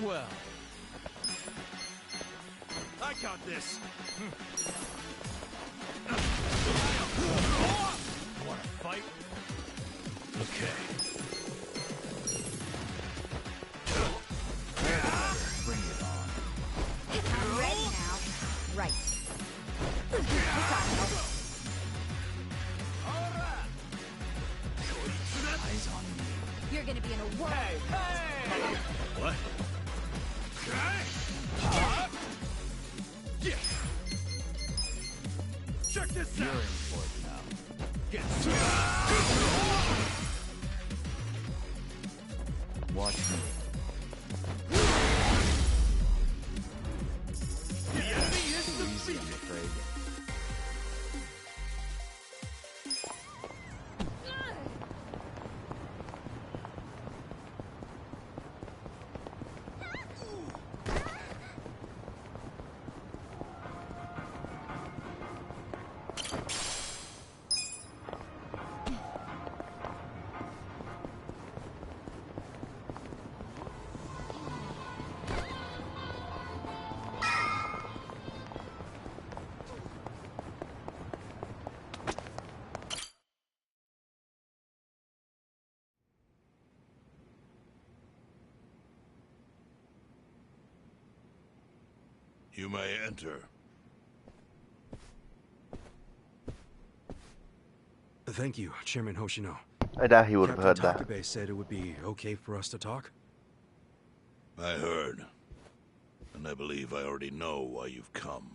Well, I got this. Want to fight? Okay. Bring it on. I'm ready now. Right. Eyes on me. You're gonna be in a whirl. Hey! What? Yeah. Check this out. You're in for it now. Get watch me. The enemy is defeated. I'm afraid. You may enter. Thank you, Chairman Hoshino. I doubt he would have Captain heard that. Takabe said it would be okay for us to talk. I heard. And I believe I already know why you've come.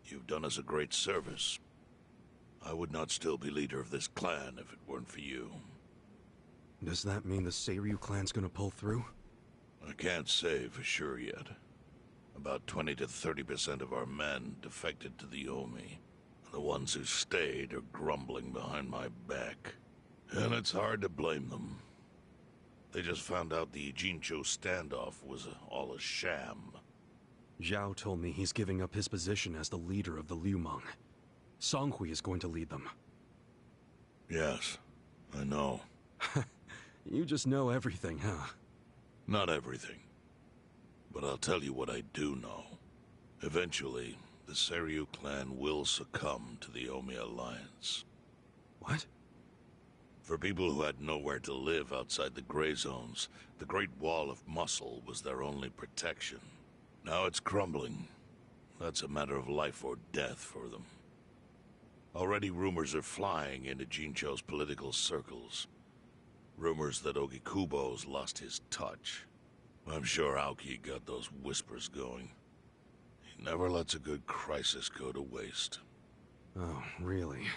You've done us a great service. I would not still be leader of this clan if it weren't for you. Does that mean the Seiryu clan's gonna pull through? I can't say for sure yet. About 20 to 30% of our men defected to the Omi. The ones who stayed are grumbling behind my back. And it's hard to blame them. They just found out the Jincho standoff was all a sham. Zhao told me he's giving up his position as the leader of the Liumang. Songhui is going to lead them. Yes, I know. You just know everything, huh? Not everything. But I'll tell you what I do know. Eventually, the Seiryu clan will succumb to the Omi Alliance. What? For people who had nowhere to live outside the gray zones, the Great Wall of Muscle was their only protection. Now it's crumbling. That's a matter of life or death for them. Already rumors are flying into Jincho's political circles. Rumors that Ogikubo's lost his touch. I'm sure Aoki got those whispers going. He never lets a good crisis go to waste. Oh, really?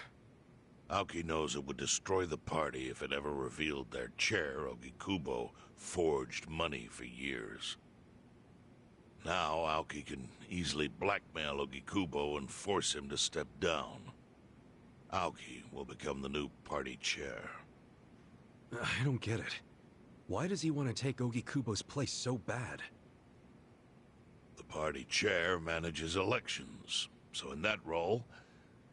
Aoki knows it would destroy the party if it ever revealed their chair, Ogikubo, forged money for years. Now Aoki can easily blackmail Ogikubo and force him to step down. Aoki will become the new party chair. I don't get it. Why does he want to take Ogikubo's place so bad? The party chair manages elections, so in that role,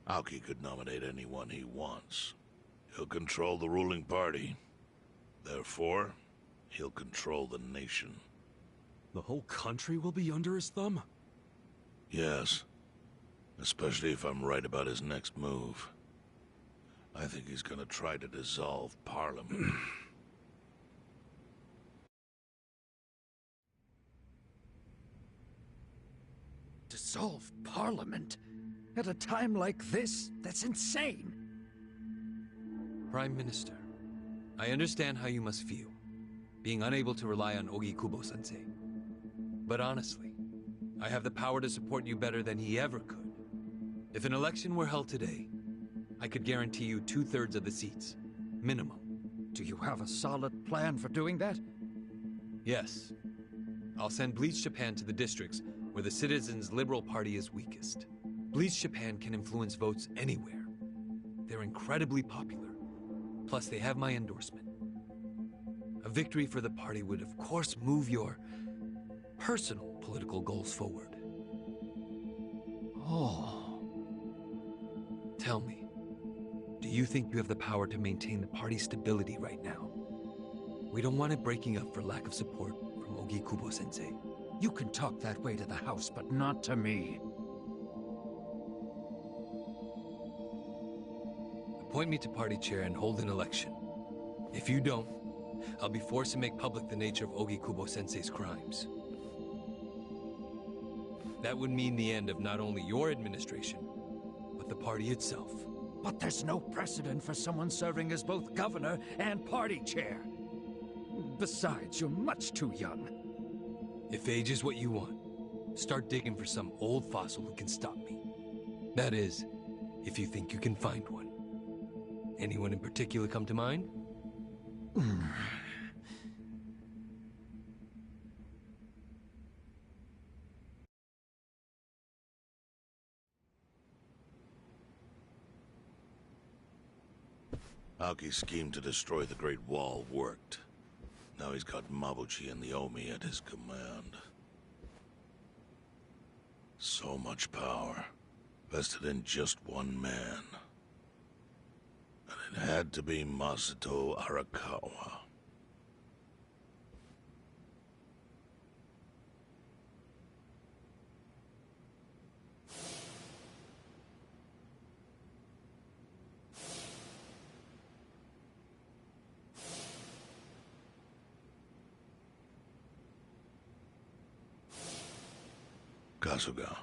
Aoki could nominate anyone he wants. He'll control the ruling party. Therefore, he'll control the nation. The whole country will be under his thumb? Yes. Especially if I'm right about his next move. I think he's gonna try to dissolve Parliament. Dissolve Parliament? At a time like this? That's insane! Prime Minister, I understand how you must feel, being unable to rely on Ogikubo-sensei. But honestly, I have the power to support you better than he ever could. If an election were held today, I could guarantee you 2/3 of the seats, minimum. Do you have a solid plan for doing that? Yes. I'll send Bleach Japan to the districts where the Citizens' Liberal Party is weakest. Bleach Japan can influence votes anywhere. They're incredibly popular. Plus, they have my endorsement. A victory for the party would, of course, move your personal political goals forward. Oh. Tell tell me, do you think you have the power to maintain the party's stability right now? We don't want it breaking up for lack of support from Ogi Kubo-sensei. You can talk that way to the house, but not to me. Appoint me to party chair and hold an election. If you don't, I'll be forced to make public the nature of Ogi Kubo-sensei's crimes. That would mean the end of not only your administration, but the party itself. But there's no precedent for someone serving as both governor and party chair. Besides, you're much too young. If age is what you want, start digging for some old fossil who can stop me. That is, if you think you can find one. Anyone in particular come to mind? Aoki's scheme to destroy the Great Wall worked. Now he's got Mabuchi and the Omi at his command. So much power, vested in just one man. And it had to be Masato Arakawa. Kasuga,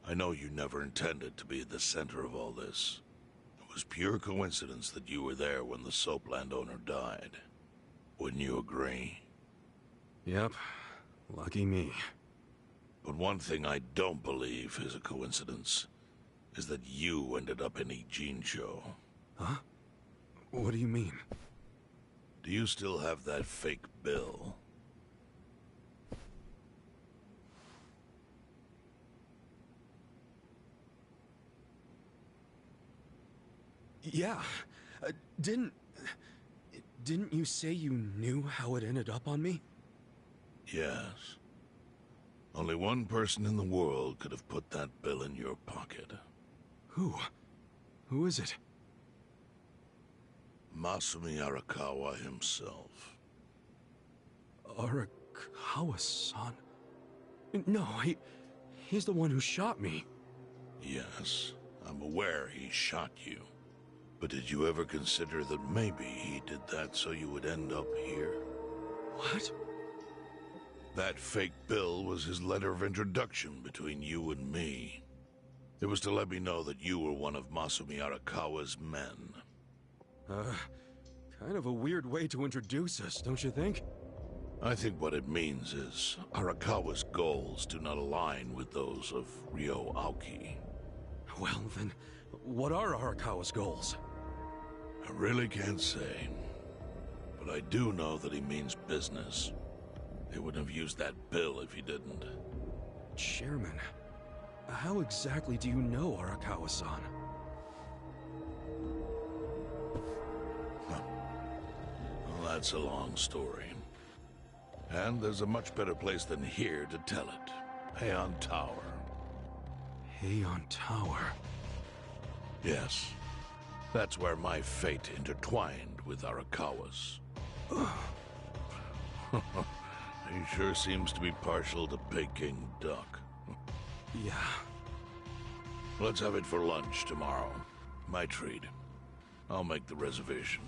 I know you never intended to be at the center of all this. It was pure coincidence that you were there when the soap landowner died. Wouldn't you agree? Yep. Lucky me. But one thing I don't believe is a coincidence, is that you ended up in Ijincho. Huh? What do you mean? Do you still have that fake bill? Yeah. Didn't you say you knew how it ended up on me? Yes. Only one person in the world could have put that bill in your pocket. Who? Who is it? Masumi Arakawa himself. Arakawa-san? No, he's the one who shot me. Yes, I'm aware he shot you. But did you ever consider that maybe he did that so you would end up here? What? That fake bill was his letter of introduction between you and me. It was to let me know that you were one of Masumi Arakawa's men. Kind of a weird way to introduce us, don't you think? I think what it means is Arakawa's goals do not align with those of Ryo Aoki. Well, then, what are Arakawa's goals? I really can't say. But I do know that he means business. They wouldn't have used that bill if he didn't. Chairman, how exactly do you know Arakawa-san? Well, that's a long story. And there's a much better place than here to tell it. Heian Tower. Heian Tower? Yes. That's where my fate intertwined with Arakawa's. He sure seems to be partial to Peking duck. Yeah. Let's have it for lunch tomorrow. My treat. I'll make the reservation.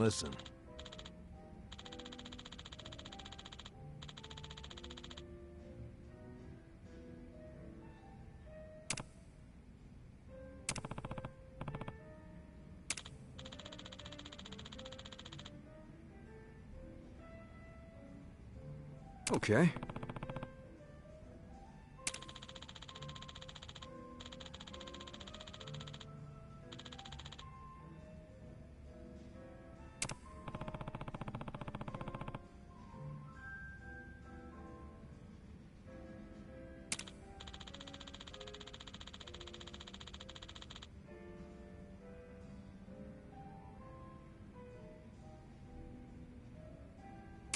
Listen. Okay.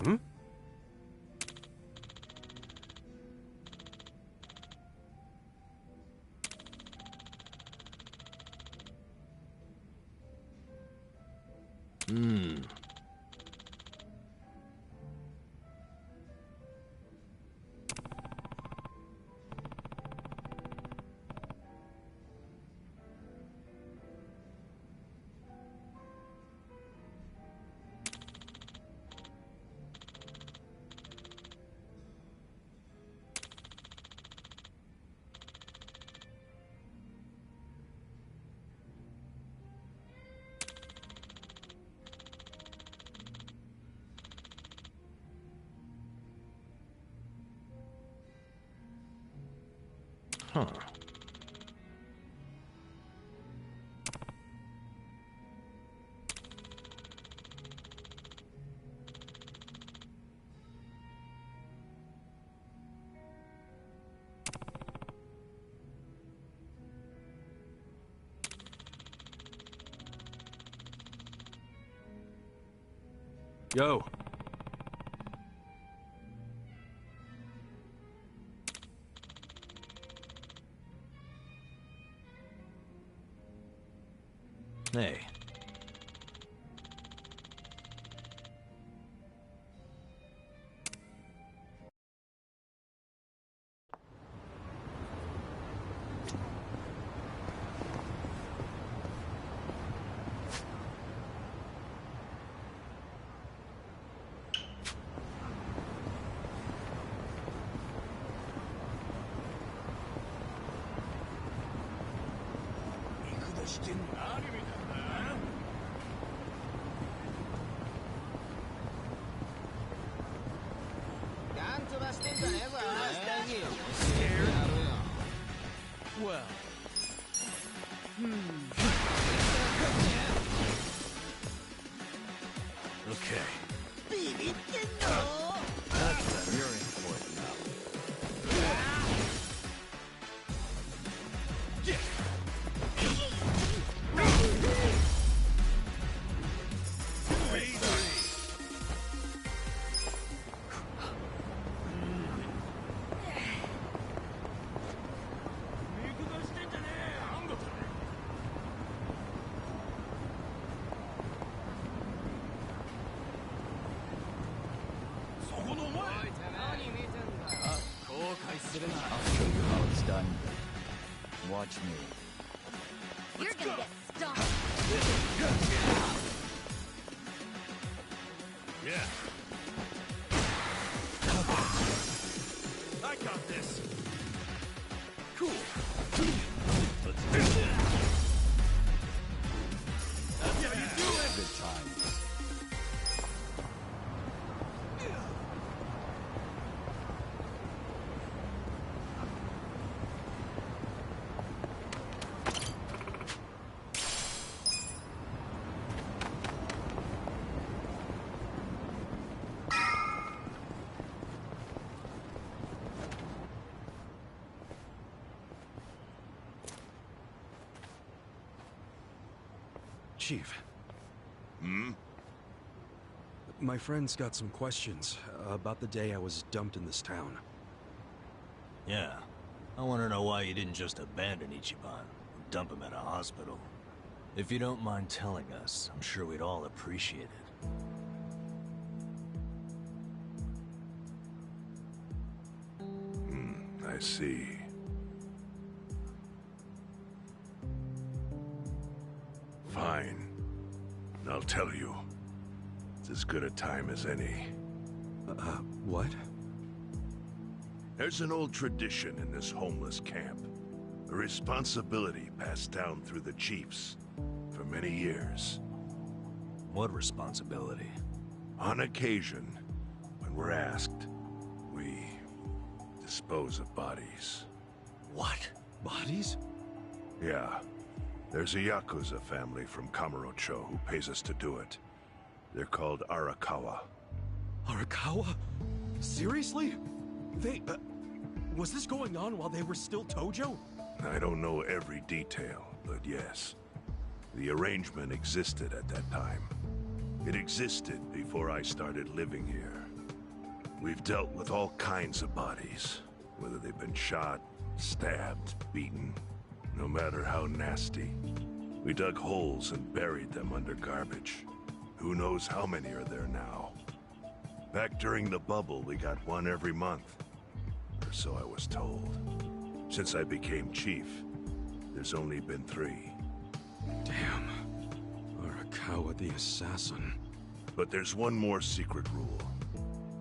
Hmm? Huh. Yo. Hey. Well. Okay. You're in for it now. I'll show you how it's done. Watch me. You're gonna get stomped. Yeah. I got this. Cool. Let's do this. That's how you do it. Good times. Chief. Hmm? My friend's got some questions about the day I was dumped in this town. Yeah. I want to know why you didn't just abandon Ichiban or dump him at a hospital. If you don't mind telling us, I'm sure we'd all appreciate it. I see. Fine. I'll tell you. It's as good a time as any. What? There's an old tradition in this homeless camp. A responsibility passed down through the chiefs for many years. What responsibility? On occasion, when we're asked, we dispose of bodies. What? Bodies? Yeah. There's a Yakuza family from Kamurocho who pays us to do it. They're called Arakawa. Arakawa? Seriously? They, was this going on while they were still Tojo? I don't know every detail, but yes. The arrangement existed at that time. It existed before I started living here. We've dealt with all kinds of bodies, whether they've been shot, stabbed, beaten, no matter how nasty. We dug holes and buried them under garbage. Who knows how many are there now? Back during the bubble, we got one every month. Or so I was told. Since I became chief, there's only been 3. Damn. Arakawa the assassin. But there's one more secret rule.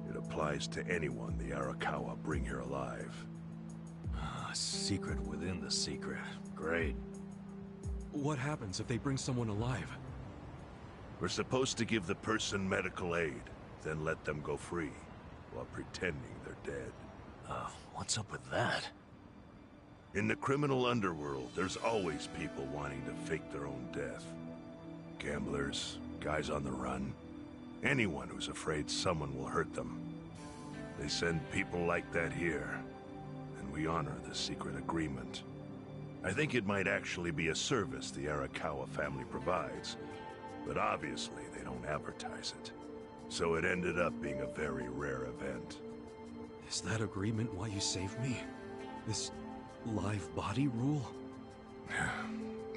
It applies to anyone the Arakawa bring here alive. A secret within the secret. Great. What happens if they bring someone alive? We're supposed to give the person medical aid, then let them go free, while pretending they're dead. What's up with that? In the criminal underworld, there's always people wanting to fake their own death. Gamblers, guys on the run, anyone who's afraid someone will hurt them. They send people like that here, and we honor the secret agreement. I think it might actually be a service the Arakawa family provides, but obviously they don't advertise it. So it ended up being a very rare event. Is that agreement why you saved me? This live body rule?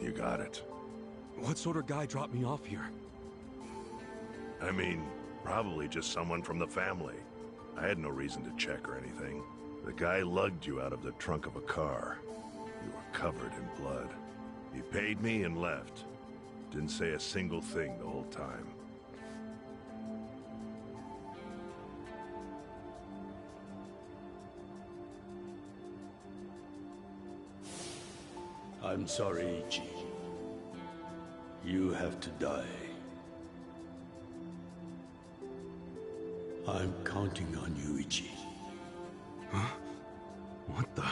You got it. What sort of guy dropped me off here? I mean, probably just someone from the family. I had no reason to check or anything. The guy lugged you out of the trunk of a car. You were covered in blood. He paid me and left. Didn't say a single thing the whole time. I'm sorry, Ichi. You have to die. I'm counting on you, Ichi. Huh? What the?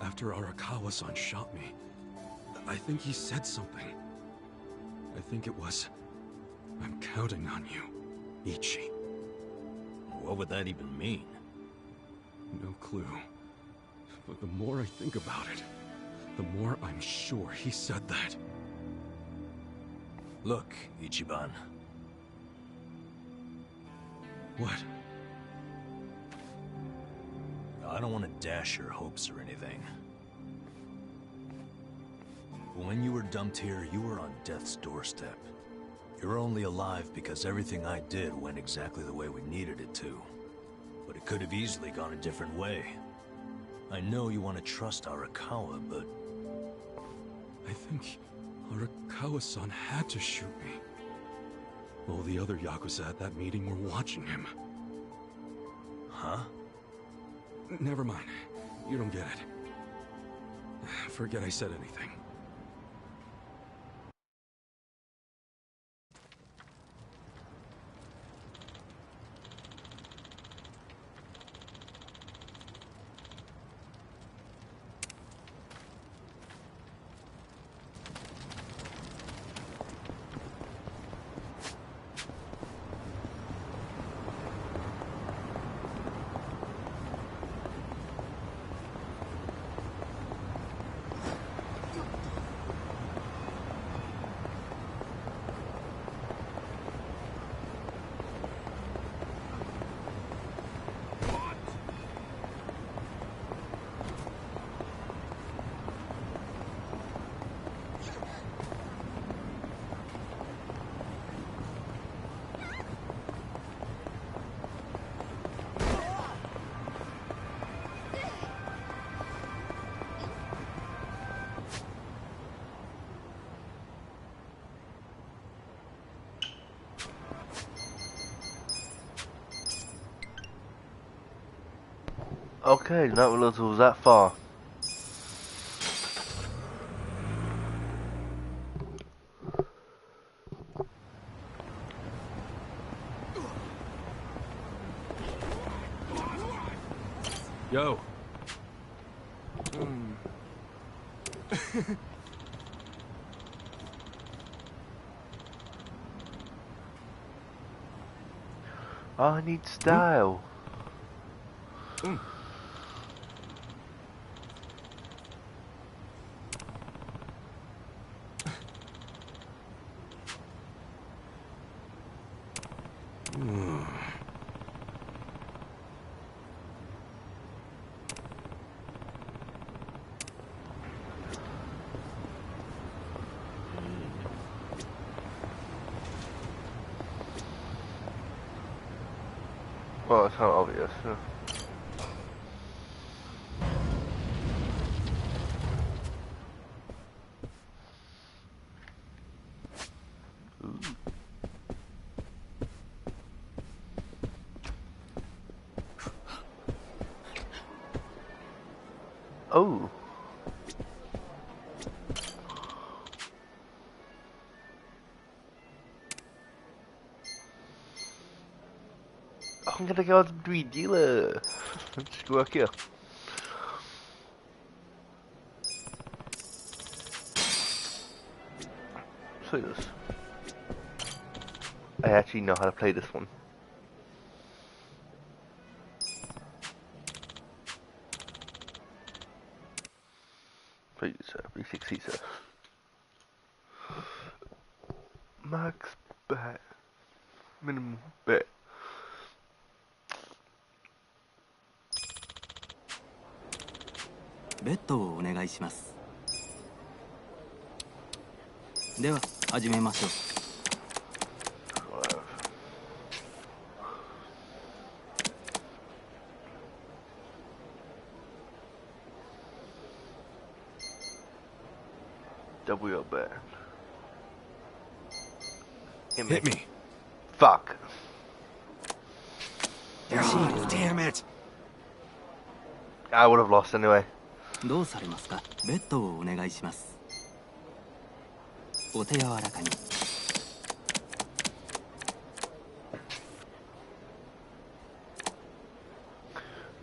After Arakawa-san shot me, I think he said something. I think it was, I'm counting on you, Ichi. What would that even mean? No clue. But the more I think about it, the more I'm sure he said that. Look, Ichiban. What? I don't want to dash your hopes or anything. When you were dumped here, you were on death's doorstep. You're only alive because everything I did went exactly the way we needed it to. But it could have easily gone a different way. I know you want to trust Arakawa, but... I think Arakawa-san had to shoot me. All the other Yakuza at that meeting were watching him. Huh? Never mind. You don't get it. Forget I said anything. Okay, not realize it was that far. Yo. I need style. Well, it's not obvious. Oh. I'm gonna go to the dealer. Let's go work here. So this. I actually know how to play this one. Please, sir. 360, sir. Max bet. Minimum bet. Bet をお願いします。では始めましょう。Double your bet. Hit me. Fuck. Oh, damn it. I would have lost anyway. どうされますか。ベッドをお願いします。お手柔らかに。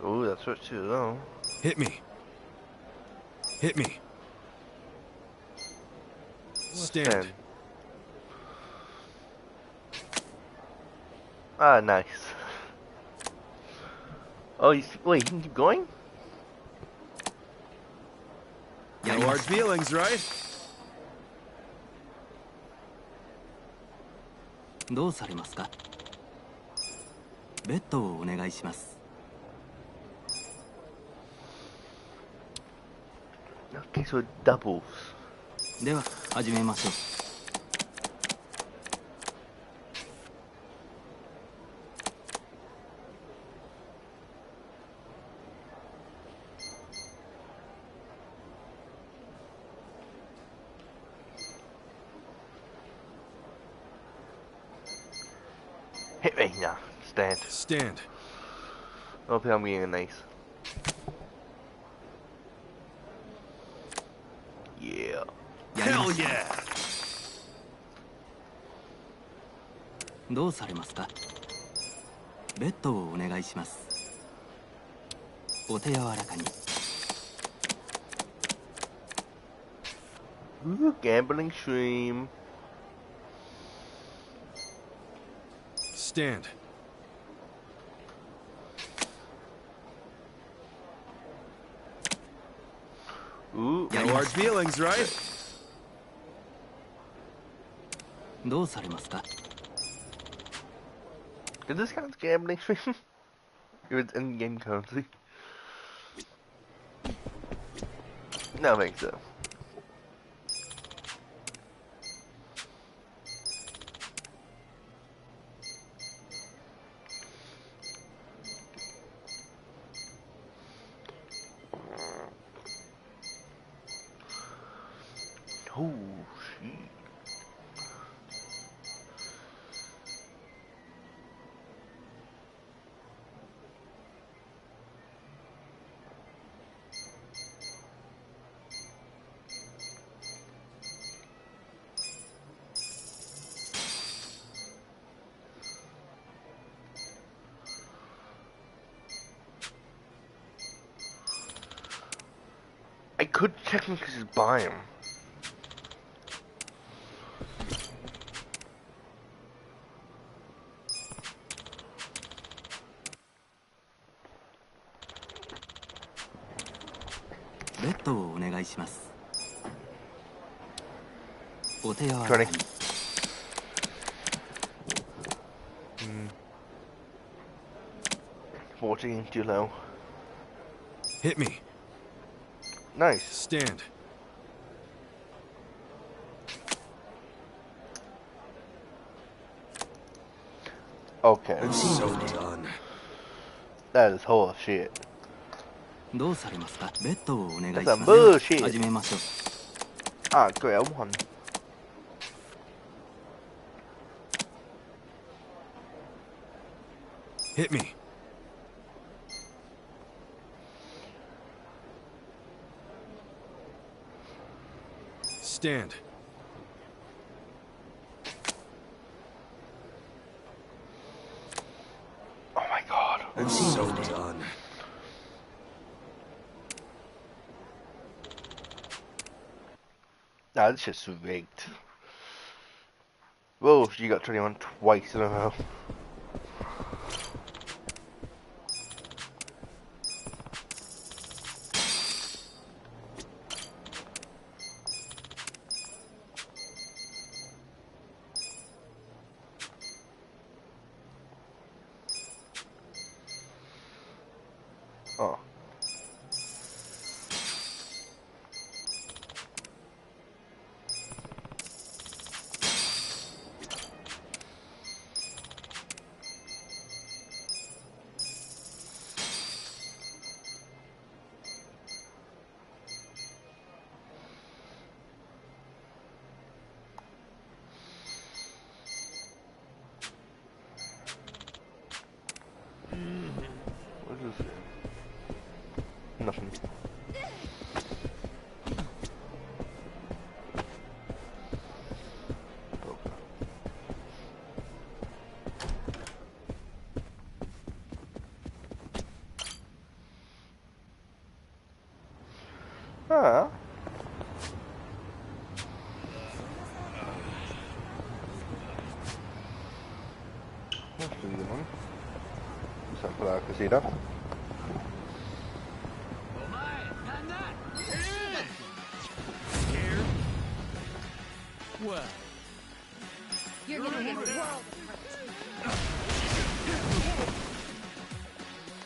Ooh, that's what too though. Hit me. Hit me. Stand. Ah, nice. Oh, wait, you can keep going? No hard feelings, right? どうされますか。ベッドをお願いします。Okay, so it doubles. では始めましょう。Hit me now. Stand. Stand. Hopefully I'm getting a nice. Yeah. Hell yeah. どうされますか。ベッドをお願いします。お手柔らかに。Ooh, gambling stream. Stand. Ooh. No hard feelings, right? どうされますか。Does this count as gambling stream? If it's in-game currency. No, I think so. Oh, shit. could technically just buy him. Twenty. 14, too low. Hit me. Nice. Stand. Okay. I'm so done. That is whole shit. どうされますか？ベッドをお願いし That's ま some す。 bullshit. 始めましょう。 Ah, grab one. Hit me. Stand. Oh my god. I'm so done. Nah, this shit's rigged. Whoa, you got 21 twice in a row. Oh. What is it? Nothing. Ah. That's pretty good one. Except for that casita. Well, You're gonna have a world of hurt.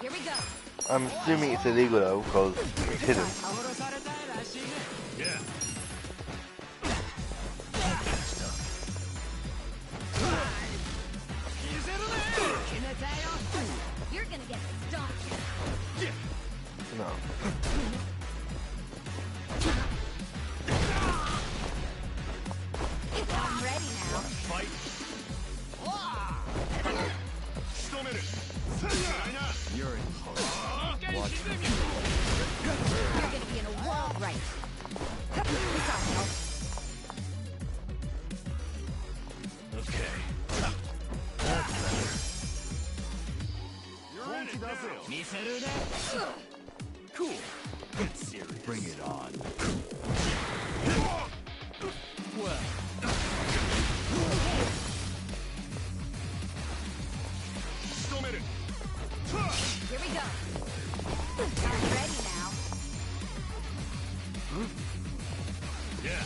Here we go. I'm assuming it's illegal though, because it's hidden. Yeah. You're gonna get stomped. No. I'm ready now. Fight. you're in close. You're gonna be in a world right. It's all help. Okay. Cool. Get serious. Bring it on. Well, Here we go. I'm ready now. Yeah.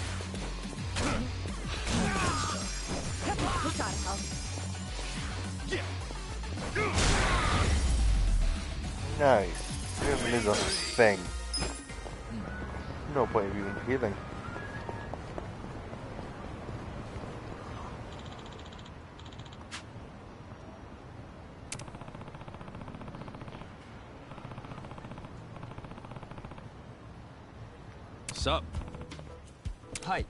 We gotta help. Nice. Healing is a thing. No point of even healing. Sup? はい。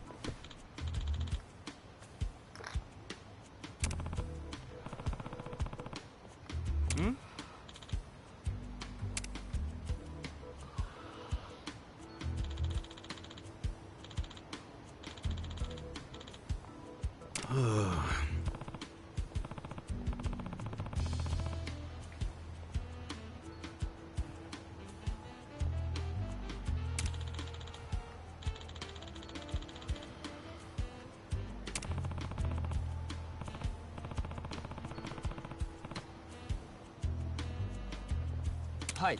はい。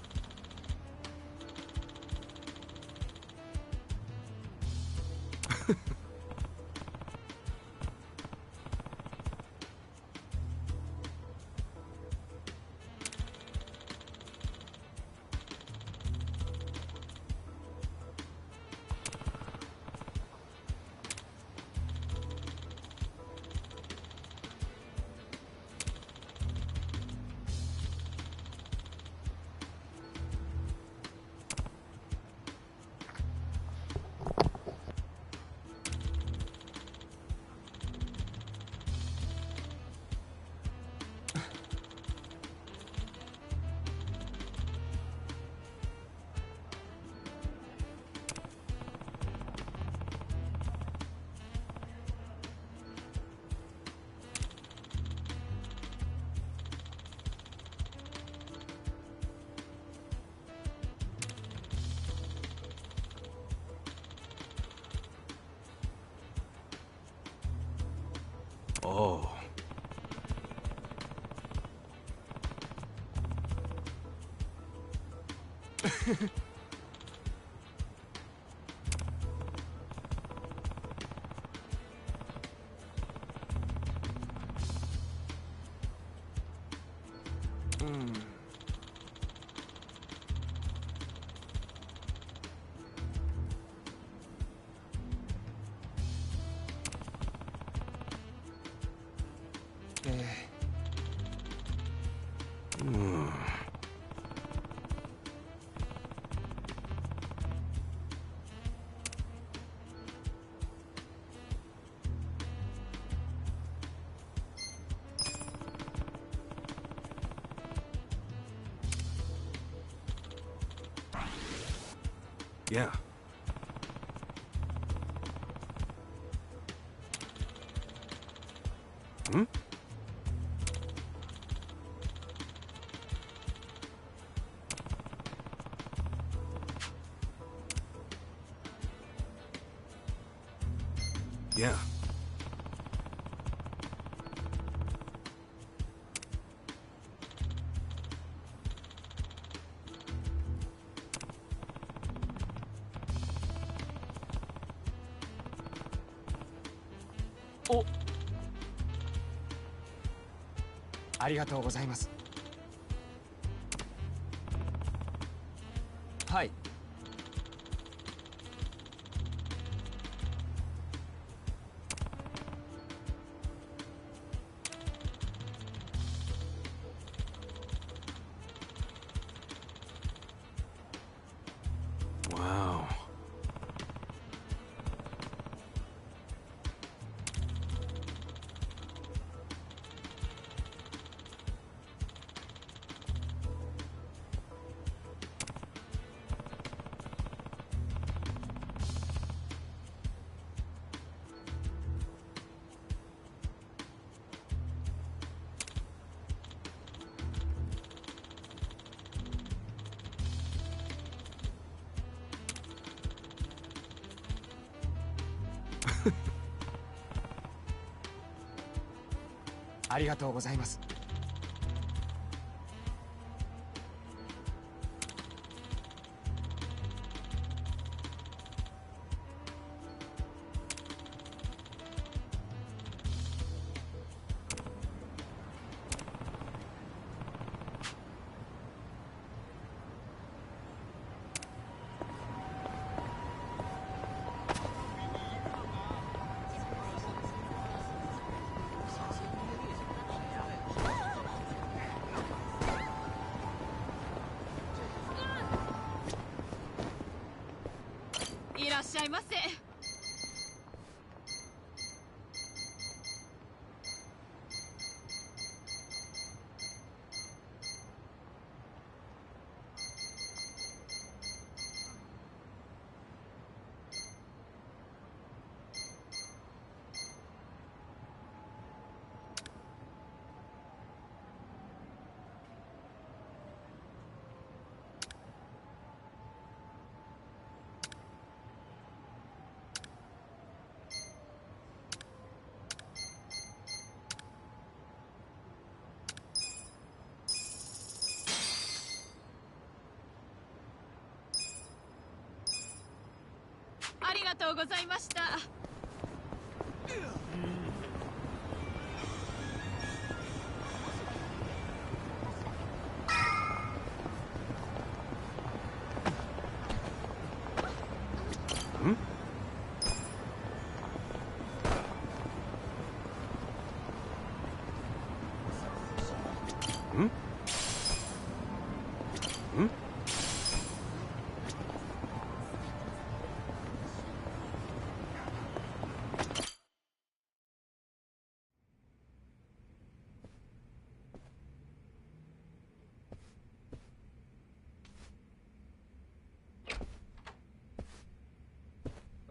Oh. Yeah. Hmm? Yeah. Oh. ありがとうございます。はい。Wow. Huh. ありがとうございます。いらっしゃいませ。ありがとうございました。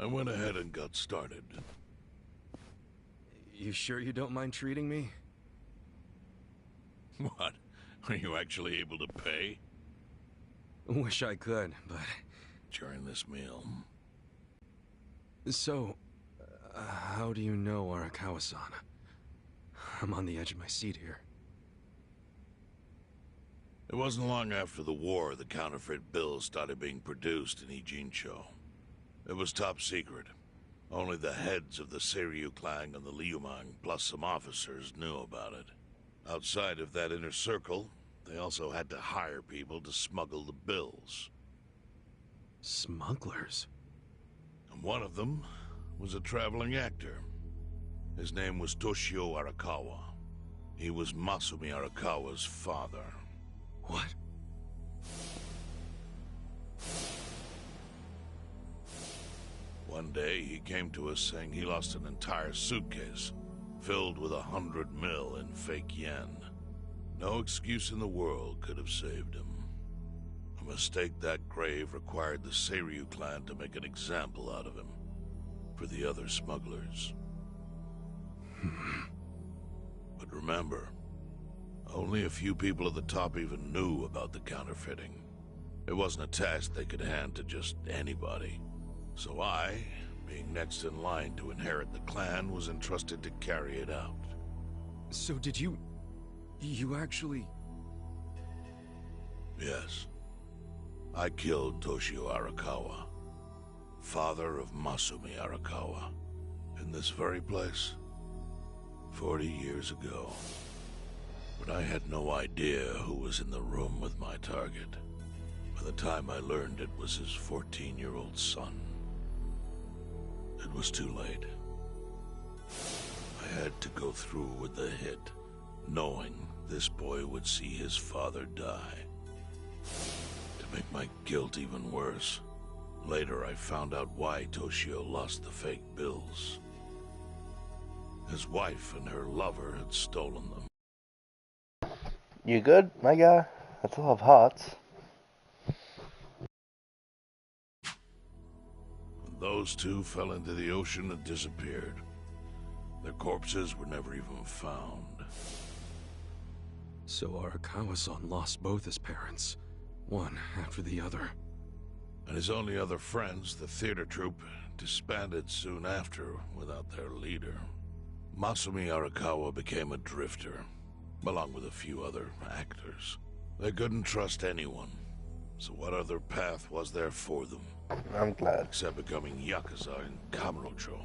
I went ahead and got started. You sure you don't mind treating me? What? Are you actually able to pay? Wish I could, but... During this meal. So, how do you know Arakawa-san? I'm on the edge of my seat here. It wasn't long after the war the counterfeit bills started being produced in Ijincho. It was top secret. Only the heads of the Seiryu clan and the Liumang, plus some officers, knew about it. Outside of that inner circle, they also had to hire people to smuggle the bills. Smugglers? And one of them was a traveling actor. His name was Toshio Arakawa. He was Masumi Arakawa's father. What? One day, he came to us saying he lost an entire suitcase, filled with 100 mil in fake yen. No excuse in the world could have saved him. A mistake that grave required the Seiryu clan to make an example out of him, for the other smugglers. But remember, only a few people at the top even knew about the counterfeiting. It wasn't a task they could hand to just anybody. So I, being next in line to inherit the clan, was entrusted to carry it out. So did you actually... Yes. I killed Toshio Arakawa, father of Masumi Arakawa, in this very place, 40 years ago. But I had no idea who was in the room with my target. By the time I learned it was his 14-year-old son. It was too late. I had to go through with the hit, knowing this boy would see his father die. To make my guilt even worse, later I found out why Toshio lost the fake bills. His wife and her lover had stolen them. You good, my guy? That's a lot of hearts. Those two fell into the ocean and disappeared. Their corpses were never even found. So Arakawa-san lost both his parents, one after the other. And his only other friends, the theater troupe, disbanded soon after without their leader. Masumi Arakawa became a drifter, along with a few other actors. They couldn't trust anyone, so what other path was there for them? I'm glad. Except becoming Yakuza in Kamurocho.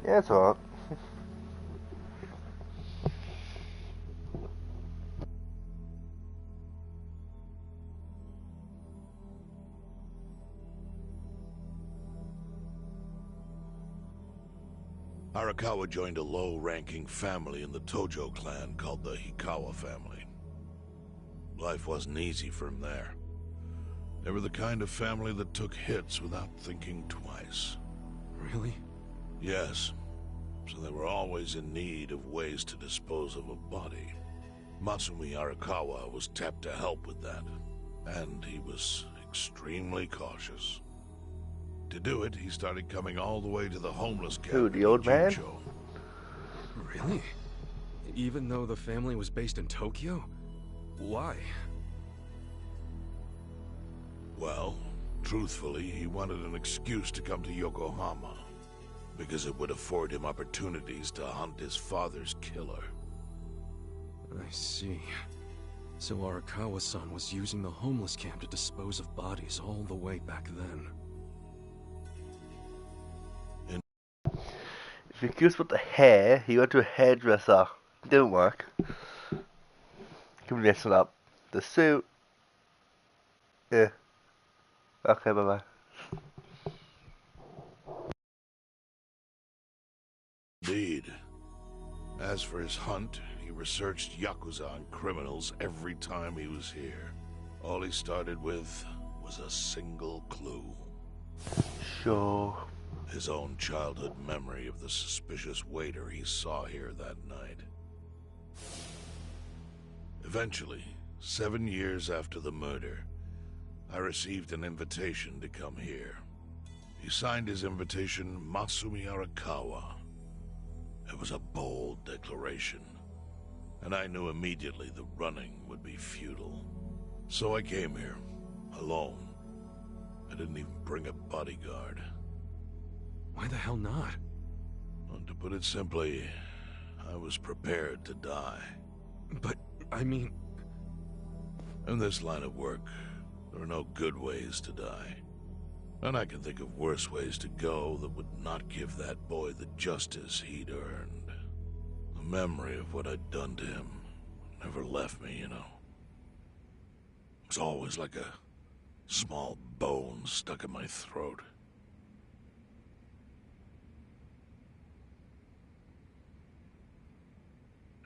Yeah, it's alright. Arakawa joined a low-ranking family in the Tojo clan called the Hikawa family. Life wasn't easy for him there. They were the kind of family that took hits without thinking twice. Really? Yes. So they were always in need of ways to dispose of a body. Masumi Arakawa was tapped to help with that, and he was extremely cautious. To do it, he started coming all the way to the homeless camp. Who, the old man? Really? Even though the family was based in Tokyo? Why? Well, truthfully, he wanted an excuse to come to Yokohama, because it would afford him opportunities to hunt his father's killer. I see. So Arakawa-san was using the homeless camp to dispose of bodies all the way back then. If you're curious about the hair, he went to a hairdresser. It didn't work. Can we mess it up? The suit. Yeah. Okay, bye-bye. Indeed. As for his hunt, he researched Yakuza and criminals every time he was here. All he started with was a single clue. Sure. His own childhood memory of the suspicious waiter he saw here that night. Eventually, 7 years after the murder, I received an invitation to come here. He signed his invitation Masumi Arakawa. It was a bold declaration, and I knew immediately the running would be futile. So I came here, alone. I didn't even bring a bodyguard. Why the hell not? Well, to put it simply, I was prepared to die. But, I mean... In this line of work, there are no good ways to die. And I can think of worse ways to go that would not give that boy the justice he'd earned. The memory of what I'd done to him never left me, you know. It was always like a small bone stuck in my throat.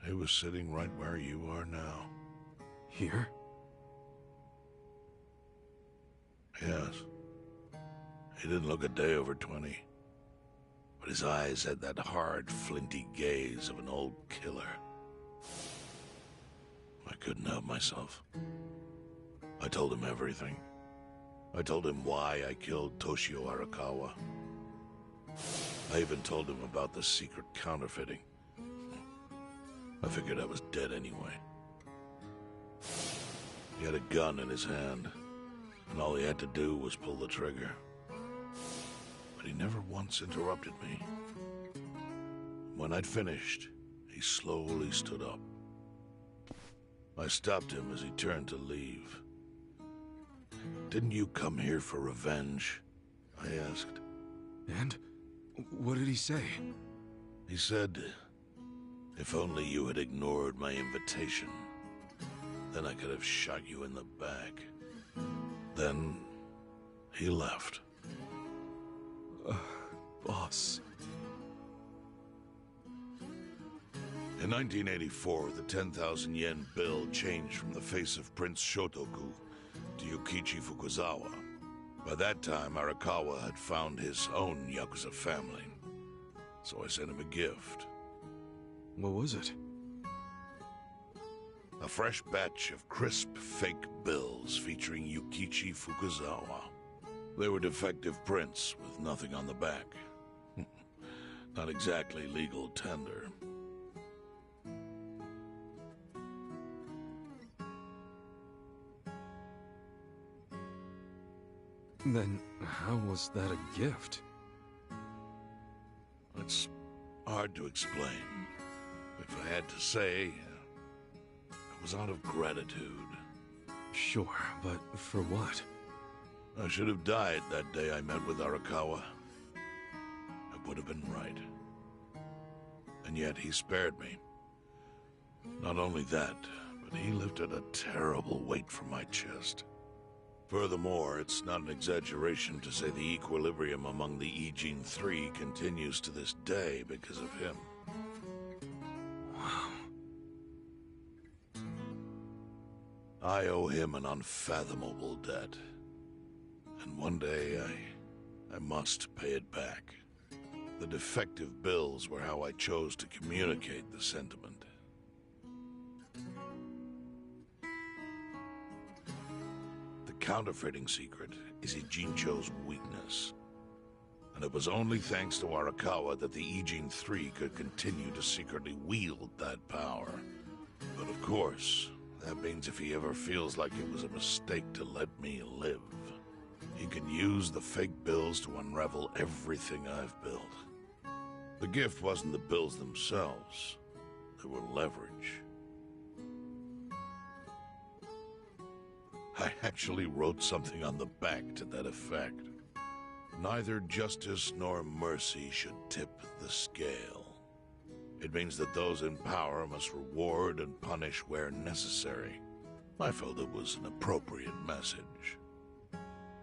He was sitting right where you are now. Here? Yes. He didn't look a day over 20. But his eyes had that hard, flinty gaze of an old killer. I couldn't help myself. I told him everything. I told him why I killed Toshio Arakawa. I even told him about the secret counterfeiting. I figured I was dead anyway. He had a gun in his hand, and all he had to do was pull the trigger. But he never once interrupted me. When I'd finished, he slowly stood up. I stopped him as he turned to leave. "Didn't you come here for revenge?" I asked. And? What did he say? He said, "If only you had ignored my invitation, then I could have shot you in the back." Then he left. Boss. In 1984, the 10,000 yen bill changed from the face of Prince Shotoku to Yukichi Fukuzawa. By that time, Arakawa had found his own Yakuza family. So I sent him a gift. What was it? A fresh batch of crisp, fake bills featuring Yukichi Fukuzawa. They were defective prints with nothing on the back. Not exactly legal tender. Then, how was that a gift? It's hard to explain. If I had to say, it was out of gratitude. Sure, but for what? I should have died that day I met with Arakawa. It would have been right. And yet he spared me. Not only that, but he lifted a terrible weight from my chest. Furthermore, it's not an exaggeration to say the equilibrium among the Ijin Three continues to this day because of him. Wow. I owe him an unfathomable debt. And one day, I must pay it back. The defective bills were how I chose to communicate the sentiment. The counterfeiting secret is Ijincho's weakness. And it was only thanks to Arakawa that the Ijin Three could continue to secretly wield that power. But of course, that means if he ever feels like it was a mistake to let me live, he can use the fake bills to unravel everything I've built. The gift wasn't the bills themselves. They were leverage. I actually wrote something on the back to that effect. Neither justice nor mercy should tip the scale. It means that those in power must reward and punish where necessary. I felt it was an appropriate message.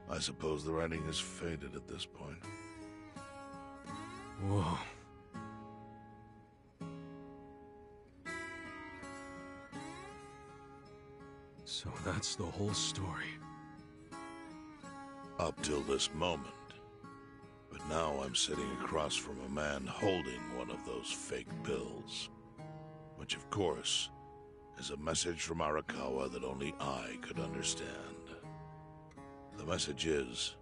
I suppose the writing is faded at this point. Whoa. So that's the whole story. Up till this moment. But now I'm sitting across from a man holding one of those fake pills. Which, of course, is a message from Arakawa that only I could understand. The message is,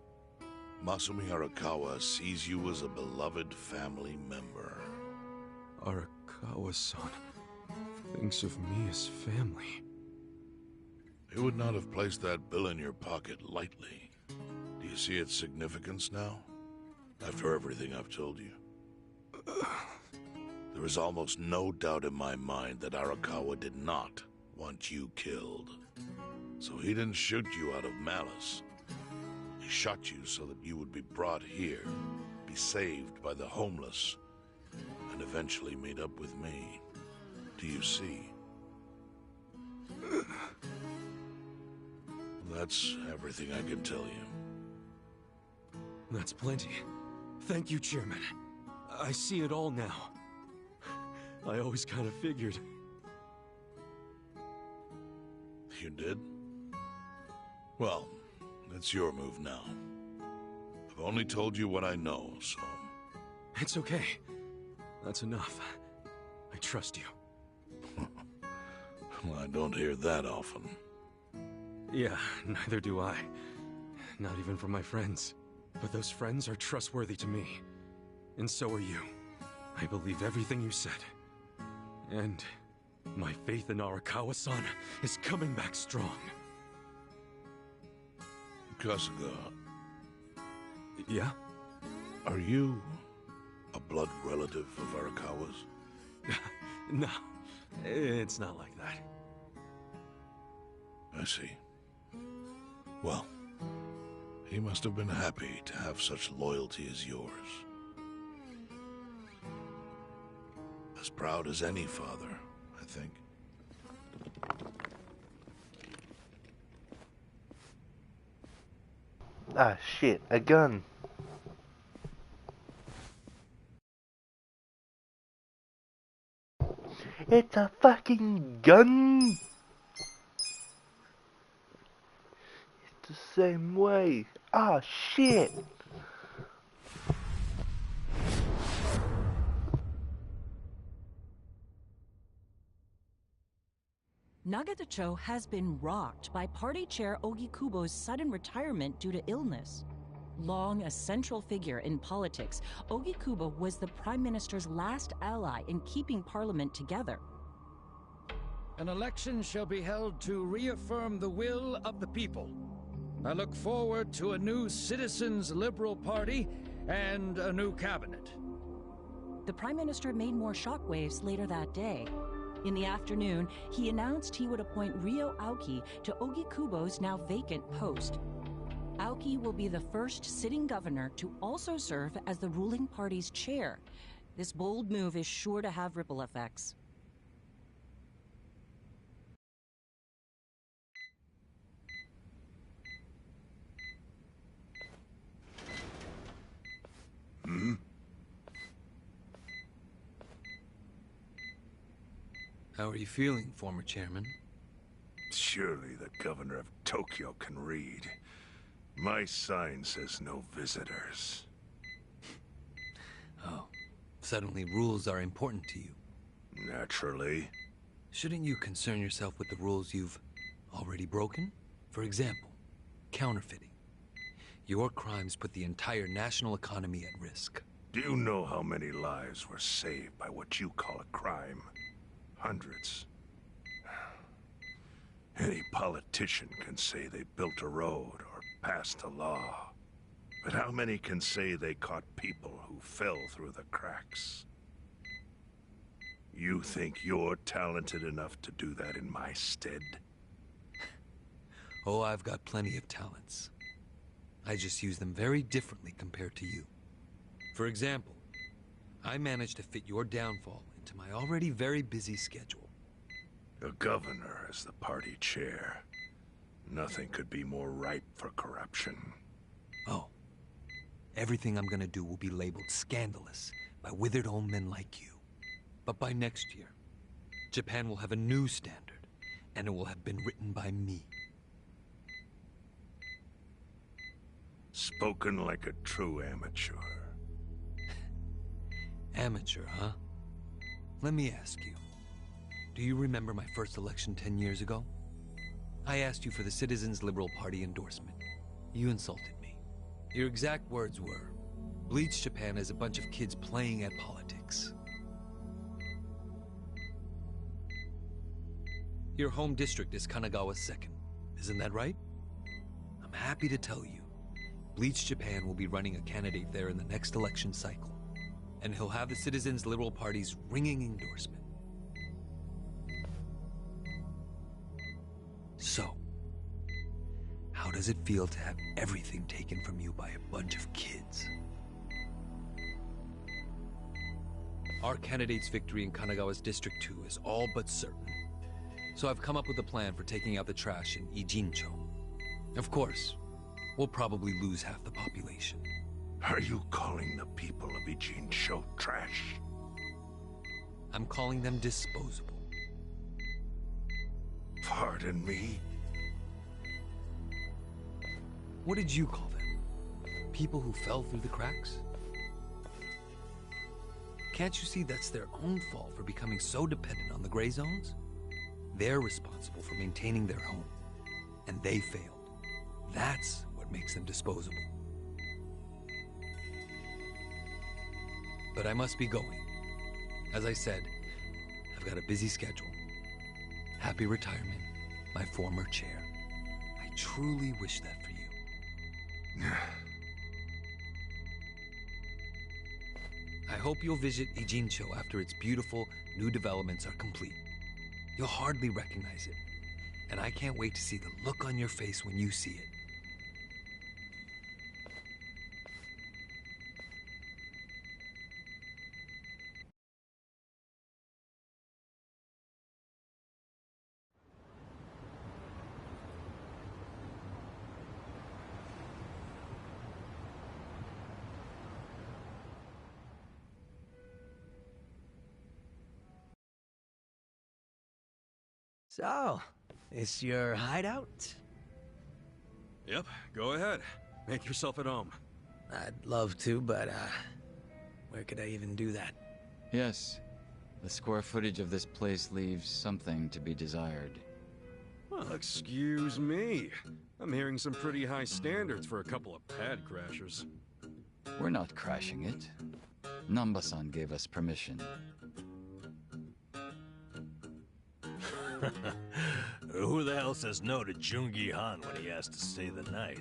Masumi Arakawa sees you as a beloved family member. Arakawa-san thinks of me as family. He would not have placed that bill in your pocket lightly. Do you see its significance now? After everything I've told you? There is almost no doubt in my mind that Arakawa did not want you killed. So he didn't shoot you out of malice. He shot you so that you would be brought here, be saved by the homeless, and eventually meet up with me. Do you see? That's everything I can tell you. That's plenty. Thank you, Chairman. I see it all now. I always kind of figured. You did? Well, it's your move now. I've only told you what I know, so... It's okay. That's enough. I trust you. Well, I don't hear that often. Yeah, neither do I. Not even from my friends. But those friends are trustworthy to me. And so are you. I believe everything you said. And my faith in Arakawa-san is coming back strong. Kasuga, Yeah? are you a blood relative of Arakawa's? No, it's not like that. I see. Well, he must have been happy to have such loyalty as yours. As proud as any father, I think. Ah, shit, a gun. It's a fucking gun! It's the same way. Ah, shit! Nagatacho has been rocked by Party Chair Ogikubo's sudden retirement due to illness. Long a central figure in politics, Ogikubo was the Prime Minister's last ally in keeping Parliament together. An election shall be held to reaffirm the will of the people. I look forward to a new Citizens' Liberal Party and a new cabinet. The Prime Minister made more shockwaves later that day. In the afternoon, he announced he would appoint Ryo Aoki to Ogikubo's now vacant post. Aoki will be the first sitting governor to also serve as the ruling party's chair. This bold move is sure to have ripple effects. How are you feeling, former chairman? Surely the governor of Tokyo can read. My sign says no visitors. Oh, suddenly rules are important to you. Naturally. Shouldn't you concern yourself with the rules you've already broken? For example, counterfeiting. Your crimes put the entire national economy at risk. Do you know how many lives were saved by what you call a crime? Hundreds. Any politician can say they built a road or passed a law. But how many can say they caught people who fell through the cracks? You think you're talented enough to do that in my stead? Oh, I've got plenty of talents. I just use them very differently compared to you. For example, I managed to fit your downfall into my already very busy schedule. The governor is the party chair. Nothing could be more ripe for corruption. Oh. Everything I'm gonna do will be labeled scandalous by withered old men like you. But by next year, Japan will have a new standard, and it will have been written by me. Spoken like a true amateur. Amateur, huh? Let me ask you. Do you remember my first election 10 years ago? I asked you for the Citizens Liberal Party endorsement. You insulted me. Your exact words were, Bleach Japan is a bunch of kids playing at politics. Your home district is Kanagawa's second. Isn't that right? I'm happy to tell you, Bleach Japan will be running a candidate there in the next election cycle. And he'll have the Citizens Liberal Party's ringing endorsement. So, how does it feel to have everything taken from you by a bunch of kids? Our candidate's victory in Kanagawa's District 2 is all but certain. So I've come up with a plan for taking out the trash in Ijincho. Of course, we'll probably lose half the population. Are you calling the people of Ijincho trash? I'm calling them disposable. Pardon me? What did you call them? People who fell through the cracks? Can't you see that's their own fault for becoming so dependent on the gray zones? They're responsible for maintaining their home, and they failed. That's what makes them disposable. But I must be going. As I said, I've got a busy schedule. Happy retirement, my former chair. I truly wish that for you. I hope you'll visit Ijincho after its beautiful new developments are complete. You'll hardly recognize it, and I can't wait to see the look on your face when you see it. So, this your hideout? Yep, go ahead. Make yourself at home. I'd love to, but, where could I even do that? Yes. The square footage of this place leaves something to be desired. Well, excuse me. I'm hearing some pretty high standards for a couple of pad crashers. We're not crashing it. Namba-san gave us permission. Who the hell says no to Jungi Han when he has to stay the night?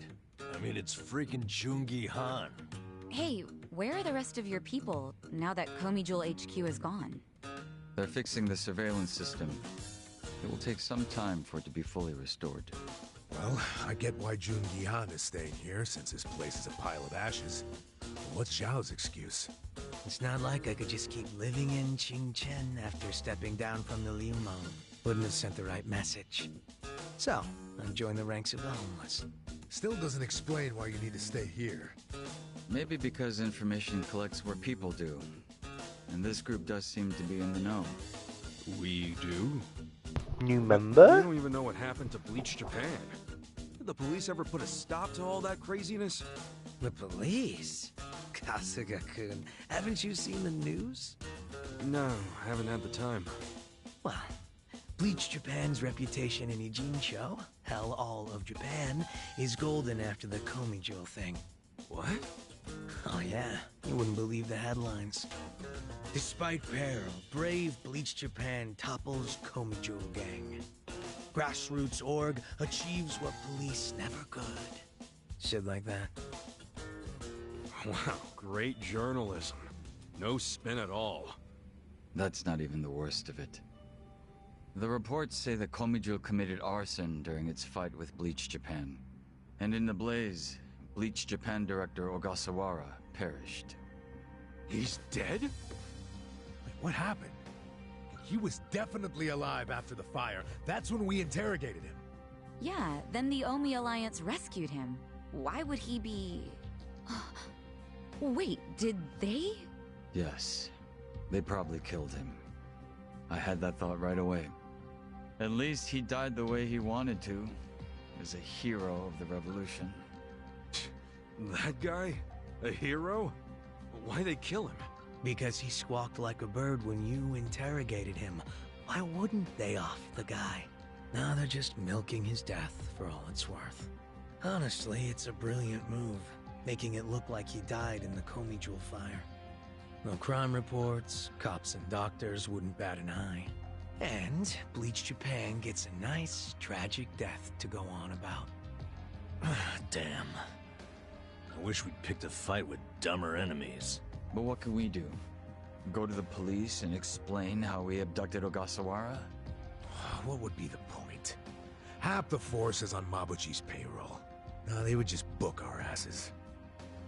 I mean, it's freaking Jungi Han. Hey, where are the rest of your people now that Komijul HQ is gone? They're fixing the surveillance system. It will take some time for it to be fully restored. Well, I get why Jungi Han is staying here, since this place is a pile of ashes. But what's Zhao's excuse? It's not like I could just keep living in Qingchen after stepping down from the Liumang. Wouldn't have sent the right message. So, I joined the ranks of the homeless. Still doesn't explain why you need to stay here. Maybe because information collects where people do. And this group does seem to be in the know. We do? New member? You don't even know what happened to Bleach Japan. Did the police ever put a stop to all that craziness? The police? Kasuga-kun, haven't you seen the news? No, I haven't had the time. Well, Bleach Japan's reputation in Ijincho, hell, all of Japan, is golden after the Komijul thing. What? Oh yeah, you wouldn't believe the headlines. Despite peril, brave Bleach Japan topples Komijul gang. Grassroots org achieves what police never could. Shit like that. Wow, great journalism. No spin at all. That's not even the worst of it. The reports say that Komijul committed arson during its fight with Bleach Japan. And in the blaze, Bleach Japan director Ogasawara perished. He's dead? Wait, what happened? He was definitely alive after the fire. That's when we interrogated him. Yeah, then the Omi Alliance rescued him. Why would he be... Wait, did they? Yes. They probably killed him. I had that thought right away. At least he died the way he wanted to, as a hero of the revolution. That guy? A hero? Why'd they kill him? Because he squawked like a bird when you interrogated him. Why wouldn't they off the guy? Now they're just milking his death for all it's worth. Honestly, it's a brilliant move, making it look like he died in the Komijul fire. No crime reports, cops and doctors wouldn't bat an eye. And Bleach Japan gets a nice, tragic death to go on about. Damn. I wish we'd picked a fight with dumber enemies. But what can we do? Go to the police and explain how we abducted Ogasawara? What would be the point? Half the force is on Mabuchi's payroll. No, they would just book our asses.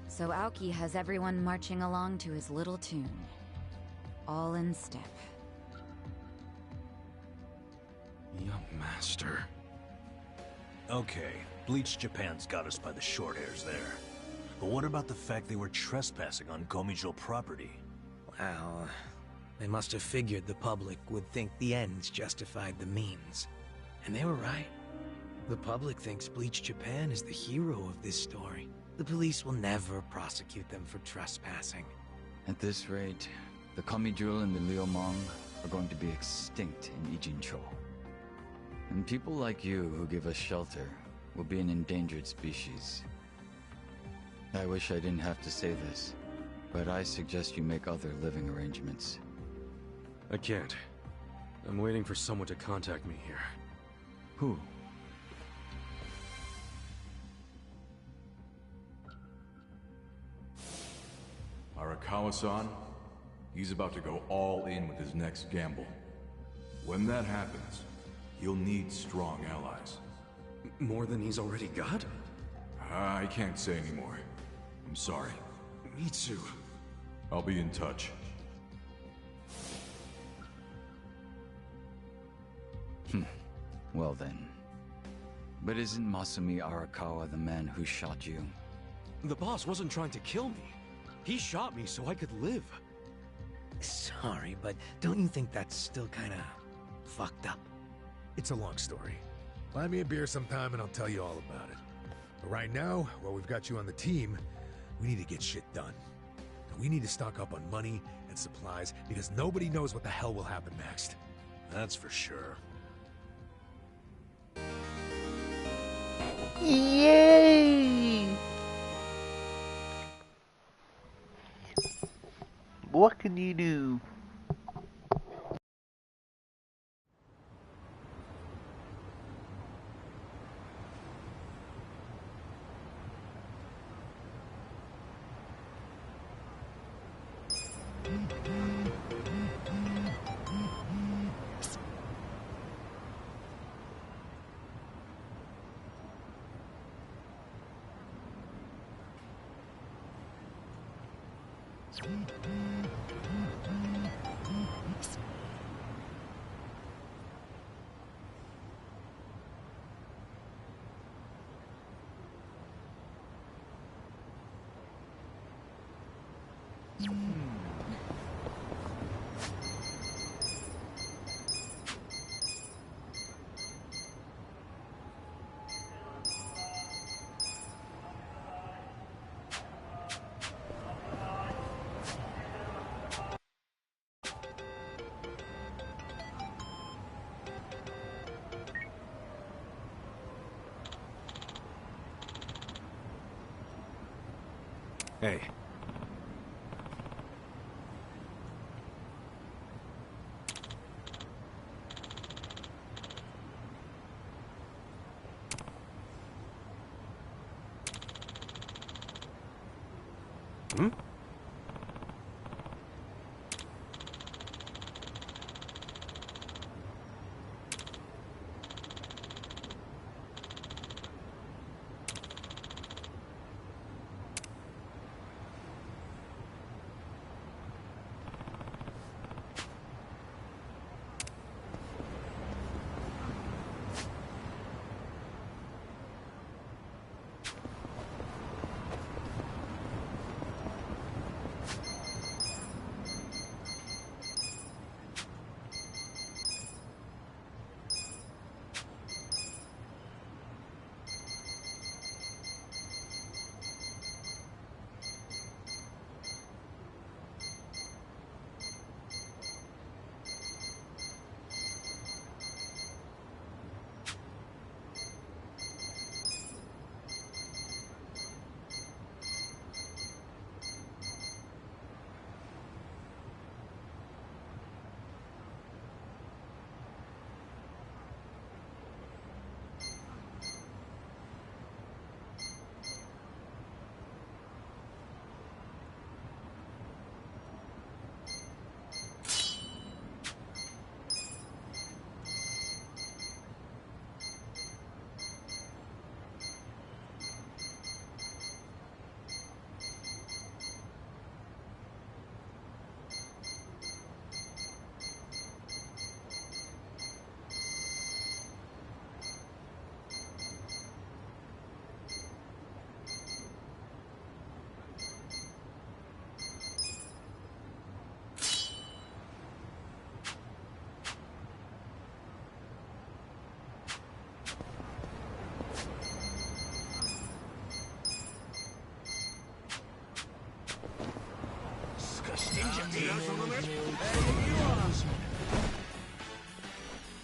So Aoki has everyone marching along to his little tune. All in step. Yeah, master. Okay, Bleach Japan's got us by the short hairs there. But what about the fact they were trespassing on Komijul property? Well, they must have figured the public would think the ends justified the means. And they were right. The public thinks Bleach Japan is the hero of this story. The police will never prosecute them for trespassing. At this rate, the Komijul and the Liumang are going to be extinct in Ijincho. And people like you who give us shelter will be an endangered species. I wish I didn't have to say this, but I suggest you make other living arrangements. I can't. I'm waiting for someone to contact me here. Who? Arakawa-san, he's about to go all in with his next gamble. When that happens, he'll need strong allies. More than he's already got? I can't say anymore. I'm sorry. Me too. I'll be in touch. Well then. But isn't Masumi Arakawa the man who shot you? The boss wasn't trying to kill me. He shot me so I could live. Sorry, but don't you think that's still kinda fucked up? It's a long story. Buy me a beer sometime and I'll tell you all about it. But right now, while we've got you on the team, we need to get shit done. And we need to stock up on money and supplies because nobody knows what the hell will happen next. That's for sure. Yay! What can you do? Hey. Hmm?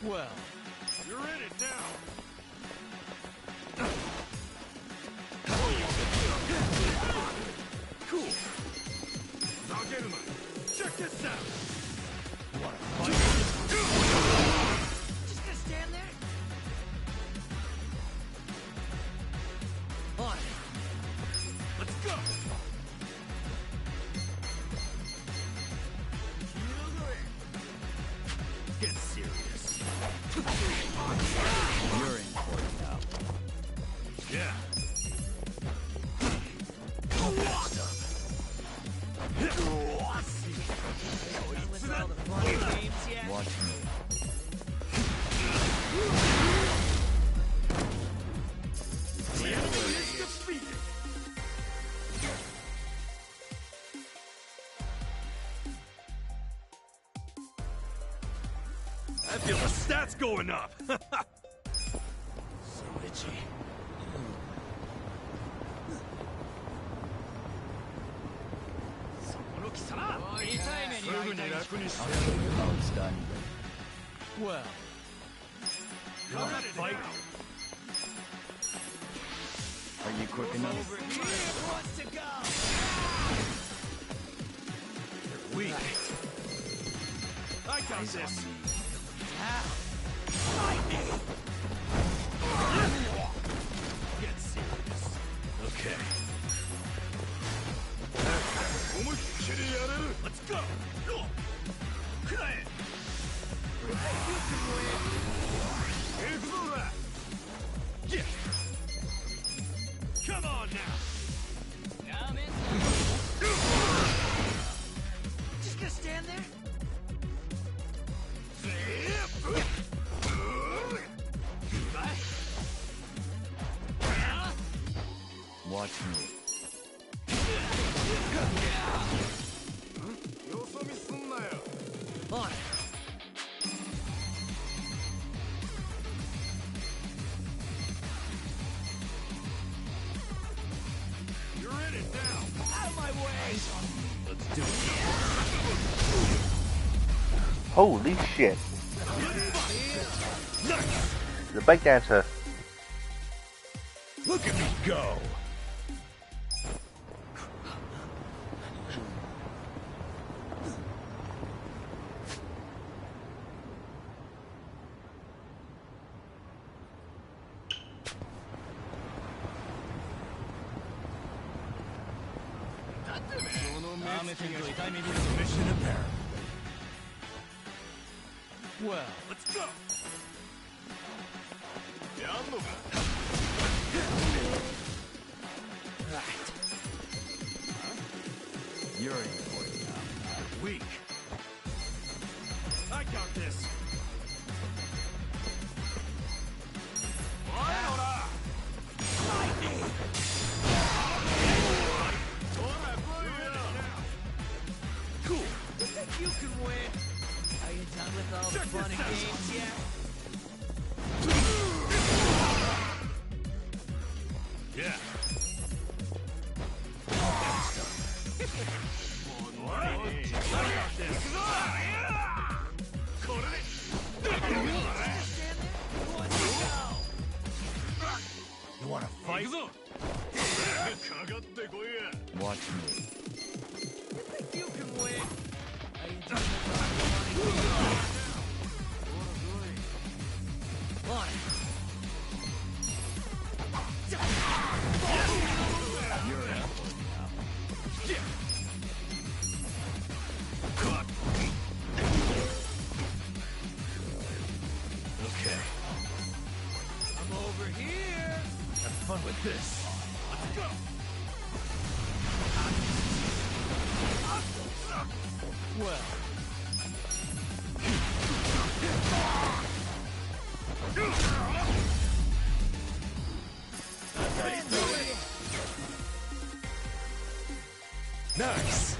Well, You're in it now. cool. Check this out. Just gonna stand there? On it. Let's go. Get serious. You're in for it now. Yeah. With all the fun games yet? Watch me. The enemy is defeated. I feel the stats going up. So itchy. I'll show you how it's done. Well, You wanna fight? Are you quick enough? Wants to go! You're weak. I got Eyes this. on me. Get serious. Okay. Let's go. Yeah. Come on now. Just gonna stand there? Watch me. On it. You're in it now. Out of my way! Let's do it. Holy shit. Nice. The bike dancer. Look at me go. Mission apparent. well. Let's go. You're in for it now. Weak. I got this. Cool. You think you can win? Are you done with all the fun and games yet? Yeah. You wanna Fight? Watch me. You think you can win? Are you done with all the fun and games? On it. You're in for it now. Okay. I'm over here. Have fun with this. Let's go. Well, Nice.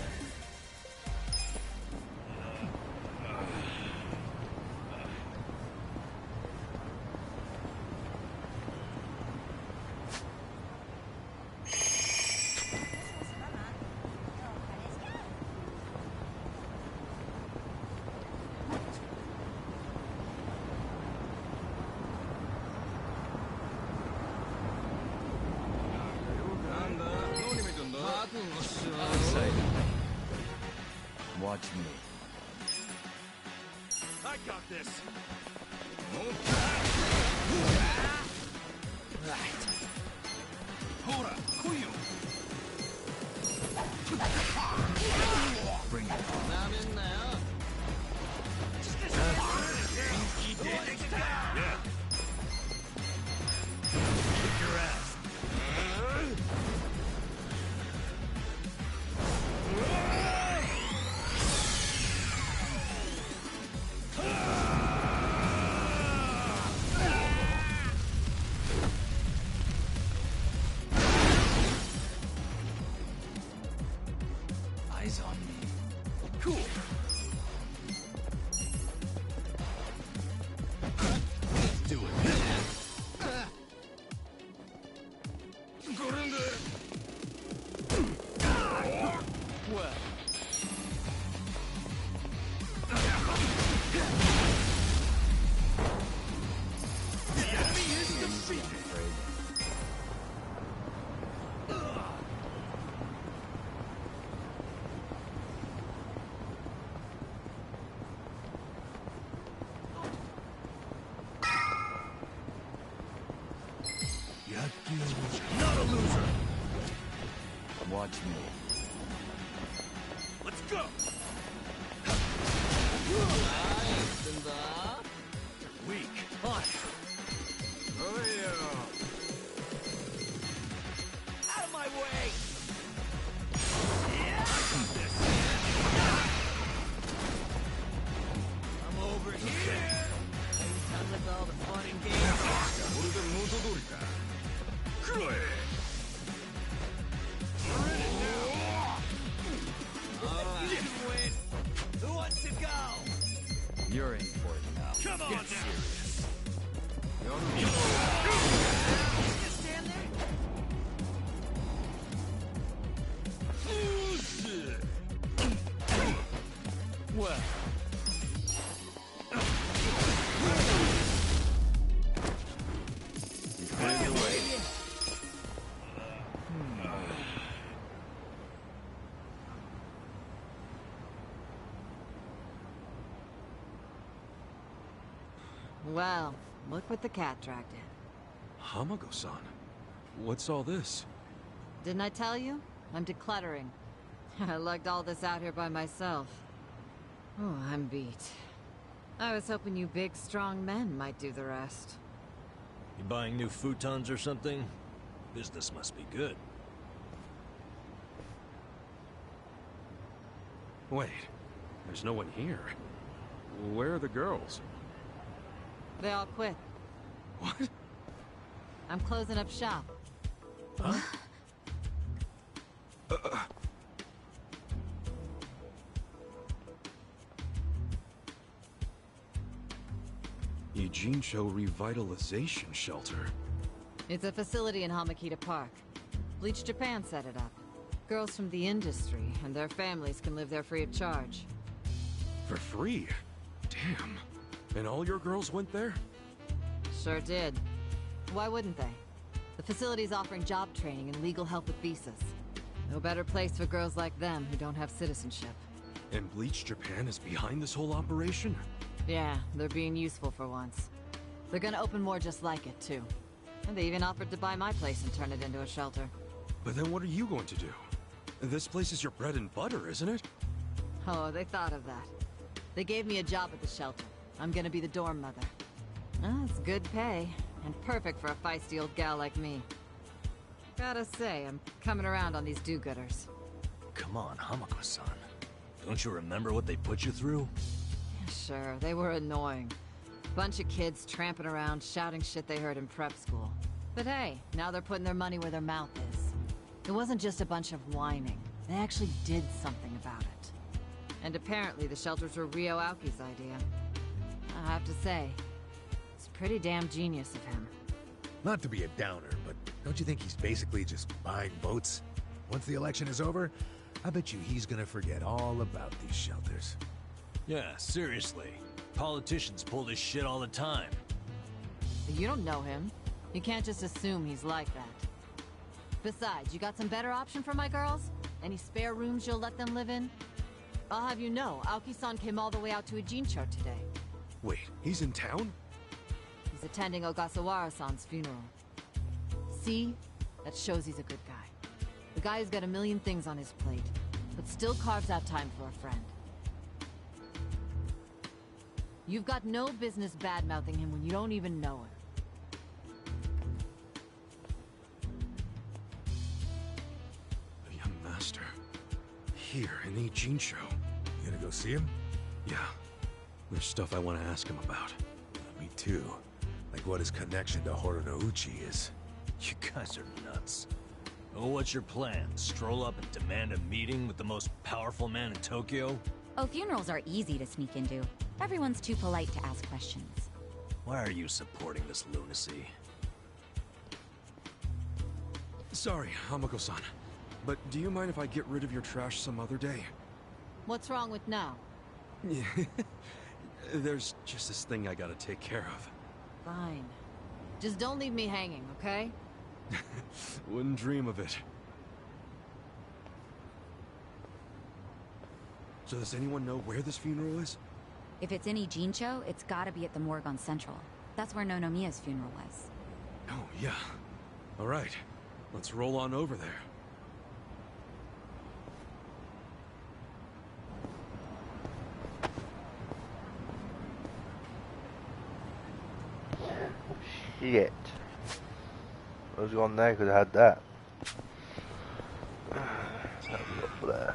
exciting. Watch me. I got this. Right. Hora, Kuyu. Bring it on. I'm in now. Yeah. Kick your ass. Eyes on me. Cool. Let's do it. Well. The enemy is defeated. Yakuza. Not a loser. Watch me. Let's go. Weak. On. Out of my way. Yeah. I got this. I'm over here. Sounds like all the fun and games. Who wants to go? You're in for it now. Come on Get now. serious. Just stand there. Well. You cleared the way. Well, look what the cat dragged in. Hamago-san, what's all this? Didn't I tell you? I'm decluttering. I lugged all this out here by myself. Oh, I'm beat. I was hoping you big, strong men might do the rest. You buying new futons or something? Business must be good. Wait, there's no one here. Where are the girls? They all quit. What? I'm closing up shop. Huh? Ijincho Revitalization Shelter. It's a facility in Hamakita Park. Bleach Japan set it up. Girls from the industry and their families can live there free of charge. For free? Damn. And all your girls went there? Sure did. Why wouldn't they? The facility's offering job training and legal help with visas. No better place for girls like them who don't have citizenship. And Bleach Japan is behind this whole operation? Yeah, they're being useful for once. They're gonna open more just like it, too. And they even offered to buy my place and turn it into a shelter. But then what are you going to do? This place is your bread and butter, isn't it? Oh, they thought of that. They gave me a job at the shelter. I'm gonna be the dorm mother. It's good pay, and perfect for a feisty old gal like me. Gotta say, I'm coming around on these do-gooders. Come on, Hamako-san. Don't you remember what they put you through? Sure, they were annoying. Bunch of kids tramping around, shouting shit they heard in prep school. But hey, now they're putting their money where their mouth is. It wasn't just a bunch of whining. They actually did something about it. And apparently the shelters were Ryo Aoki's idea. I have to say, it's pretty damn genius of him. Not to be a downer, but don't you think he's basically just buying votes? Once the election is over, I bet you he's gonna forget all about these shelters. Yeah, seriously. Politicians pull this shit all the time. You don't know him. You can't just assume he's like that. Besides, you got some better option for my girls? Any spare rooms you'll let them live in? I'll have you know, Aoki-san came all the way out to Ijincho today. Wait, he's in town? He's attending Ogasawara-san's funeral. See? That shows he's a good guy. The guy who's got a million things on his plate, but still carves out time for a friend. You've got no business bad-mouthing him when you don't even know him. The young master. Here in Ijincho. You gonna go see him? Yeah. There's stuff I want to ask him about. Me too. Like what his connection to Horonouchi is. You guys are nuts. Oh, what's your plan? Stroll up and demand a meeting with the most powerful man in Tokyo? Oh, funerals are easy to sneak into. Everyone's too polite to ask questions. Why are you supporting this lunacy? Sorry, Hamako-san. But do you mind if I get rid of your trash some other day? What's wrong with now? Yeah. There's just this thing I gotta take care of. Fine. Just don't leave me hanging, okay? Wouldn't dream of it. So does anyone know where this funeral is? If it's in Ijincho, it's gotta be at the morgue on Central. That's where Nonomiya's funeral was. Oh, yeah. All right. Let's roll on over there. Shit. I was going there because I had that. Let's have a look there.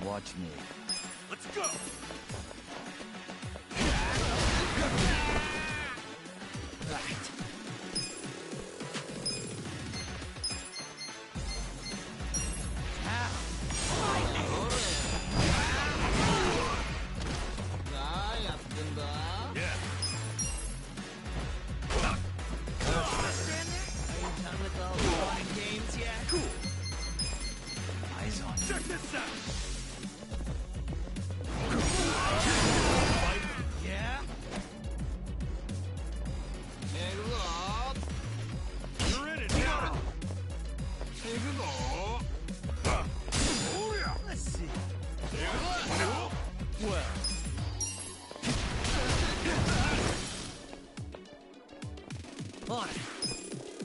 Watch me. Let's go!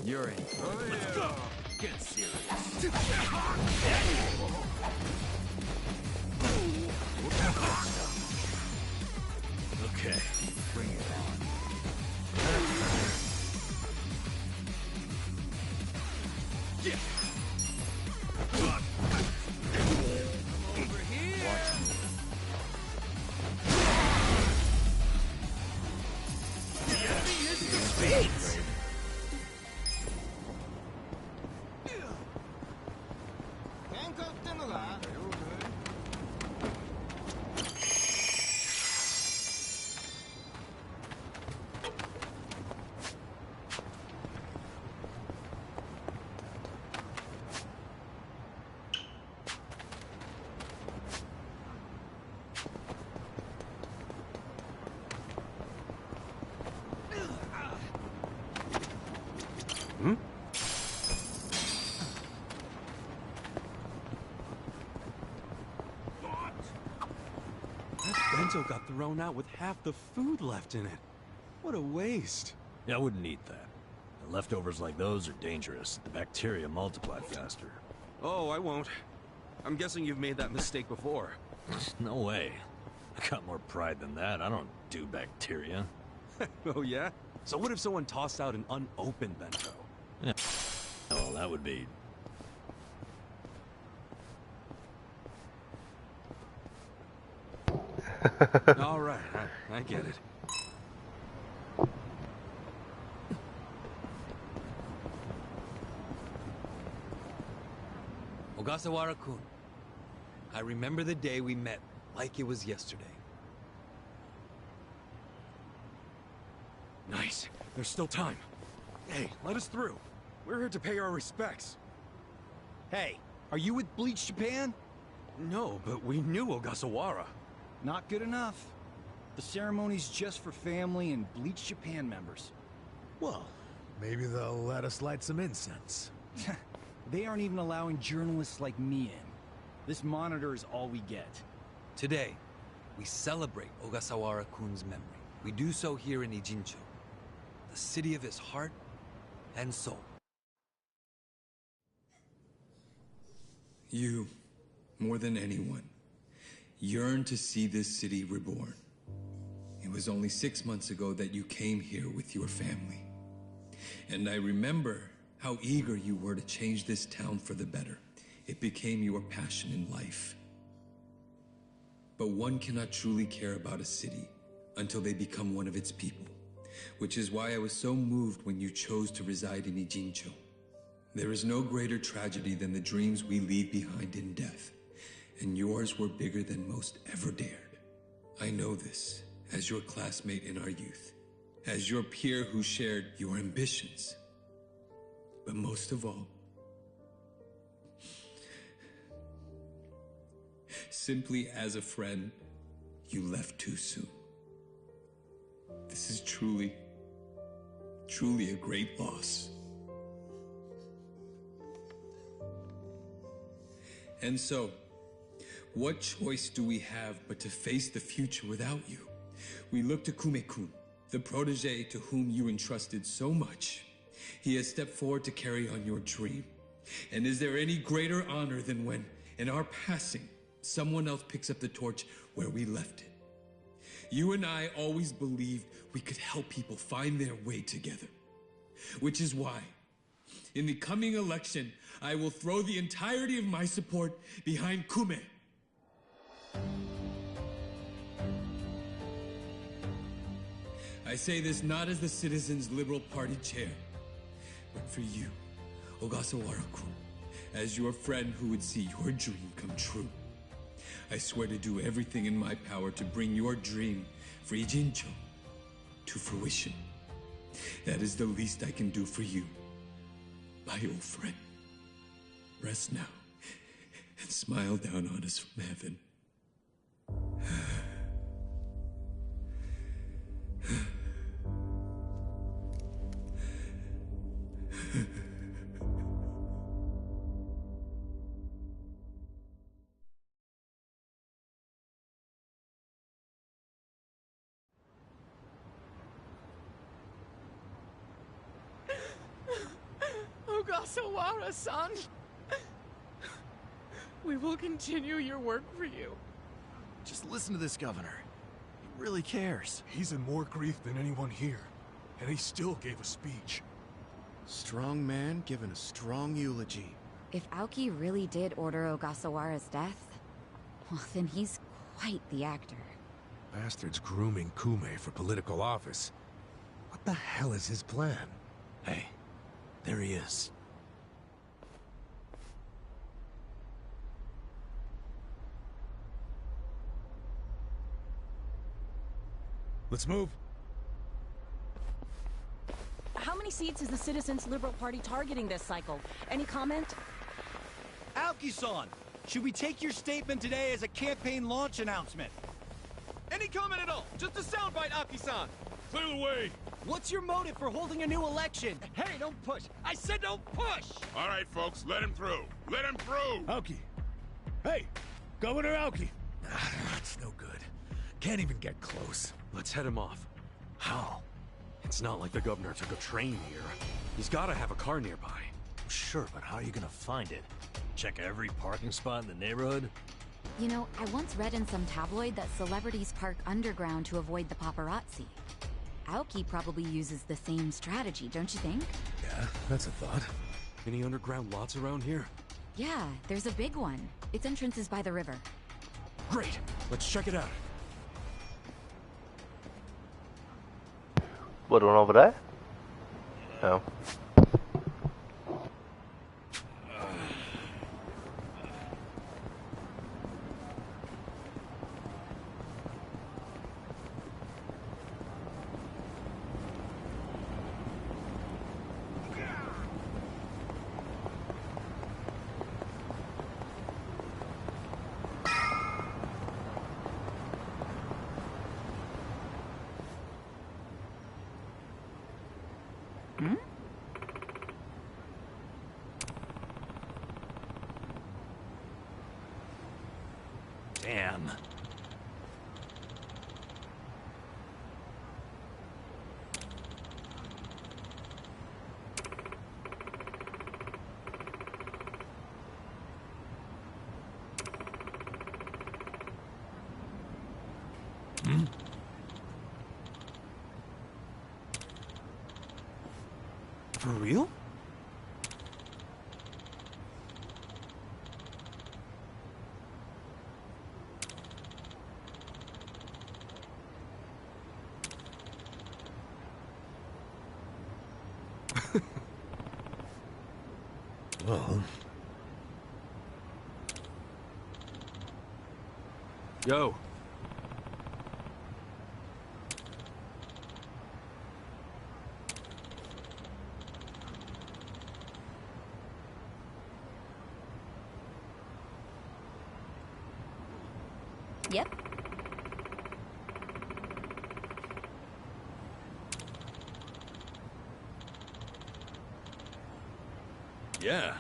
You're in. Let's go! Get serious. Okay, bring it on. Yeah. Over here. Watch me. The enemy is defeated. Bento got thrown out with half the food left in it. What a waste. Yeah, I wouldn't eat that. The leftovers like those are dangerous. The bacteria multiply faster. Oh, I won't. I'm guessing you've made that mistake before. No way. I got more pride than that. I don't do bacteria. Oh, yeah? So what if someone tossed out an unopened bento? Yeah. Well, that would be... All right, I get it. Ogasawara-kun, I remember the day we met like it was yesterday. Nice. There's still time. Hey, let us through. We're here to pay our respects. Hey, are you with Bleach Japan? No, but we knew Ogasawara. Not good enough. The ceremony's just for family and Bleach Japan members. Well, maybe they'll let us light some incense. They aren't even allowing journalists like me in. This monitor is all we get. Today, we celebrate Ogasawara-kun's memory. We do so here in Ijincho, the city of his heart and soul. You, more than anyone, yearn to see this city reborn. It was only 6 months ago that you came here with your family. And I remember how eager you were to change this town for the better. It became your passion in life. But one cannot truly care about a city until they become one of its people, which is why I was so moved when you chose to reside in Ijincho. There is no greater tragedy than the dreams we leave behind in death, and yours were bigger than most ever dared. I know this as your classmate in our youth, as your peer who shared your ambitions. But most of all, simply as a friend, you left too soon. This is truly a great loss. And so, what choice do we have but to face the future without you? We look to Kume-kun, the protege to whom you entrusted so much. He has stepped forward to carry on your dream. And is there any greater honor than when, in our passing, someone else picks up the torch where we left it? You and I always believed we could help people find their way together. Which is why, in the coming election, I will throw the entirety of my support behind Kume. I say this not as the Citizens Liberal Party chair, but for you, Ogasawara-kun, as your friend who would see your dream come true. I swear to do everything in my power to bring your dream for Ijincho to fruition. That is the least I can do for you, my old friend. Rest now and smile down on us from heaven. Ogasawara-san! We will continue your work for you. Just listen to this governor. He really cares. He's in more grief than anyone here, and he still gave a speech. Strong man giving a strong eulogy. If Aoki really did order Ogasawara's death, well, then he's quite the actor. Bastard's grooming Kume for political office. What the hell is his plan? Hey, there he is. Let's move. How many seats is the Citizens Liberal Party targeting this cycle? Any comment? Aoki-san, should we take your statement today as a campaign launch announcement? Any comment at all? Just a soundbite, Aoki-san! Clear the way! What's your motive for holding a new election? Hey, don't push! I said don't push! All right, folks, let him through. Let him through! Aoki! Hey! Governor Aoki! That's no good. Can't even get close. Let's head him off. How? It's not like the governor took a train here. He's gotta have a car nearby. Sure, but how are you gonna find it? Check every parking spot in the neighborhood? You know, I once read in some tabloid that celebrities park underground to avoid the paparazzi. Aoki probably uses the same strategy, don't you think? Yeah, that's a thought. Any underground lots around here? Yeah, there's a big one. Its entrance is by the river. Great! Let's check it out. What, one over there? No. Damn. For real? Well... Yo. Yep. Yeah.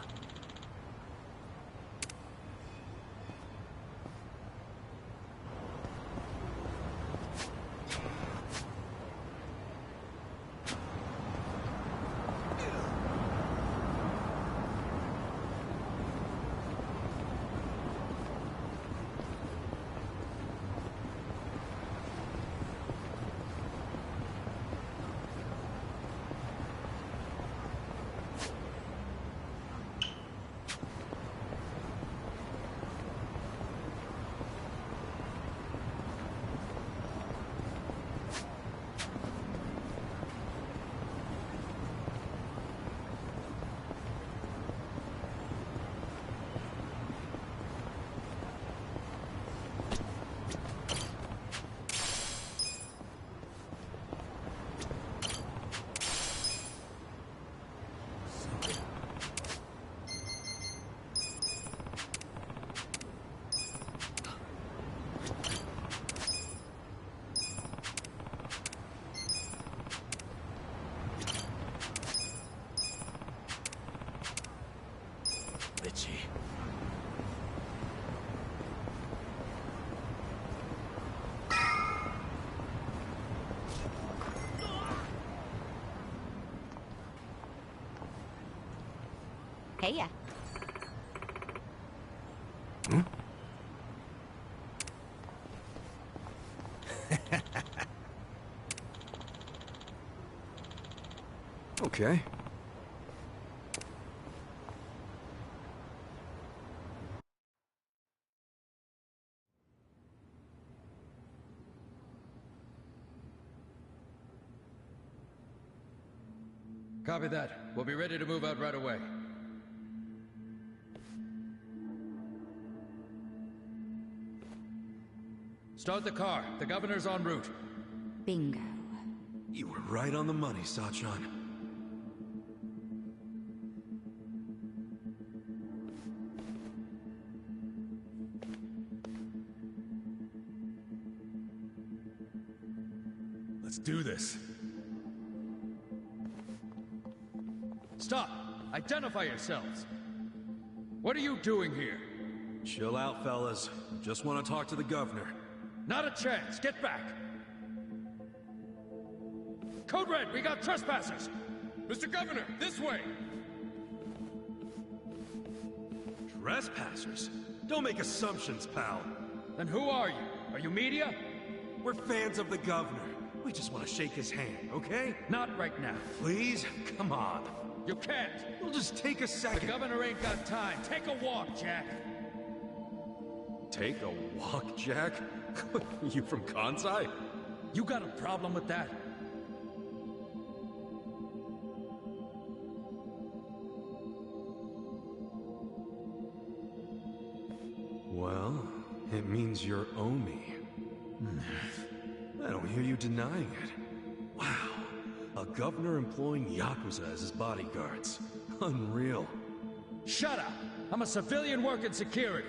Bitchy. Hey ya. Hmm? Okay. Copy that. We'll be ready to move out right away. Start the car. The governor's en route. Bingo. You were right on the money, Sachan. Let's do this. Stop! Identify yourselves! What are you doing here? Chill out, fellas. Just want to talk to the governor. Not a chance! Get back! Code Red, we got trespassers! Mr. Governor, this way! Trespassers? Don't make assumptions, pal. Then who are you? Are you media? We're fans of the governor. We just want to shake his hand, okay? Not right now. Please? Come on. You can't! We'll just take a The second. governor ain't got time. Take a walk, Jack! Take a walk, Jack? You from Kansai? You got a problem with that? Well, it means you're Omi. I don't hear you denying it. Wow. A governor employing Yakuza as his bodyguards. Unreal. Shut up! I'm a civilian working security.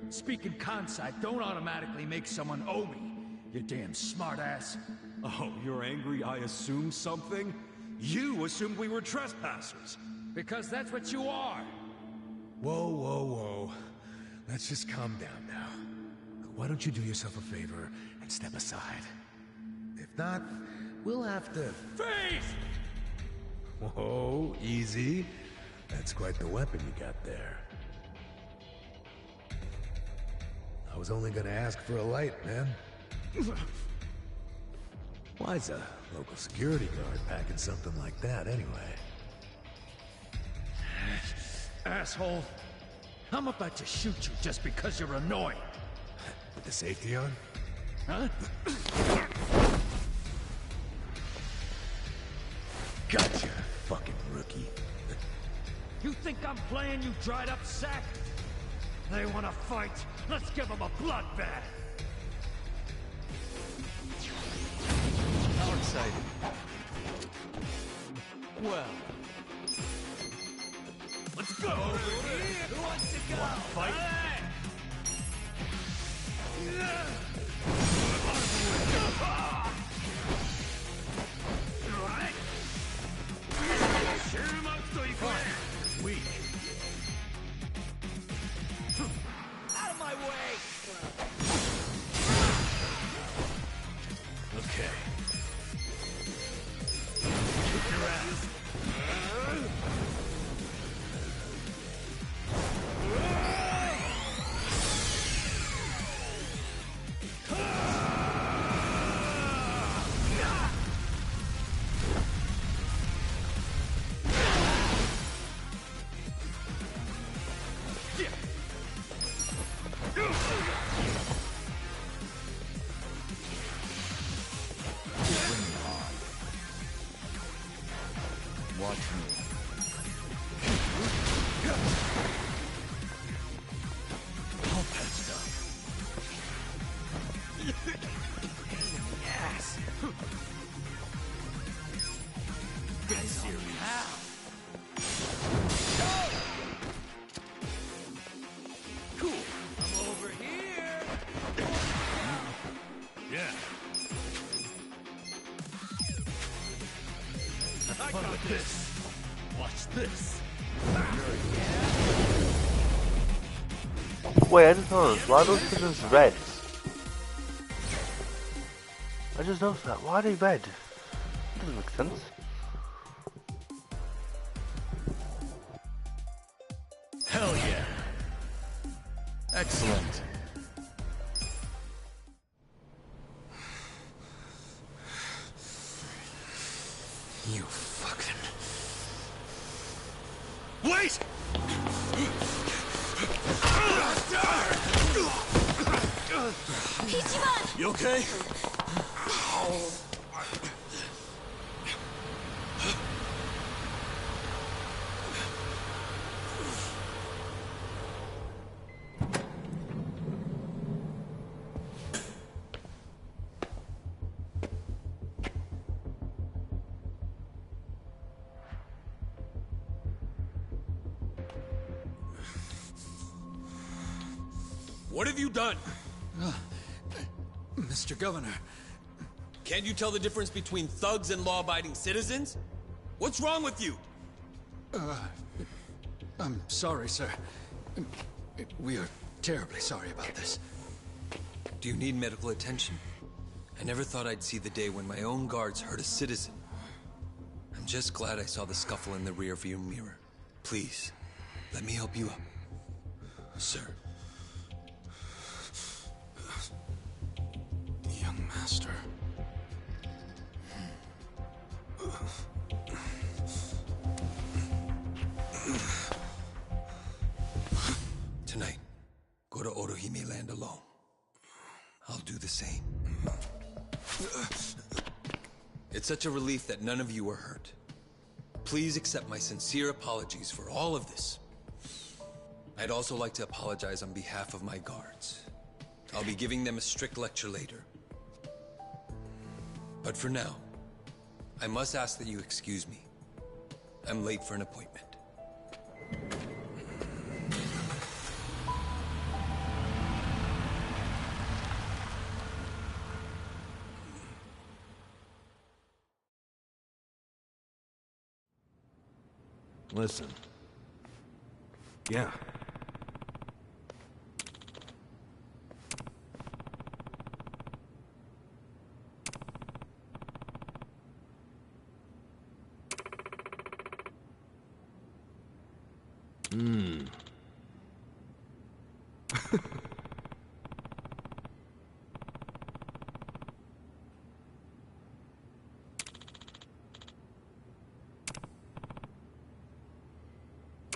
Speaking Kansai don't automatically make someone Omi, you damn smartass. Oh, you're angry I assumed something? You assumed we were trespassers. Because that's what you are. Whoa, whoa, whoa. Let's just calm down now. why don't you do yourself a favor and step aside? If not, we'll have to... Face! Whoa, easy. That's quite the weapon you got there. I was only gonna ask for a light, man. Why's a local security guard packing something like that, anyway? Asshole. I'm about to shoot you just because you're annoying. With the safety on? Huh? Gotcha, fucking rookie. You think I'm playing, you dried up sack? They wanna fight? Let's give them a bloodbath! How excited. Well. Let's go! Who wants to go? Fight? Weak. Out of my way! Okay. Kick your ass! Watch me. All that stuff. Yes. Get serious. Cool. I'm over here. Yeah. I got this. Watch this. Wait, I just noticed. Why are those pigeons red? I just noticed that. Why are they red? Doesn't make sense. Hell yeah. Excellent. You fucking... Wait! You okay? What have you done? Mr. Governor. Can't you tell the difference between thugs and law-abiding citizens? What's wrong with you? I'm sorry, sir. We are terribly sorry about this. Do you need medical attention? I never thought I'd see the day when my own guards hurt a citizen. I'm just glad I saw the scuffle in the rearview mirror. Please, let me help you up. Sir. Young master. Tonight, go to Orohime Land alone. I'll do the same. It's such a relief that none of you were hurt. Please accept my sincere apologies for all of this. I'd also like to apologize on behalf of my guards. I'll be giving them a strict lecture later. But for now, I must ask that you excuse me. I'm late for an appointment. Listen. Yeah.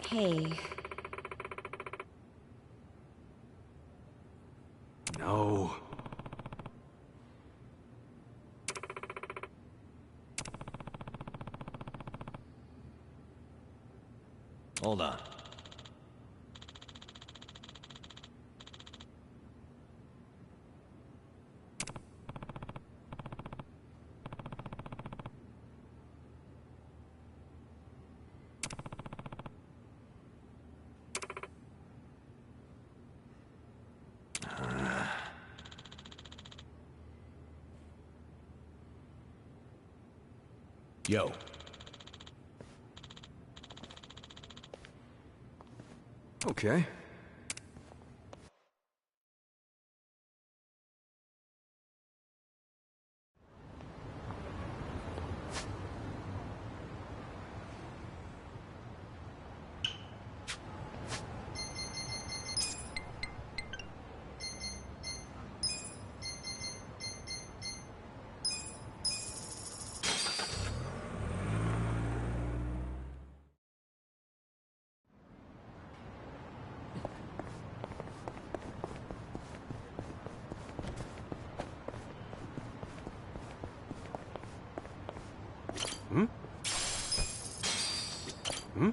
Hey. No. Hold on. Yo. Okay. Hmm? Hmm?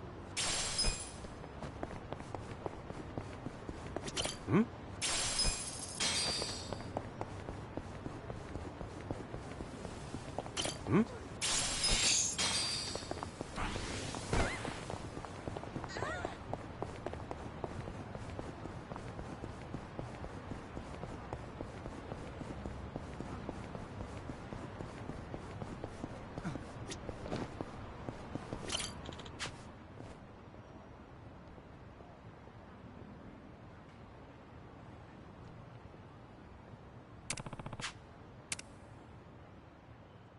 Hmm? Hmm?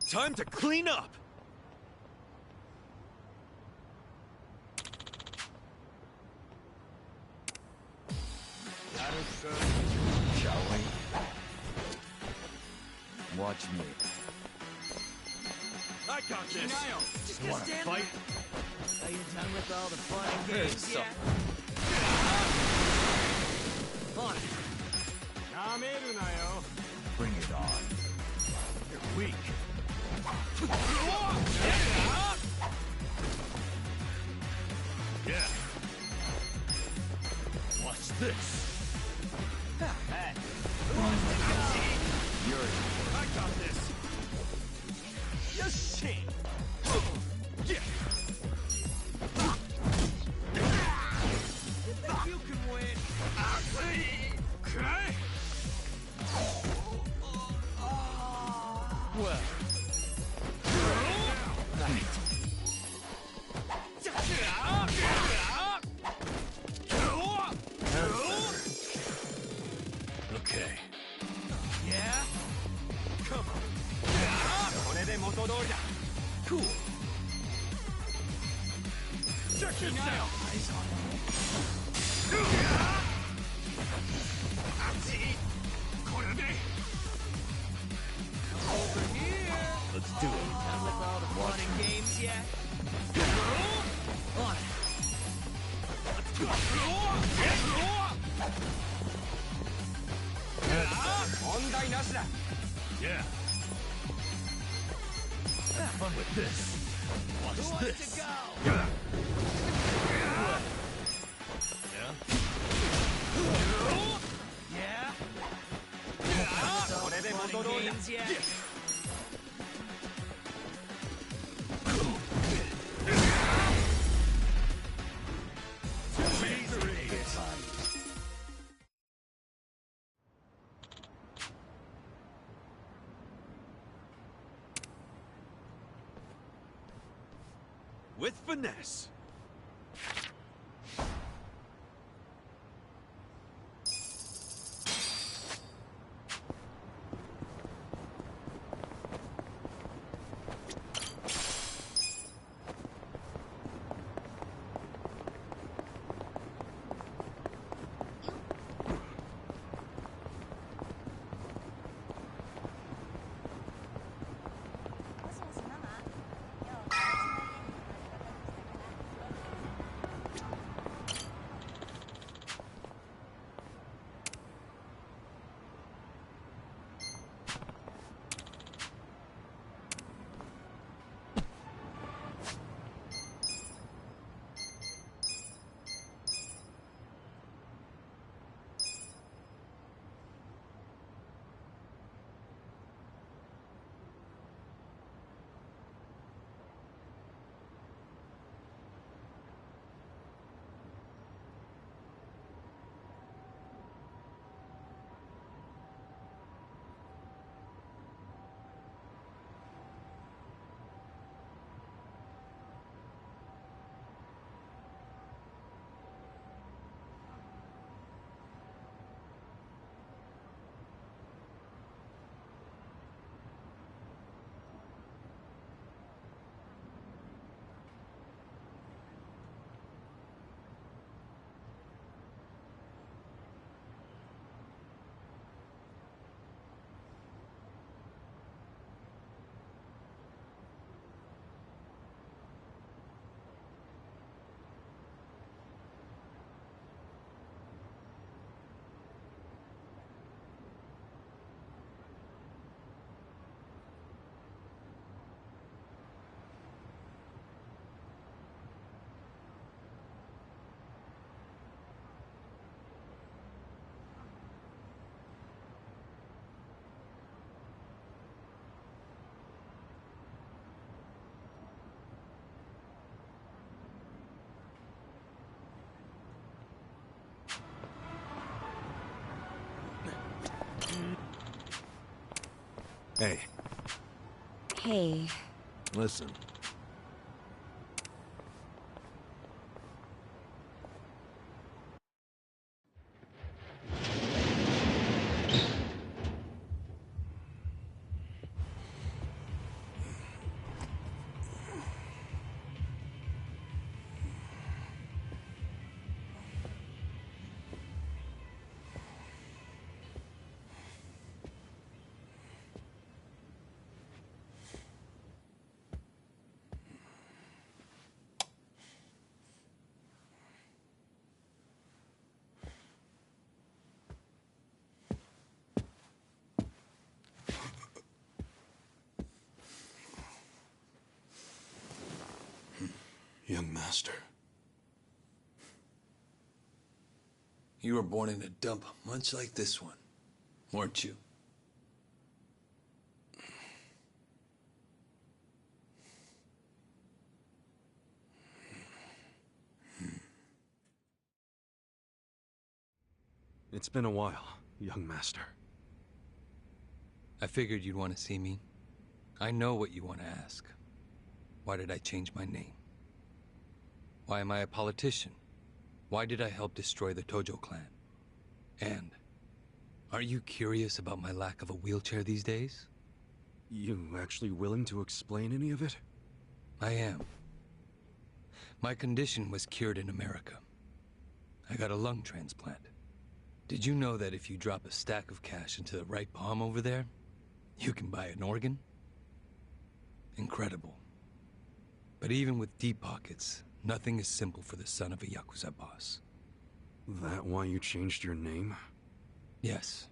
Time to clean up! Shall we? Watch me. I got this! Just You wanna fight? Are you done with all the fun and games yet? On it. Bring it on. You're weak. Yeah. Watch this! I got this! Yes, shit! Yeah! You think you can win? Okay! Well... Okay. Yeah? Come on. Cool. Check this out! Eyes on me. Over here. Let's do it. Done with all the fun and games yet? On it. Yeah. Have fun with this. Who Watch wants this. to go? Yeah? Yeah? Fun and games yet? With finesse. Hey. Hey. Listen. Young master. You were born in a dump much like this one, weren't you? It's been a while, young master. I figured you'd want to see me. I know what you want to ask. Why did I change my name? Why am I a politician? Why did I help destroy the Tojo clan? And are you curious about my lack of a wheelchair these days? You actually willing to explain any of it? I am. My condition was cured in America. I got a lung transplant. Did you know that if you drop a stack of cash into the right palm over there, you can buy an organ? Incredible. But even with deep pockets, nothing is simple for the son of a Yakuza boss. That why you changed your name? Yes.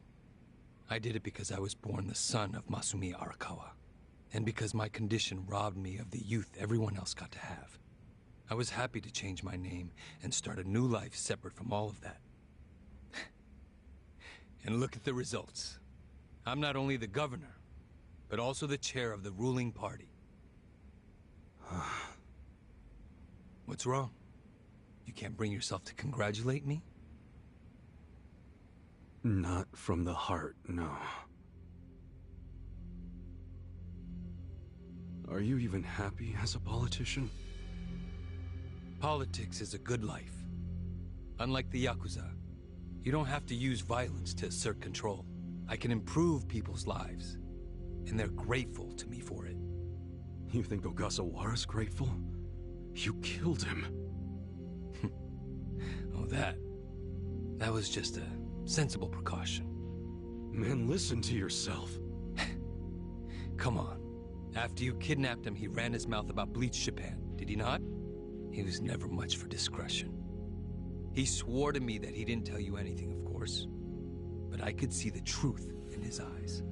I did it because I was born the son of Masumi Arakawa, and because my condition robbed me of the youth everyone else got to have. I was happy to change my name and start a new life separate from all of that. And look at the results. I'm not only the governor, but also the chair of the ruling party. What's wrong? You can't bring yourself to congratulate me? Not from the heart, no. Are you even happy as a politician? Politics is a good life. Unlike the Yakuza, you don't have to use violence to assert control. I can improve people's lives, and they're grateful to me for it. You think Ogasawara's grateful? You killed him. Oh, that was just a sensible precaution. Man, listen to yourself. Come on. After you kidnapped him, he ran his mouth about Bleach Japan, did he not? He was never much for discretion. He swore to me that he didn't tell you anything, of course. But I could see the truth in his eyes.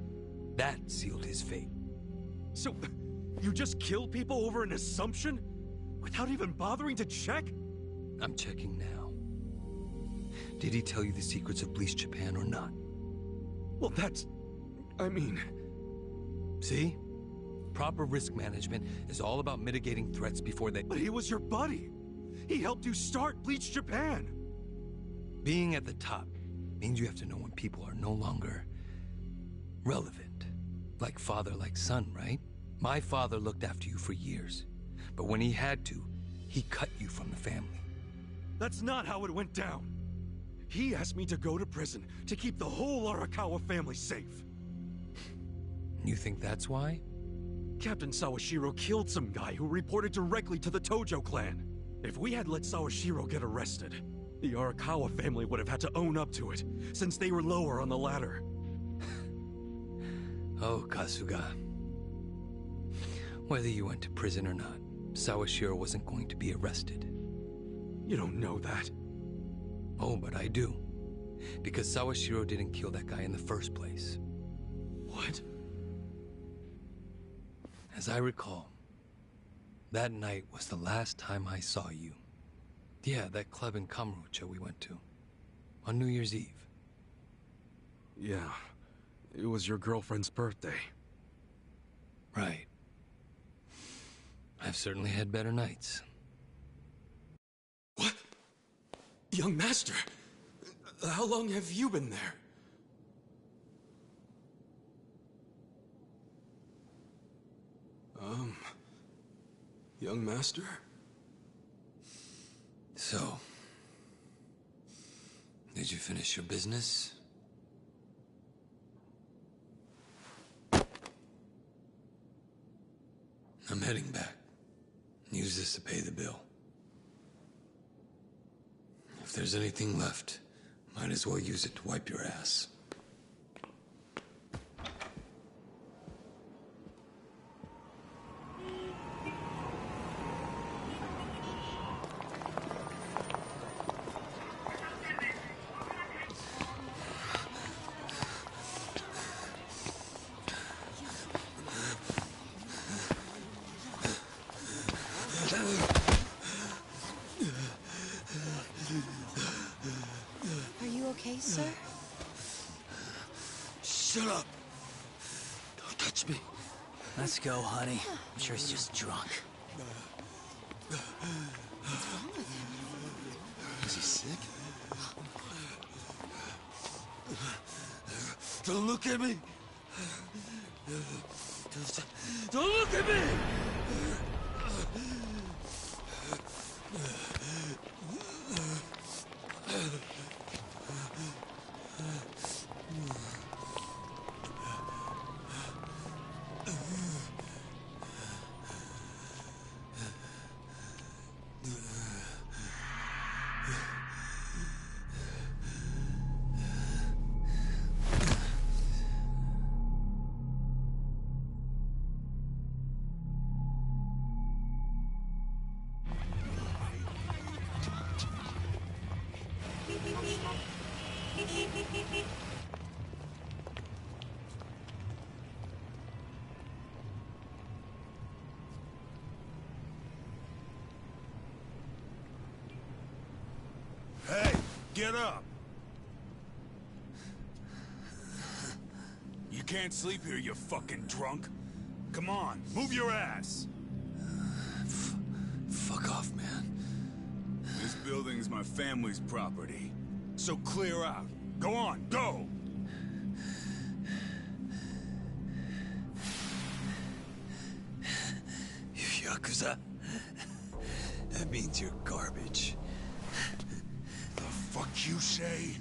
That sealed his fate. So, you just kill people over an assumption? Without even bothering to check? I'm checking now. Did he tell you the secrets of Bleach Japan or not? Well, that's... I mean... See? Proper risk management is all about mitigating threats before they... But he was your buddy! He helped you start Bleach Japan! Being at the top means you have to know when people are no longer... relevant. Like father, like son, right? My father looked after you for years. But when he had to, he cut you from the family. That's not how it went down! He asked me to go to prison to keep the whole Arakawa family safe. You think that's why? Captain Sawashiro killed some guy who reported directly to the Tojo clan. If we had let Sawashiro get arrested, the Arakawa family would have had to own up to it, since they were lower on the ladder. Oh, Kasuga. Whether you went to prison or not, Sawashiro wasn't going to be arrested. You don't know that. Oh, but I do. Because Sawashiro didn't kill that guy in the first place. What? As I recall, that night was the last time I saw you. Yeah, that club in Kamurocho we went to. On New Year's Eve. Yeah. It was your girlfriend's birthday. Right. I've certainly had better nights. What? Young master, how long have you been there? Young master? So, did you finish your business? I'm heading back. Use this to pay the bill. If there's anything left, might as well use it to wipe your ass. Are you okay, sir? Shut up! Don't touch me. Let's go, honey. I'm sure he's just drunk. What's wrong with him? Is he sick? Don't look at me! Don't look at me! Hey, get up! You can't sleep here, you fucking drunk. Come on, move your ass! Fuck off, man. This building's my family's property. So clear out. Go on, go! You Yakuza? That means you're garbage. The fuck you say?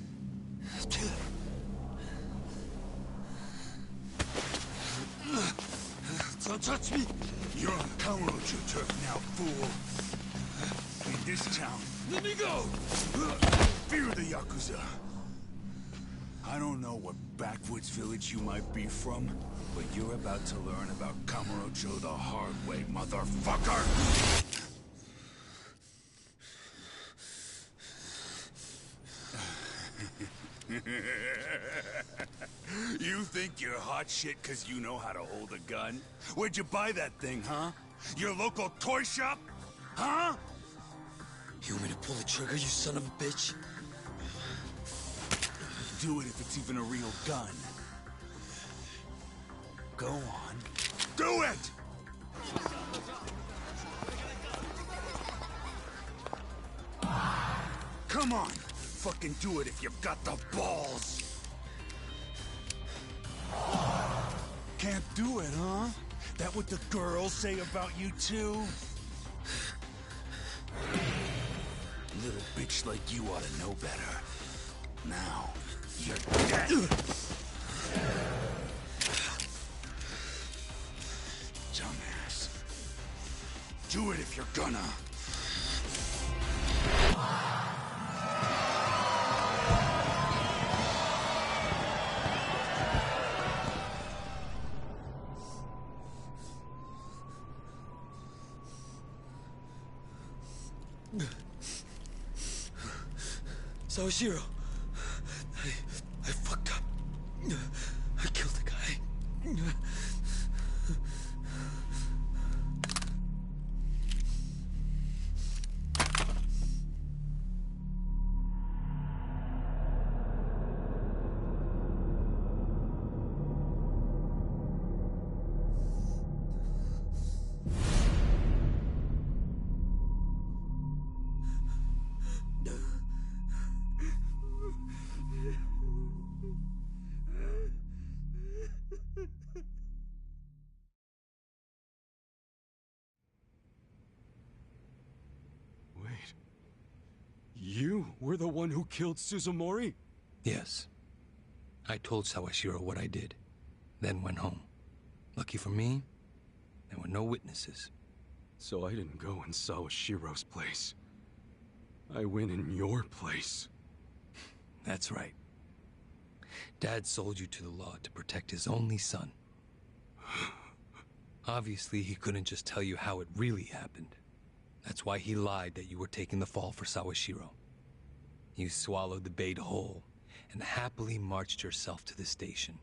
Don't touch me! You're on Kamurocho turf now, fool. In this town, Let me go! fear the Yakuza. I don't know what backwoods village you might be from, but you're about to learn about Kamurocho the hard way, motherfucker! You think you're hot shit because you know how to hold a gun? Where'd you buy that thing, huh? Your local toy shop? Huh? You want me to pull the trigger, you son of a bitch? Do it if it's even a real gun. Go on. Do it! Come on! Fucking do it if you've got the balls! Can't do it, huh? That what the girls say about you too? Little bitch like you ought to know better. Now, you're dead! Dumbass. Do it if you're gonna. Sawashiro, I fucked up. I killed the guy. You were the one who killed Suzumori? Yes. I told Sawashiro what I did, then went home. Lucky for me, there were no witnesses. So I didn't go in Sawashiro's place. I went in your place. That's right. Dad sold you to the law to protect his only son. Obviously, he couldn't just tell you how it really happened. That's why he lied that you were taking the fall for Sawashiro. You swallowed the bait whole and happily marched yourself to the station.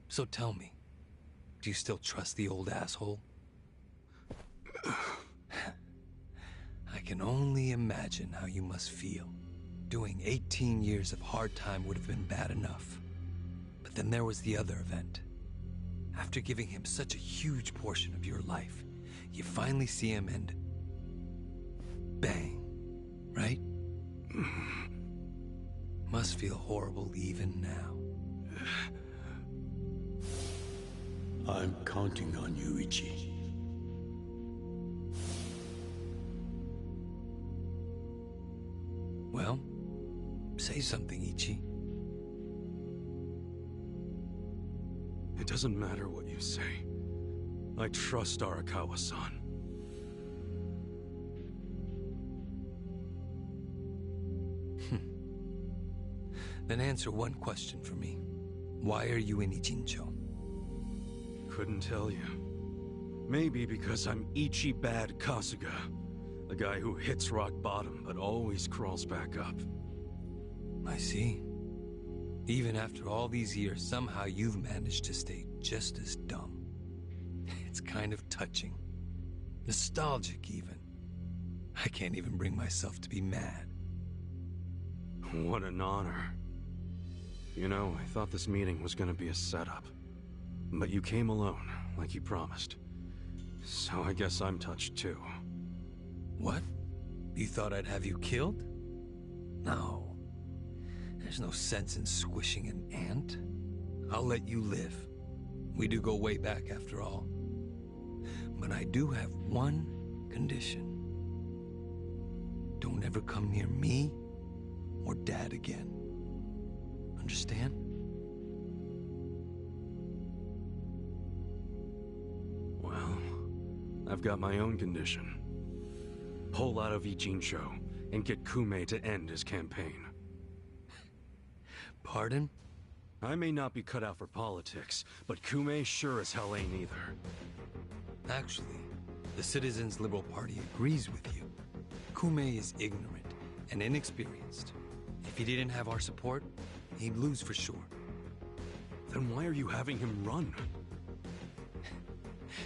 So tell me, do you still trust the old asshole? I can only imagine how you must feel. Doing 18 years of hard time would have been bad enough. But then there was the other event. After giving him such a huge portion of your life, you finally see him and... bang. Right? Must feel horrible even now. I'm counting on you, Ichi. Well, say something, Ichi. It doesn't matter what you say. I trust Arakawa-san. Then answer one question for me. Why are you in Ijincho? Couldn't tell you. Maybe because I'm Ichi Bad Kasuga. The guy who hits rock bottom but always crawls back up. I see. Even after all these years, somehow you've managed to stay just as dumb. It's kind of touching. Nostalgic, even. I can't even bring myself to be mad. What an honor. You know, I thought this meeting was gonna be a setup. But you came alone, like you promised. So I guess I'm touched too. What? You thought I'd have you killed? No. There's no sense in squishing an ant. I'll let you live. We do go way back after all. But I do have one condition. Don't ever come near me or Dad again. Understand? Well, I've got my own condition. Pull out of Ijincho and get Kume to end his campaign. Pardon? I may not be cut out for politics, but Kume sure as hell ain't either. Actually, the Citizens Liberal Party agrees with you. Kume is ignorant and inexperienced. If he didn't have our support, he'd lose for sure. Then why are you having him run?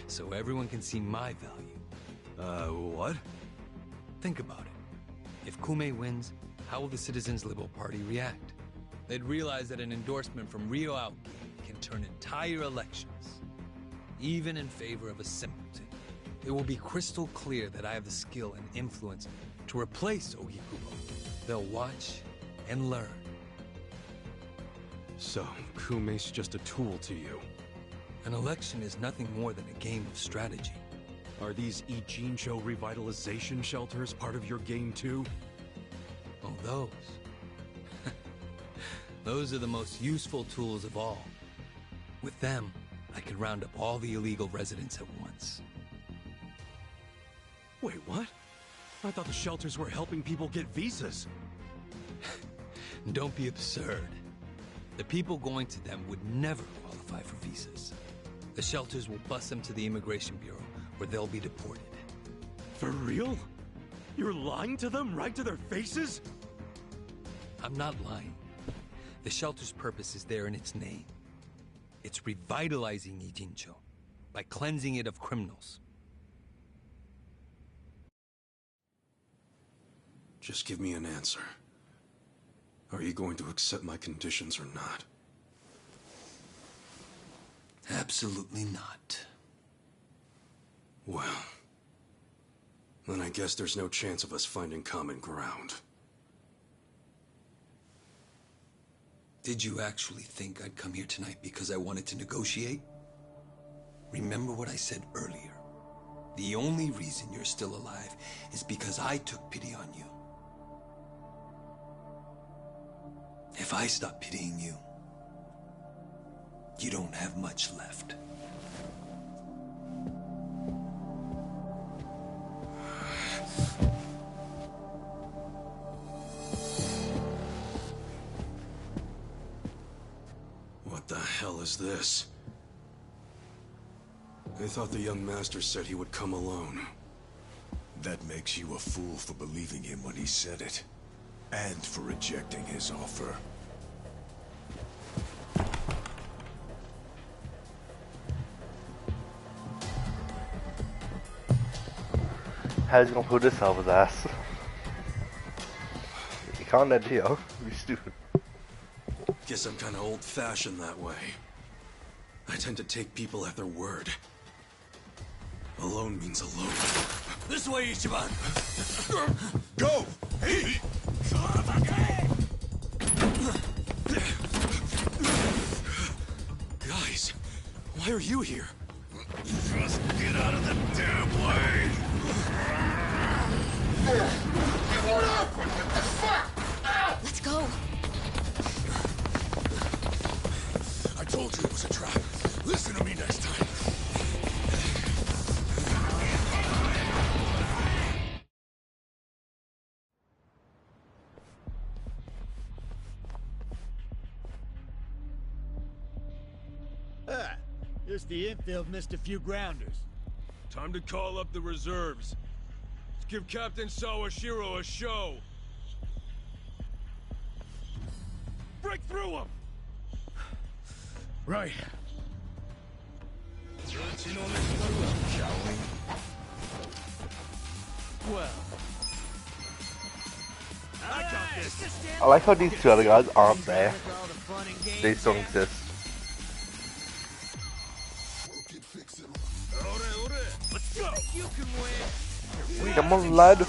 So everyone can see my value. What? Think about it. If Kume wins, how will the Citizens Liberal Party react? They'd realize that an endorsement from Ryo Aoki can turn entire elections, even in favor of a simpleton. It will be crystal clear that I have the skill and influence to replace Ogikubo. They'll watch and learn. So, Kume's just a tool to you? An election is nothing more than a game of strategy. Are these Ijincho revitalization shelters part of your game too? Oh, those. Those are the most useful tools of all. With them, I could round up all the illegal residents at once. Wait, what? I thought the shelters were helping people get visas. Don't be absurd. The people going to them would never qualify for visas. The shelters will bus them to the Immigration Bureau, where they'll be deported. For real? You're lying to them right to their faces? I'm not lying. The shelter's purpose is there in its name. It's revitalizing Ijincho by cleansing it of criminals. Just give me an answer. Are you going to accept my conditions or not? Absolutely not. Well, then I guess there's no chance of us finding common ground. Did you actually think I'd come here tonight because I wanted to negotiate? Remember what I said earlier. The only reason you're still alive is because I took pity on you. If I stop pitying you, you don't have much left. What the hell is this? I thought the young master said he would come alone. That makes you a fool for believing him when he said it. And for rejecting his offer. How's he gonna pull this out of his ass? You can't end here. You're stupid. Guess I'm kinda old-fashioned that way. I tend to take people at their word. Alone means alone. This way, Ichiban! Go! Hey! Guys, why are you here? Just get out of the damn way! Let's go. I told you it was a trap. Listen to me next time. Just the infield missed a few grounders. Time to call up the reserves. Let's give Captain Sawashiro a show. Break through him! Right. Shall we? Well. I got this. I like how these two other guys aren't there. They still exist. Let's go. You can win. Come on, lad. Right.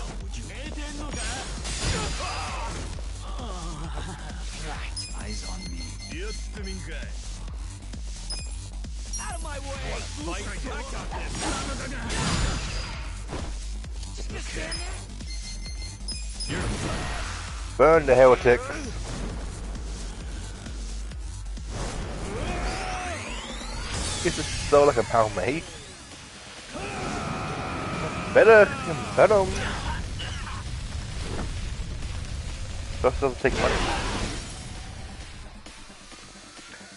Eyes on me. Out of my way. Fight. I got this. Just stand there. Burn the heretics. This is so like a pound mate. Better him. Just doesn't take money.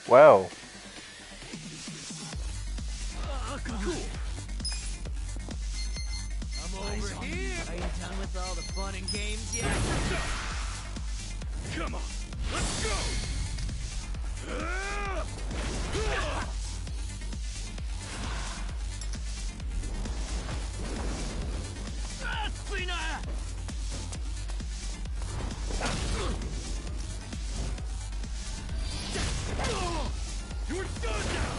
Wow. Cool. I'm over here. Are you done with all the fun and games yet? Come on. Let's go. You're done now.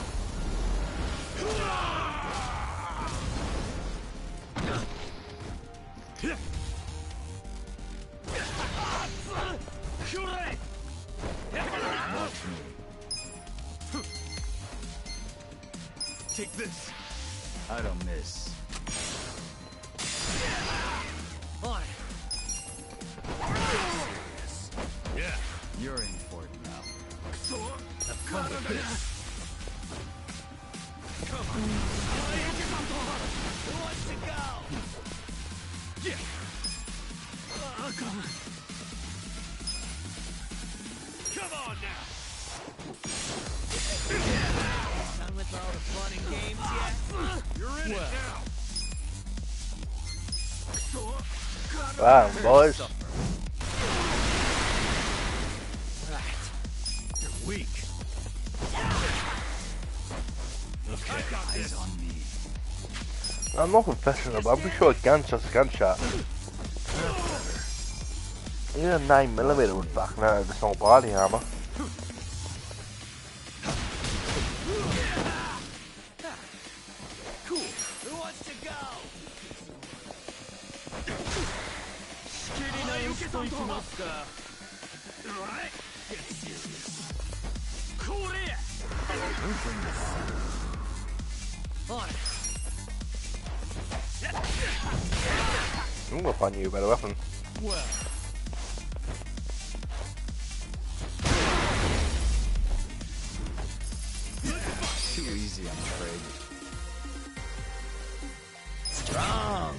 Take this. I don't miss. On it. Yeah. You're in for it now. I've come to this. Come on. Who wants to go? Yeah. Come on. Come on now. Done with all the fun and games yet? You're in it now. Wow, boys. Right. You're weak. Okay. I got this. On me. I'm not professional, but I'm pretty sure a gunshot's a gunshot. Even a 9mm would back now if it's not body armor. Cool. Who wants to go? Right? Get serious. On it. I'm gonna find you a better weapon. Well. easy, I'm afraid. Strong!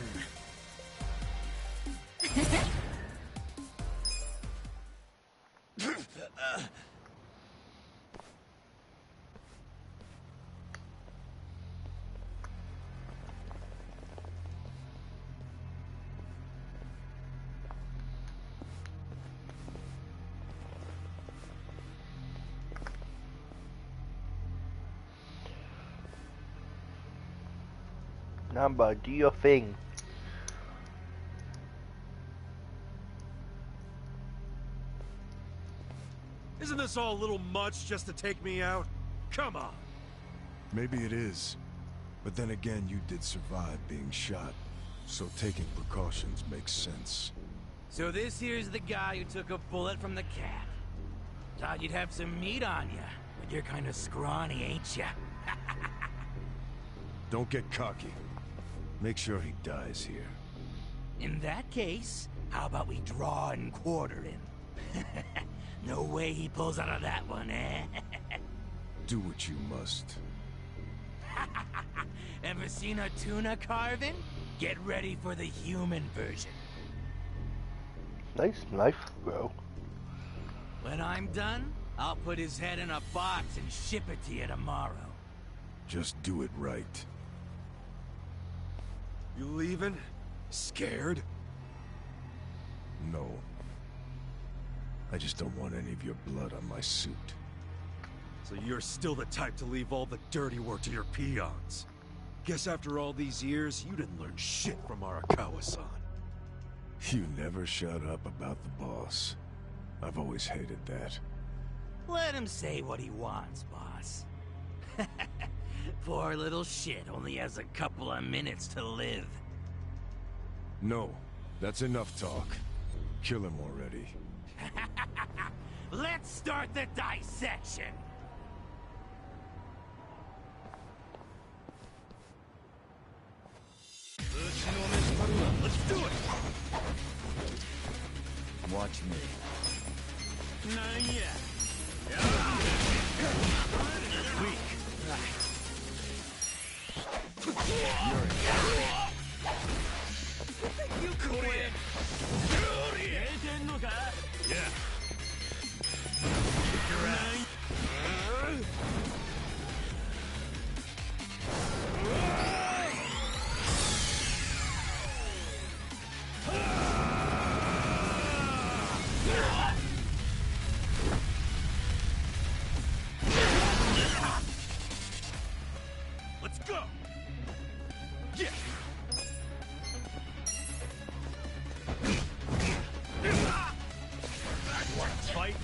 Number, do your thing. Isn't this all a little much just to take me out? Come on. Maybe it is. But then again, you did survive being shot. So taking precautions makes sense. So this here's the guy who took a bullet from the cat. Thought you'd have some meat on you, but you're kind of scrawny, ain't ya? Don't get cocky. Make sure he dies here. In that case, how about we draw and quarter him? No way he pulls out of that one, eh? Do what you must. Ever seen a tuna carving? Get ready for the human version. Nice knife, bro. When I'm done, I'll put his head in a box and ship it to you tomorrow. Just do it right. You leaving? Scared? No. I just don't want any of your blood on my suit. So you're still the type to leave all the dirty work to your peons. Guess after all these years, you didn't learn shit from Arakawa-san. You never shut up about the boss. I've always hated that. Let him say what he wants, boss. Poor little shit only has a couple of minutes to live. No, that's enough talk. Kill him already. Let's start the dissection! Let's do it! Watch me. Not yet. Weak. You could win! Yeah. You're out. Let's go! Yeah! Fight!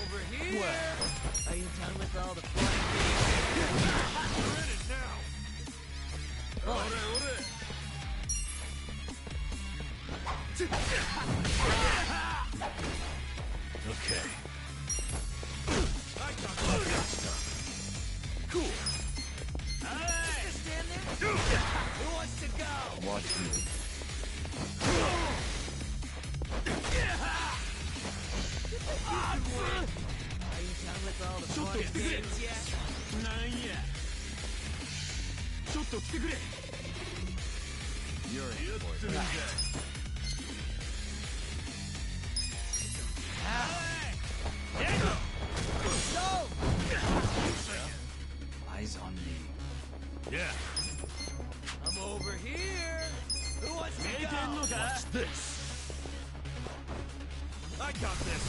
Over here! Are you done with all the fun? We're in it now! Okay. I got that stuff. Cool. Hey! Just stand there? Who wants to go? Watch me. Are you done with all the fun games yet? You're in for it. Eyes on me. Yeah. I'm over here. Who wants to go? Watch this. I got this.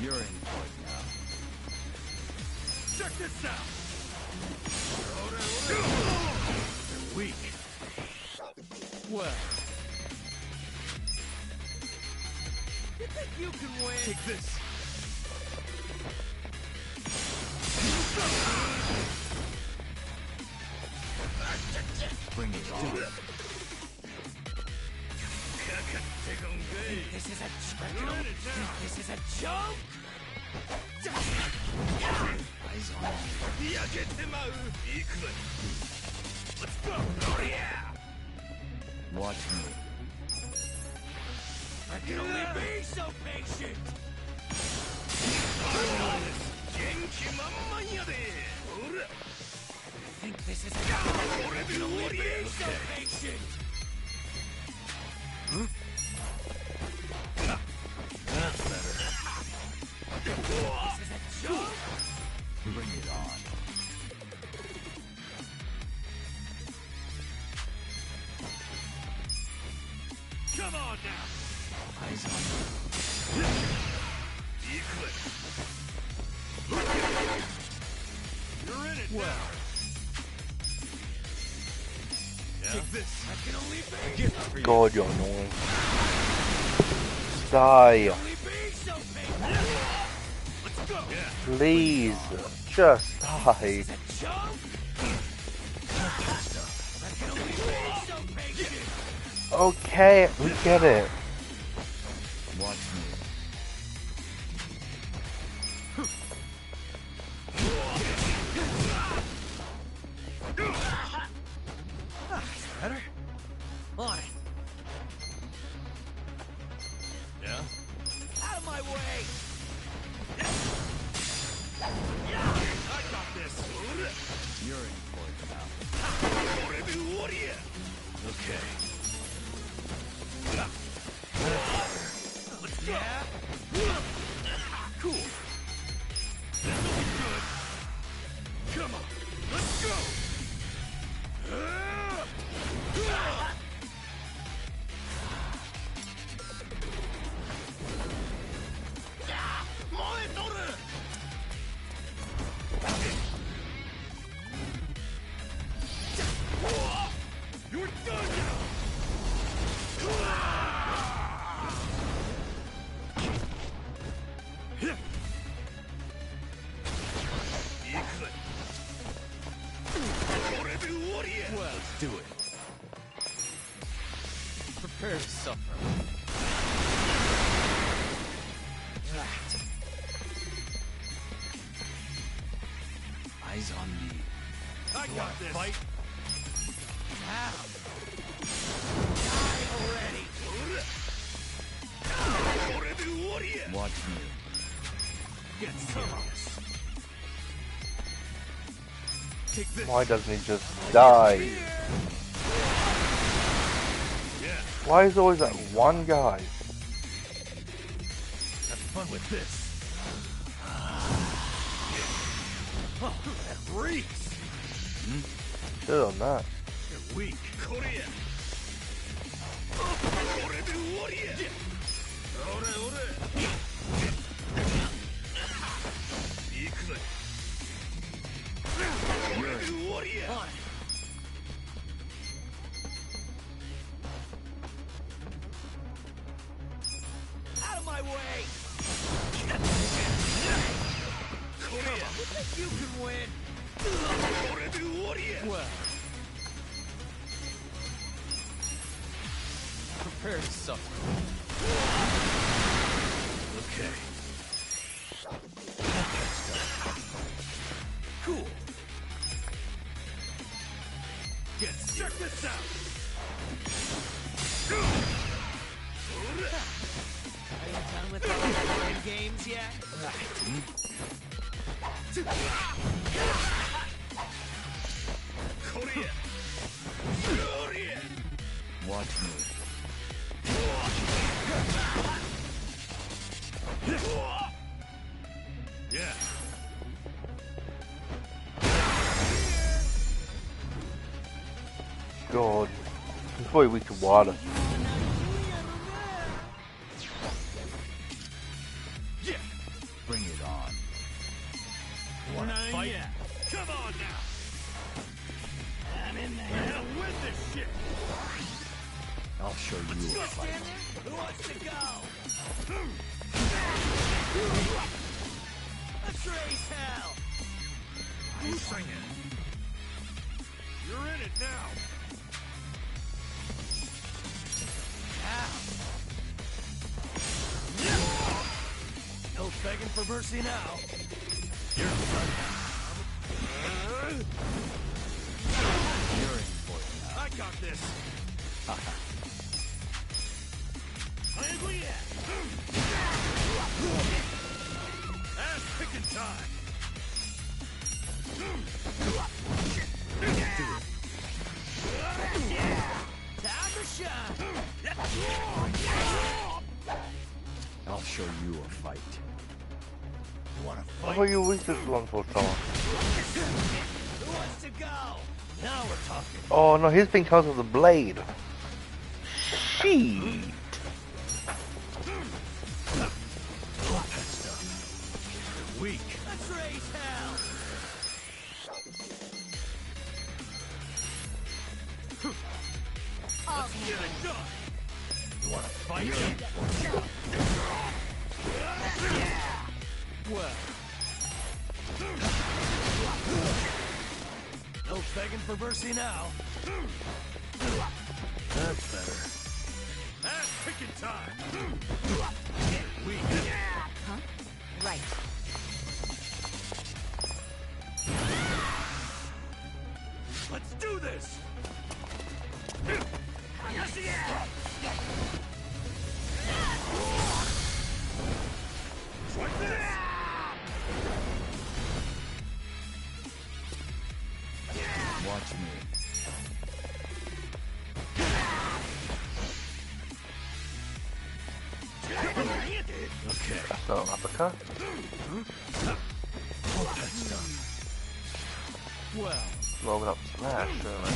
You're in for it now. Check this out. They're weak. Well. You think you can win? Take this. Bring it on. Think this is a joke? Think this is a joke? Eyes on me. Let's go! Oh yeah! Watch me. I can only be so patient! I think this is a I can only be so patient! Huh? That's better. This is a joke! Bring it on. Come on now! Eyes on me. You're in it well. Now. Take this. I can only be so God, you're annoying. Die. Let's go. Please, just die. Okay, we get it. Watch me. Better? On it. Yeah? Out of my way! I got this. You're in for it now. Okay. Let's go! Yeah. Cool. This'll be good. Come on. Let's go. You're done now. Well, let's do it. Prepare to suffer. Eyes on me. I got this. Fight. Ow. Die already. Watch me. Get serious. Take this. Why doesn't he just die? Yeah. Why is always that one guy? Have fun with this. Oh, that reeks. Good on that. You're weak. Korea. Out of my way! Korea. You think you can win? Well. Prepare to suffer. Okay. Cool. Check this out. Are you done with those boring games yet? Korea. Korea. Watch me. Yeah. God. He's probably weak to water. Yeah. Bring it on. Wanna fight? Come on now. I'm in there. Hell with this shit. I'll show you a fight. Who wants to go? Let's raise hell! Who's singing? You're in it now. No begging for mercy now. You're done. You're in for it now. I got this. Ass picking time. Time to shine. I'll show you a fight. You wanna I fight? thought you always just one for someone. Who wants to go? Now we're talking. Oh no, his thing comes with a blade. Shit. Weak. Let's raise hell. Let's get it done. You wanna fight? Well. No begging for mercy now. That's better. Ass picking time. Weak. Huh? Right. Let's do this! Like this! Watch me. Okay. That's not an uppercut. That's done. Well. Load up smash, certainly.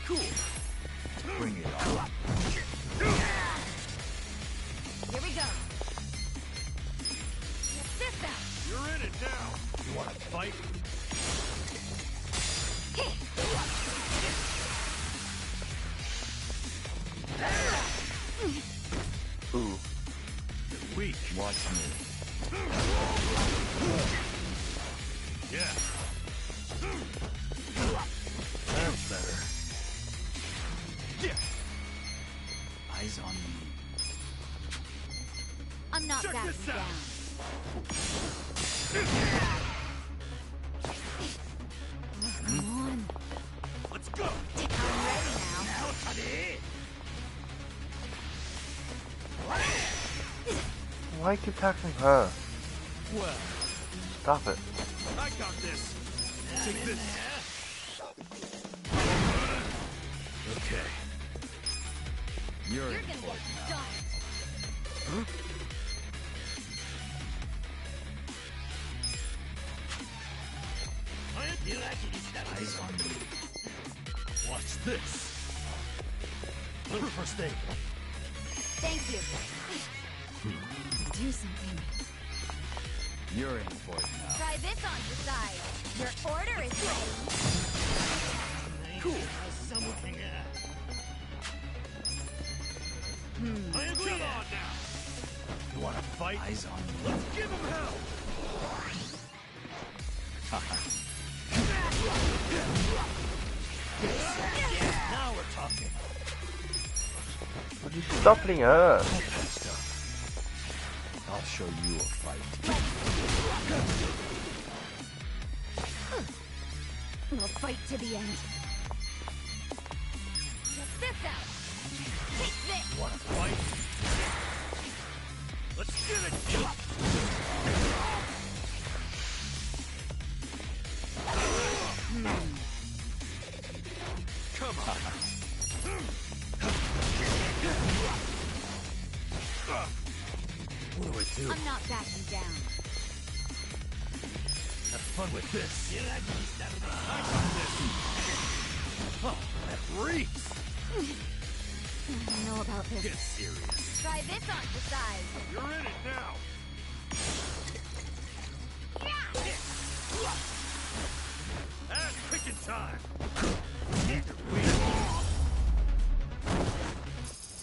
Cool. Bring it on. Here we go. This out. You're in it now. You wanna fight? Ooh. You're weak. Watch me. Yeah. That's better. Yeah. Eyes on me. I'm not Check backing this out. down. Come on. Let's go. I'm ready now. Why keep tackling her? Well, Stop it. I got this. Take this. Okay. You're in gonna for get it now. stopped. Eyes on me. Watch this. Little first aid. Thank you. Do something. You're in for it now. Try this on your side. Your order is ready. Cool. Come on now. You wanna fight? Eyes on me. Let's give him hell. Now we're talking. Would you stop hitting her? I'll show you a fight. We'll fight to the end. Check this out. Take this. You wanna fight? Let's get it. Come on. What do I do? I'm not backing down. Have fun with this. I got this. Oh, that reeks. I don't know about this. Get serious. Try this on your side. You're in it now. Ass picking time.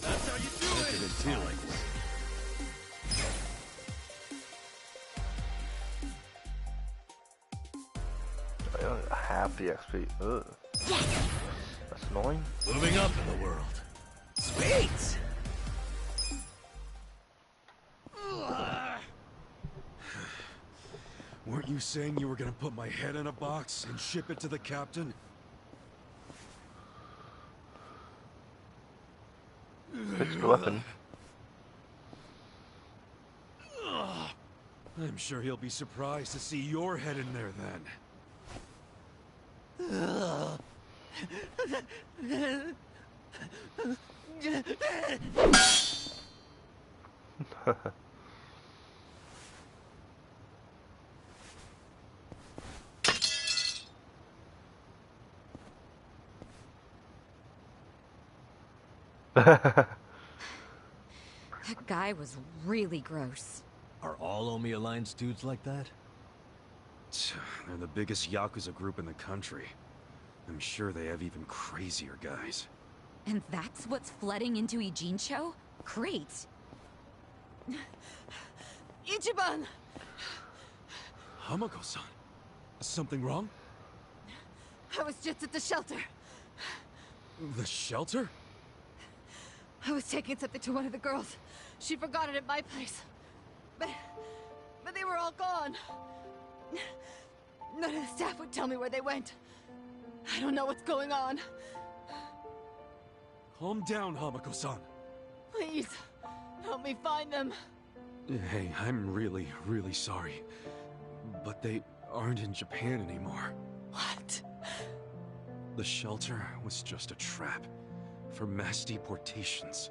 That's how you do it. Look at the feelings. Half the XP. Ugh. That's annoying. Moving up in the world. Sweet. Weren't you saying you were gonna put my head in a box and ship it to the captain? Fix the weapon. I'm sure he'll be surprised to see your head in there then. That guy was really gross. Are all Omi Alliance dudes like that? They're the biggest Yakuza group in the country. I'm sure they have even crazier guys. And that's what's flooding into Ijincho? Great. Ichiban! Hamako-san, something wrong? I was just at the shelter. The shelter? I was taking something to one of the girls. She forgot it at my place. But they were all gone. None of the staff would tell me where they went. I don't know what's going on. Calm down, Hamako-san. Please, help me find them. Hey, I'm really, really sorry. But they aren't in Japan anymore. What? The shelter was just a trap for mass deportations.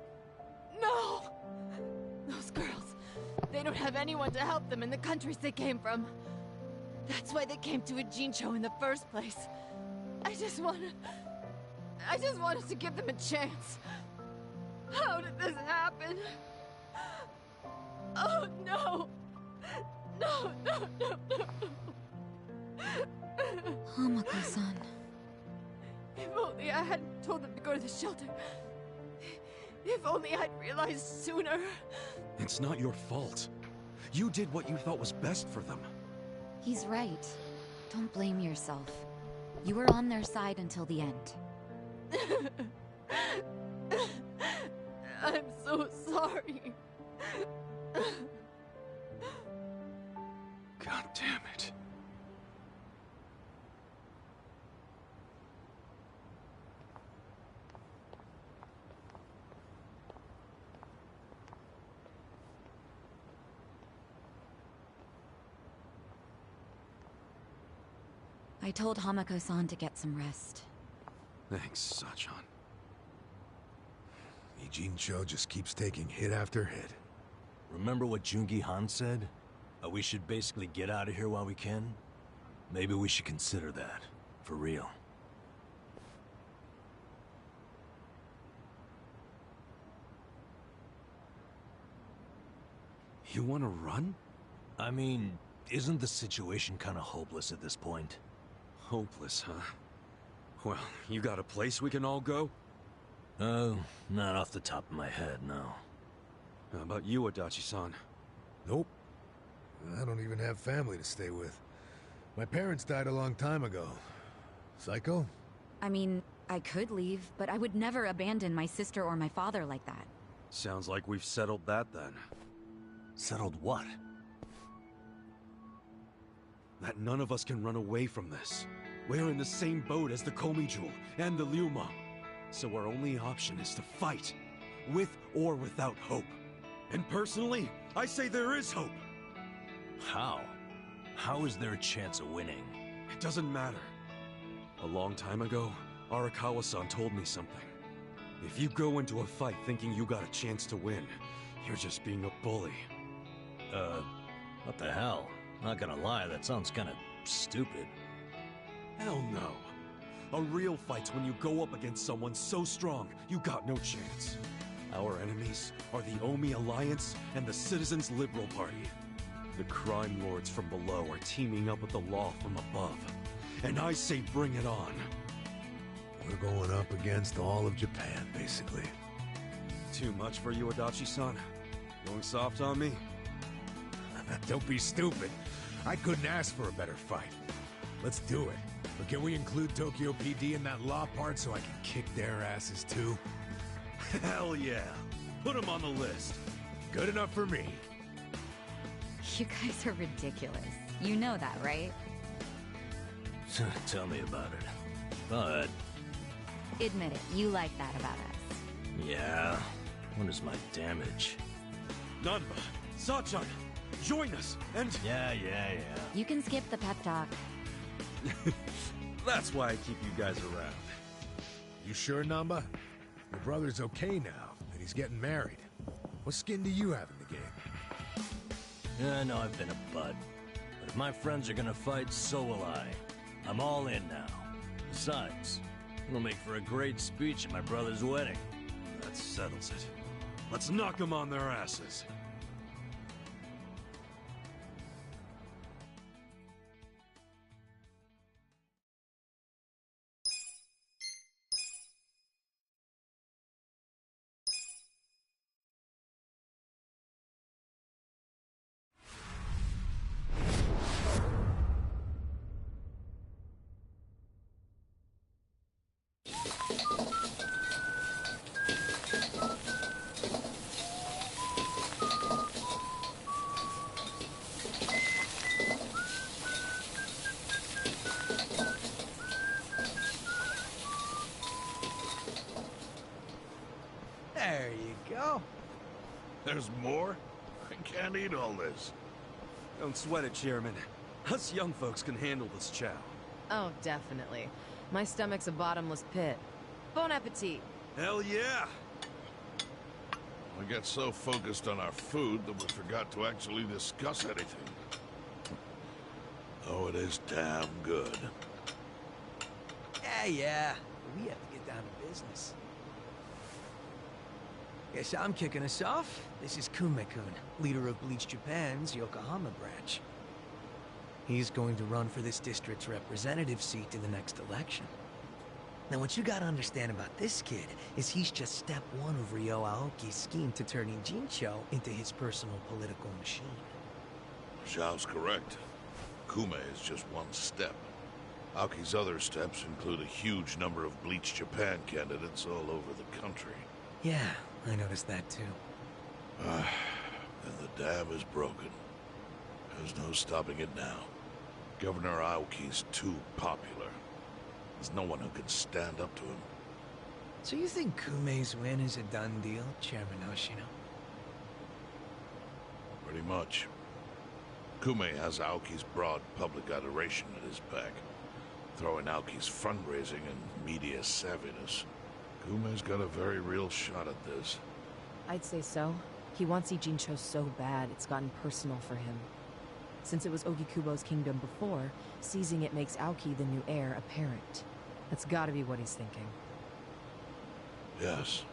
No! Those girls, they don't have anyone to help them in the countries they came from. That's why they came to Ijincho in the first place. I just wanted to give them a chance. How did this happen? Oh no! No, no, no, no! Hamako-san. If only I hadn't told them to go to the shelter. If only I'd realized sooner. It's not your fault. You did what you thought was best for them. He's right. Don't blame yourself. You were on their side until the end. I'm so sorry. God damn it. I told Hamako-san to get some rest. Thanks, Sachan. Ijincho just keeps taking hit after hit. Remember what Jungi Han said? We should basically get out of here while we can? Maybe we should consider that. For real. You wanna run? I mean, isn't the situation kinda hopeless at this point? Hopeless, huh? Well, you got a place we can all go? Oh, not off the top of my head, no. How about you, Adachi-san? Nope. I don't even have family to stay with. My parents died a long time ago. Psycho? I mean, I could leave, but I would never abandon my sister or my father like that. Sounds like we've settled that then. Settled what? That none of us can run away from this. We're in the same boat as the Komijul and the Liuma. So our only option is to fight, with or without hope. And personally, I say there is hope. How? How is there a chance of winning? It doesn't matter. A long time ago, Arakawa-san told me something. If you go into a fight thinking you got a chance to win, you're just being a bully. What the hell? Not gonna lie, that sounds kinda stupid. Hell no. A real fight's when you go up against someone so strong, you got no chance. Our enemies are the Omi Alliance and the Citizens Liberal Party. The crime lords from below are teaming up with the law from above. And I say bring it on. We're going up against all of Japan, basically. Too much for you, Adachi-san? Going soft on me? Don't be stupid. I couldn't ask for a better fight. Let's do it. But can we include Tokyo PD in that law part so I can kick their asses too? Hell yeah. Put them on the list. Good enough for me. You guys are ridiculous. You know that, right? Tell me about it. But... Admit it, you like that about us. yeah, what is my damage? Nanba, Sachan, join us, and... Yeah. You can skip the pep talk. That's why I keep you guys around. You sure, Namba? Your brother's okay now, and he's getting married. What skin do you have in the game? Yeah, I know I've been a bud. But if my friends are gonna fight, so will I. I'm all in now. Besides, it'll make for a great speech at my brother's wedding. That settles it. Let's knock them on their asses. There you go. There's more? I can't eat all this. Don't sweat it, Chairman. Us young folks can handle this chow. Oh, definitely. My stomach's a bottomless pit. Bon appetit. Hell yeah! We get so focused on our food that we forgot to actually discuss anything. Oh, it is damn good. Yeah. We have to get down to business. Guess I'm kicking us off. This is Kume-kun, leader of Bleach Japan's Yokohama branch. He's going to run for this district's representative seat in the next election. Now, what you gotta understand about this kid is he's just step one of Ryo Aoki's scheme to turning Jincho into his personal political machine. Zhao's correct. Kume is just one step. Aoki's other steps include a huge number of Bleach Japan candidates all over the country. Yeah, I noticed that too. And the dam is broken. There's no stopping it now. Governor Aoki's too popular. There's no one who can stand up to him. So you think Kume's win is a done deal, Chairman Hoshino? Pretty much. Kume has Aoki's broad public adoration at his back. Throwing Aoki's fundraising and media savviness. Kume's got a very real shot at this. I'd say so. He wants Ijincho so bad, it's gotten personal for him. Since it was Ogikubo's kingdom before, seizing it makes Aoki the new heir apparent. That's gotta be what he's thinking. Yes.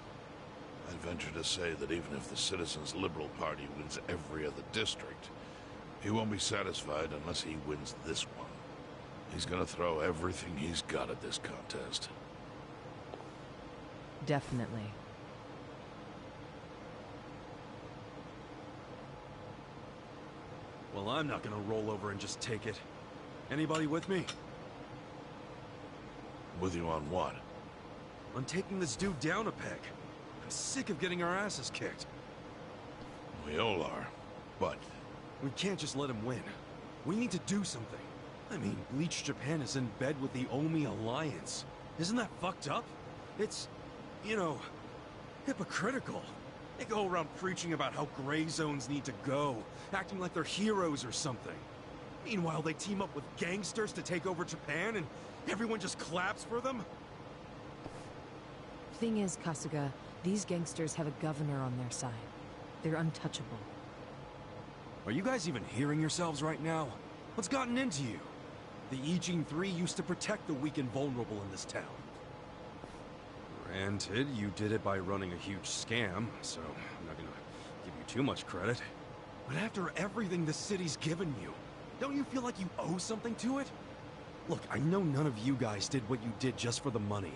I'd venture to say that even if the Citizens' Liberal Party wins every other district, he won't be satisfied unless he wins this one. He's gonna throw everything he's got at this contest. Definitely. Well, I'm not gonna roll over and just take it. Anybody with me? With you on what? On taking this dude down a peg. I'm sick of getting our asses kicked. We all are, but... We can't just let him win. We need to do something. I mean, Bleach Japan is in bed with the Omi Alliance. Isn't that fucked up? It's, you know, hypocritical. They go around preaching about how gray zones need to go, acting like they're heroes or something. Meanwhile, they team up with gangsters to take over Japan, and everyone just claps for them? Thing is, Kasuga, these gangsters have a governor on their side. They're untouchable. Are you guys even hearing yourselves right now? What's gotten into you? The Ijin 3 used to protect the weak and vulnerable in this town. Granted, you did it by running a huge scam, so I'm not gonna give you too much credit. But after everything the city's given you, don't you feel like you owe something to it? Look, I know none of you guys did what you did just for the money.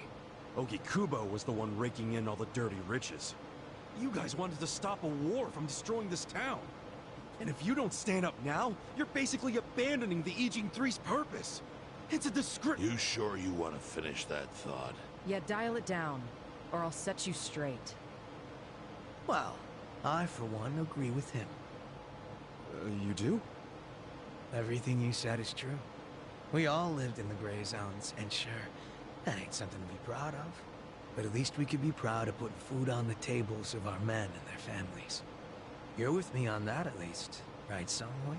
Ogikubo was the one raking in all the dirty riches. You guys wanted to stop a war from destroying this town. And if you don't stand up now, you're basically abandoning the Ijin 3's purpose. It's a disgrace. You sure you want to finish that thought? Yeah, dial it down, or I'll set you straight. Well, I, for one, agree with him. You do? Everything you said is true. We all lived in the gray zones, and sure, that ain't something to be proud of. But at least we could be proud of putting food on the tables of our men and their families. You're with me on that, at least, right, Songhui?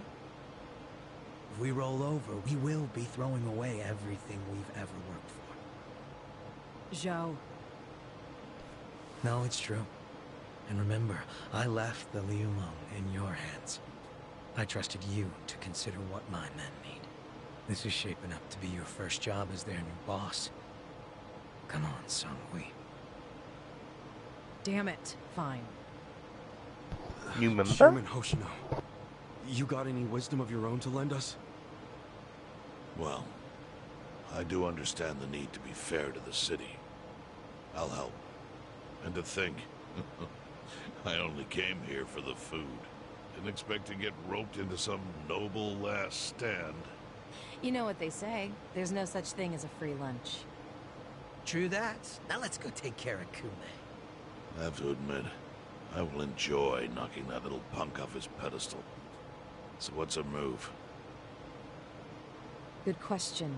If we roll over, we will be throwing away everything we've ever worked for. Zhao. No, it's true. And remember, I left the Liu Meng in your hands. I trusted you to consider what my men need. This is shaping up to be your first job as their new boss. Come on, Songhui. Damn it. Fine. You remember? Chairman Hoshino, you got any wisdom of your own to lend us? Well, I do understand the need to be fair to the city. I'll help. And to think, I only came here for the food. Didn't expect to get roped into some noble last stand. You know what they say. There's no such thing as a free lunch. True that. Now let's go take care of Kume. I have to admit, I will enjoy knocking that little punk off his pedestal. So what's a move? Good question.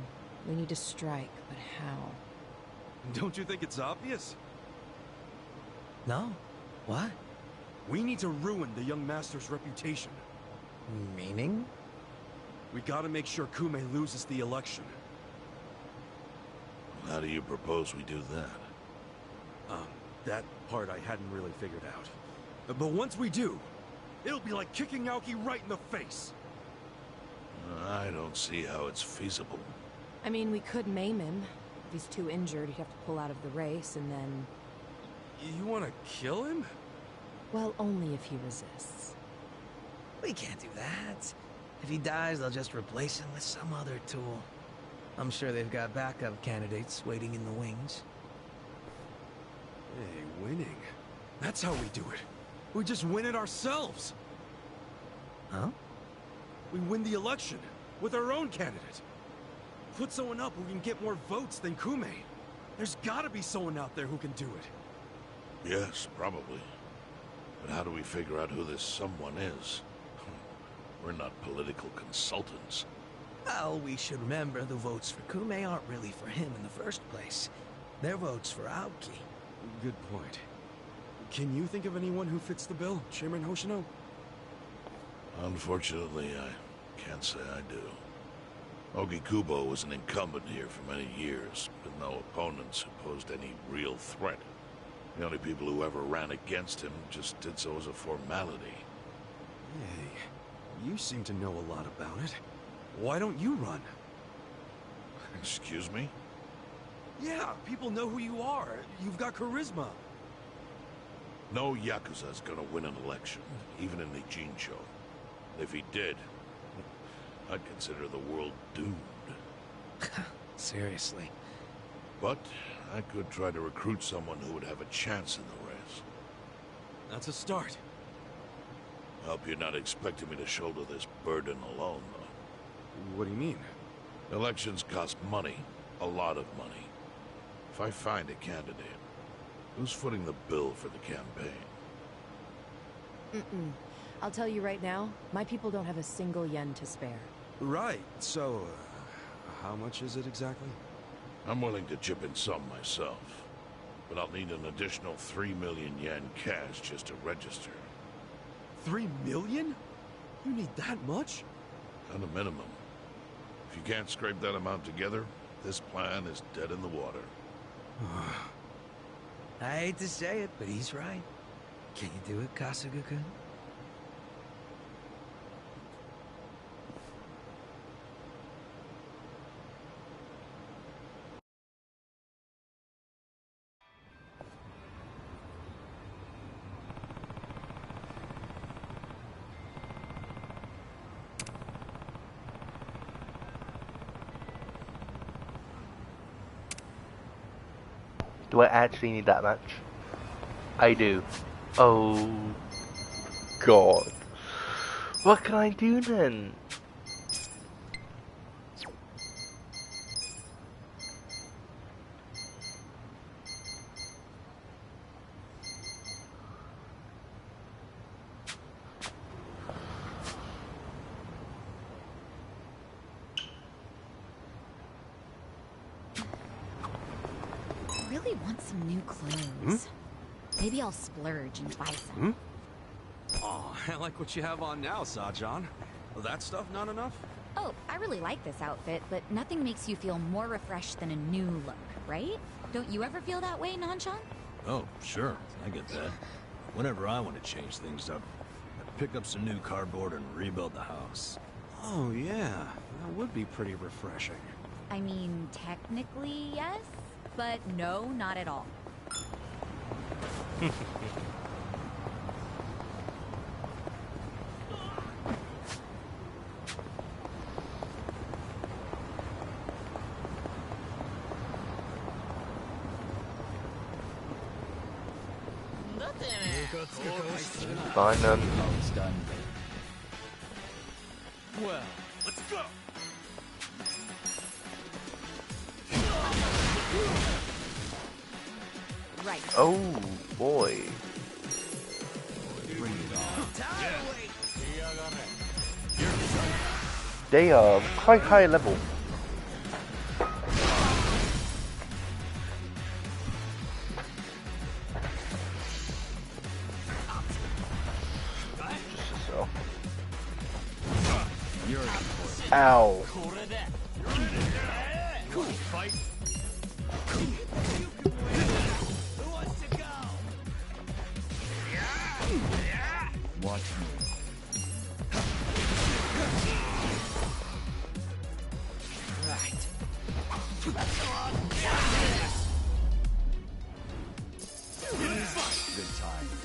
We need to strike, but how? Don't you think it's obvious? No. What? We need to ruin the young master's reputation. Meaning? We gotta make sure Kume loses the election. How do you propose we do that? That part I hadn't really figured out. But once we do, it'll be like kicking Aoki right in the face. I don't see how it's feasible. I mean, we could maim him. If he's too injured, he'd have to pull out of the race, and then... You wanna kill him? Well, only if he resists. We can't do that. If he dies, they'll just replace him with some other tool. I'm sure they've got backup candidates waiting in the wings. Hey, winning. That's how we do it. We just win it ourselves. Huh? We win the election with our own candidate. Put someone up who can get more votes than Kume. There's gotta be someone out there who can do it. Yes, probably. But how do we figure out who this someone is? We're not political consultants. Well, we should remember the votes for Kume aren't really for him in the first place. They're votes for Aoki. Good point. Can you think of anyone who fits the bill, Chairman Hoshino? Unfortunately, I can't say I do. Ogi Kubo was an incumbent here for many years, with no opponents who posed any real threat. The only people who ever ran against him just did so as a formality. Hey, you seem to know a lot about it. Why don't you run? Excuse me? Yeah, people know who you are. You've got charisma. No Yakuza's gonna win an election, even in the Jincho. If he did, I'd consider the world doomed. Seriously. But I could try to recruit someone who would have a chance in the race. That's a start. I hope you're not expecting me to shoulder this burden alone, though. What do you mean? Elections cost money. A lot of money. If I find a candidate, who's footing the bill for the campaign? I'll tell you right now, my people don't have a single yen to spare. Right, so, how much is it exactly? I'm willing to chip in some myself, but I'll need an additional 3 million yen cash just to register. 3 million? You need that much? At a minimum. If you can't scrape that amount together, this plan is dead in the water. I hate to say it, but he's right. Can you do it, Kasuga-kun? Do I actually need that much? I do. Oh God. What can I do then? really want some new clothes. Maybe I'll splurge and buy some. Oh, I like what you have on now, Sajan. Well, that stuff not enough? Oh, I really like this outfit, but nothing makes you feel more refreshed than a new look, right? Don't you ever feel that way, Nanshan? Oh, sure. I get that. Whenever I want to change things up, I pick up some new cardboard and rebuild the house. Oh, yeah. That would be pretty refreshing. I mean, technically, yes, but no, not at all. Fine then. It's done. Well, let's go! Right. Oh boy. Bring it on. They are quite high level. So. Ow. Cool fight. Watch me. Right. Good times.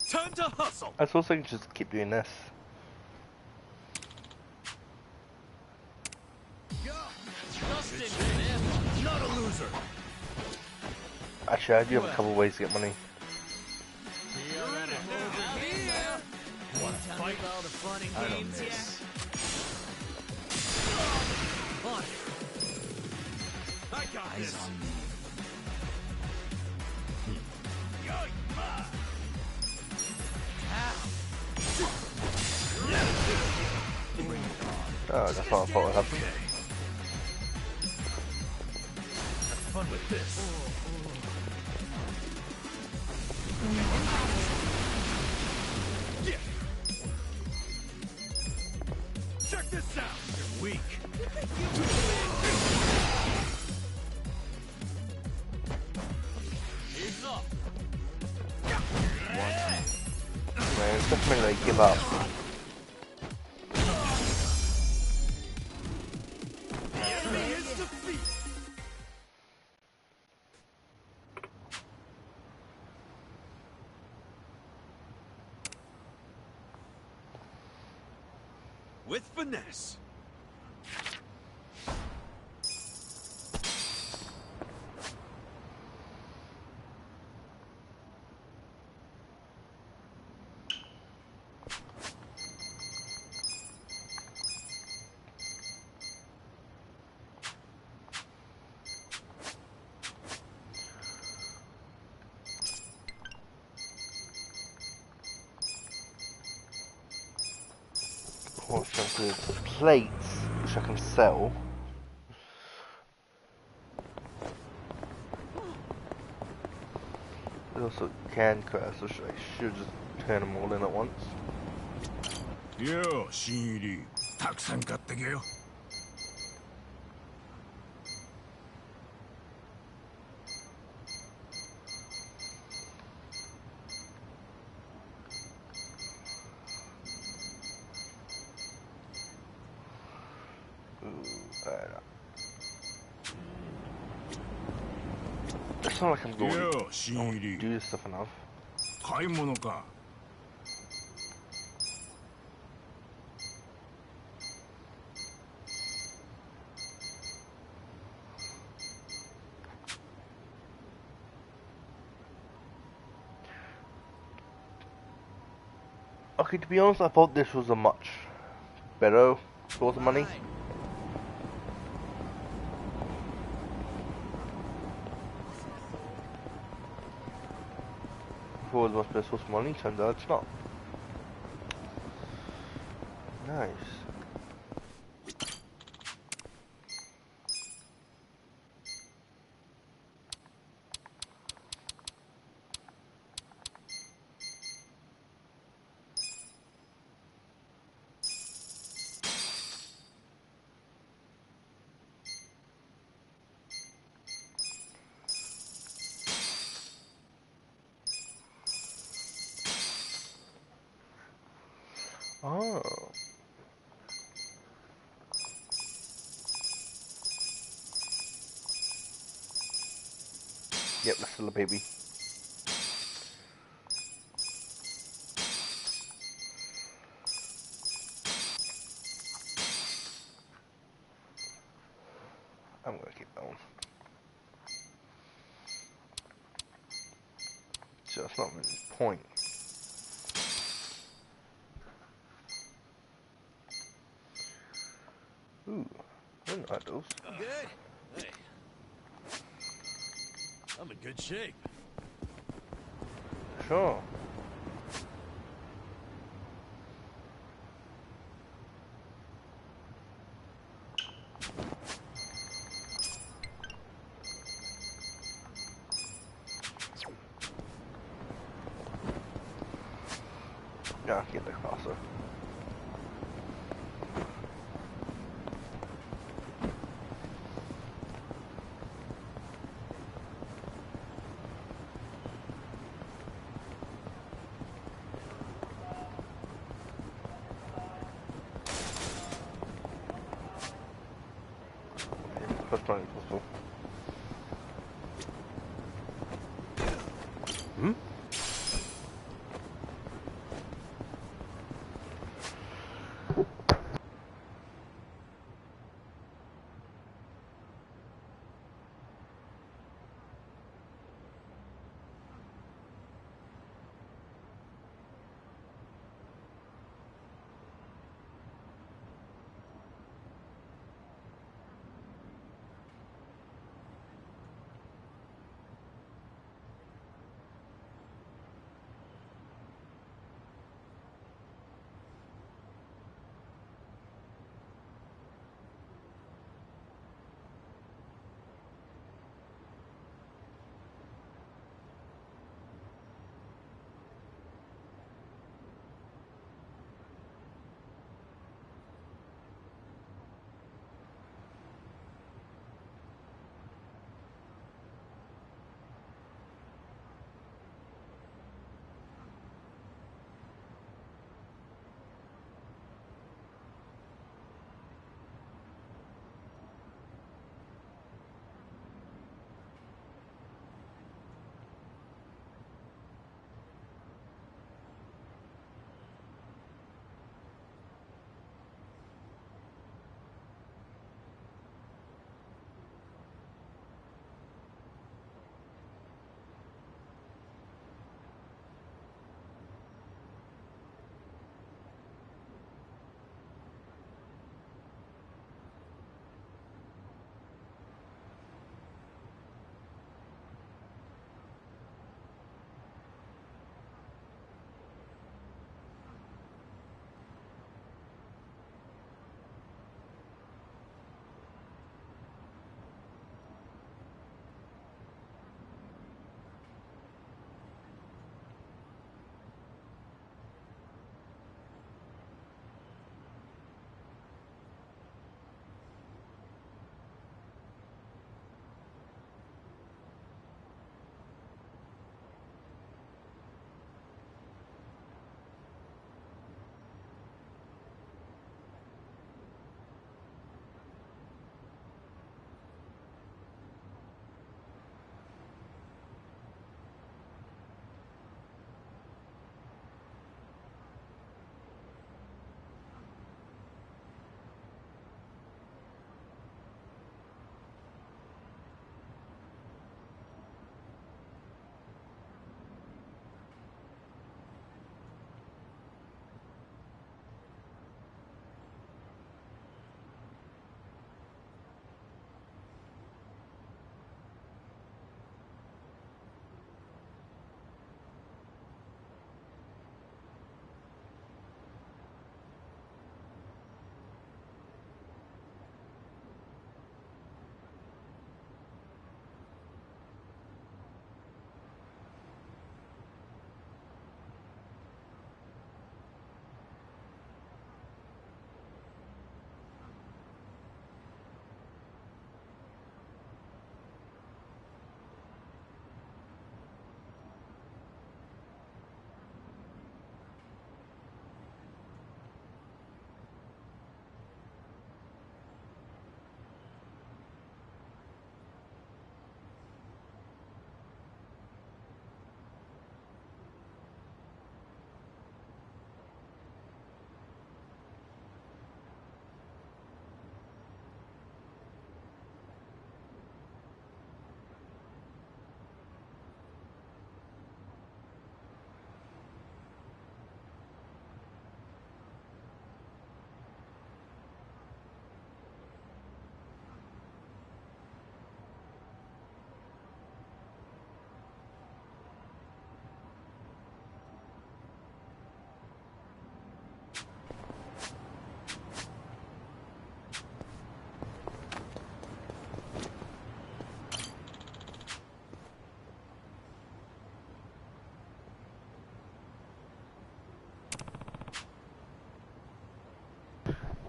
Time to hustle. I suppose I can just keep doing this. Not a loser. Actually, I do have a couple ways to get money. I don't miss. Eyes on me. Oh, that's not a fault. Have fun with this. Yeah. Check this out. You're weak. He's up. Man, it's definitely like give up. With finesse. What's the plates which I can sell? There's also can crash, so I should just turn them all in at once. Yo, 新入りたくさん買ってけよ。It's not like I'm going Yo, to do this stuff enough. 買い物か。Okay, to be honest, I thought this was a much better source of money. thought it was supposed to be so money, turns out it's not. Nice. Oh. Yep, that's still a baby. I'm gonna keep going. So it's not really the point. Ooh, I didn't like those. Good? Hey. I'm in good shape. Sure. Yeah, get the crosser. First one possible. Hmm?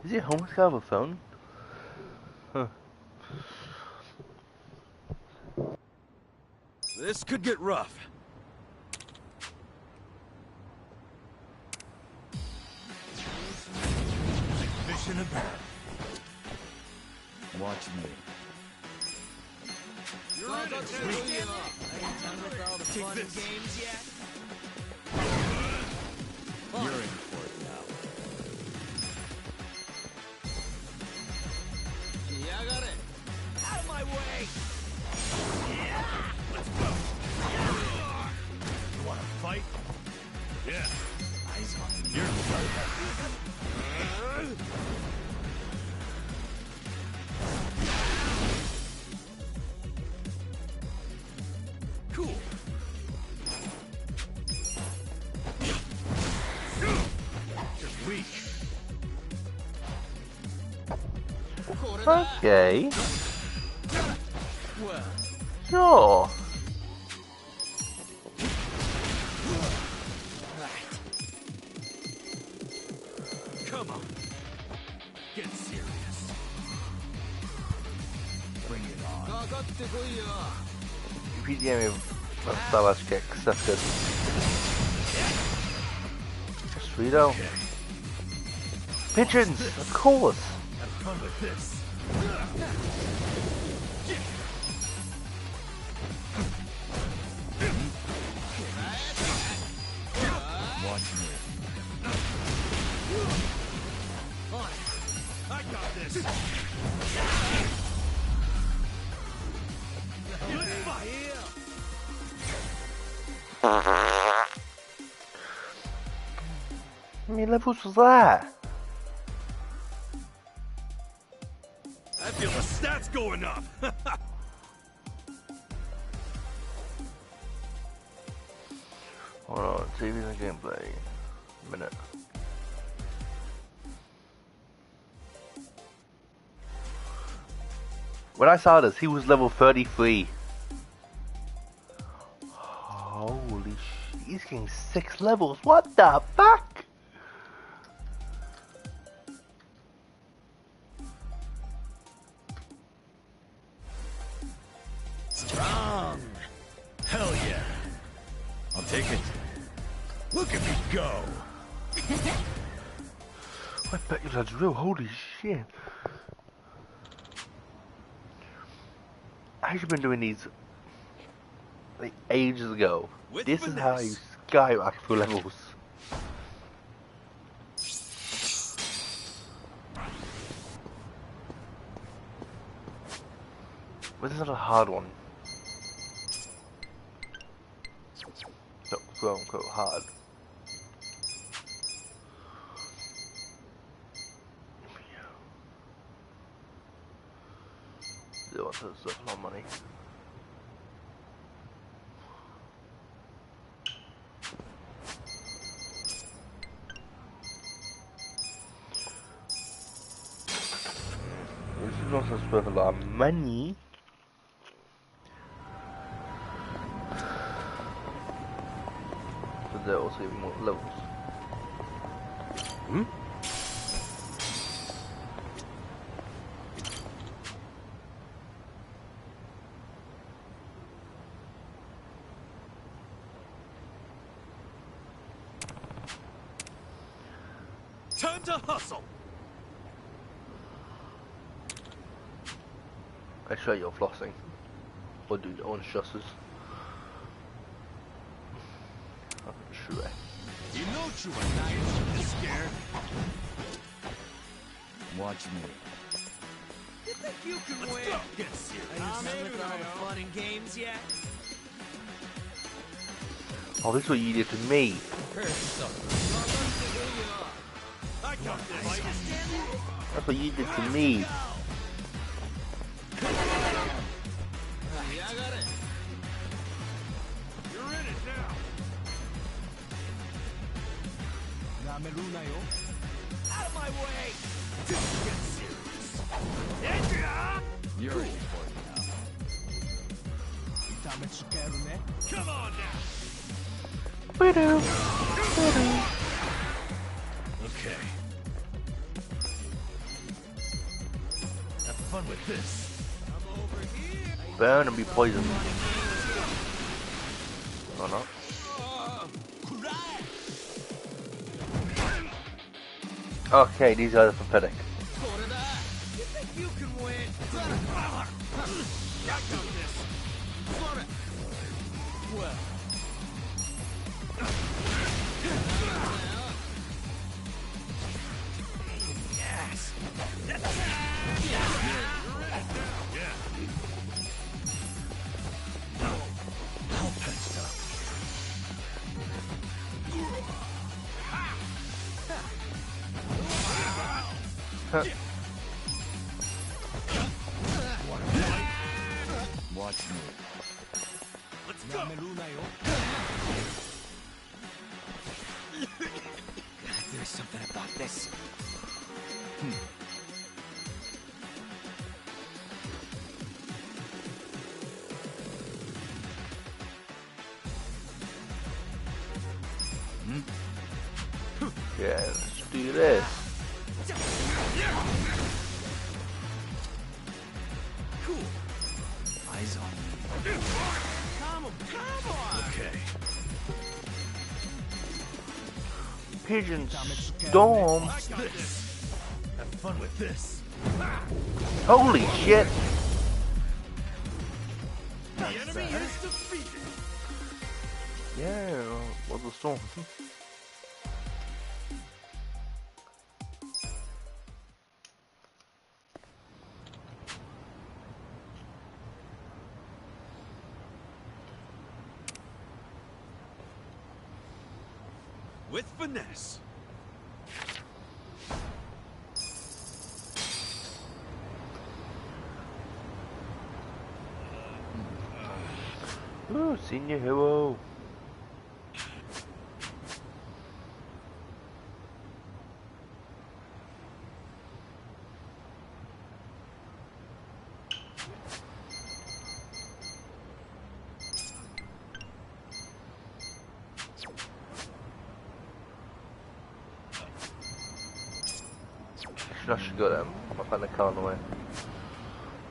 Is he a homeless guy with a phone? Huh. This could get rough. Fish in a barrel. Watch me. You're in it, are you done with all the fun and games yet? You're in for it now. Yeah, I got it. Out of my way! Yeah! Let's go! You wanna fight? Yeah. Eyes on me. You're Cool. You're weak. Okay. Well. Sure. Come on. Get serious. Bring it on. Repeat the enemy of Savage kicks. That's good. Sweeto. Pigeons, of course. Have fun with this. Watch me. I got this. Let's fight. How many levels was that? I feel the stats going up. Hold on, TV and gameplay. A minute. When I saw this, he was level 33. Holy shit, he's getting 6 levels. What the fuck? Strong. Hell yeah. I'll take it. Look at me go. I bet you that's real. Holy shit. I should have been doing these like ages ago. This is how you skyrocket through levels. But this is not a hard one. No, quote unquote hard. They want to stuff more money. This is not supposed to spend a lot of money. But they're also giving more levels. Hmm? Time to hustle. I show you're flossing. Or do your own stresses. Sure. You know you are nice. Scared. Watch me. You think you can Let's win? go. Get serious. Are you done with all the fun and games yet? Oh, this is what you did to me. I got this. That's what you did to me. Yeah, I got it. You're in it now. Out of my way! Get serious. You're in for it now. Come on now. We do. Okay. fun with this. Burn and be poisoned. Or not. Okay, these guys are pathetic. You think you can win? I got this. Well. Yes. All patched up. Huh. Watch me. Let's go. There's something about this. Yeah, let's do this. Cool. Eyes on me. Come on. Okay. Pigeon Storm. This. Have fun with this. Holy shit. The enemy is defeated. Yeah, what's the storm? With finesse. Ooh, senior hero. I should go there. I'll find a car on the way.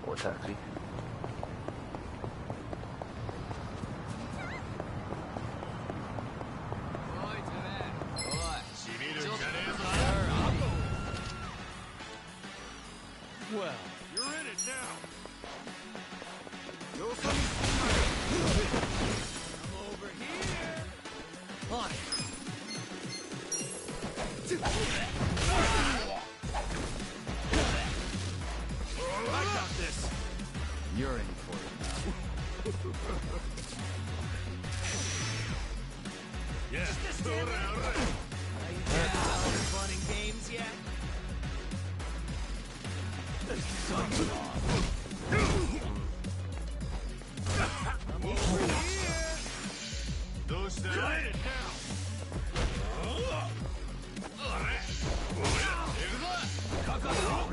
Or a taxi. Well, you're in it now. Come over here. On it. I got this. You're in for it now. Yeah. Are you getting having fun and games yet? I'm over here. Those that are in it now.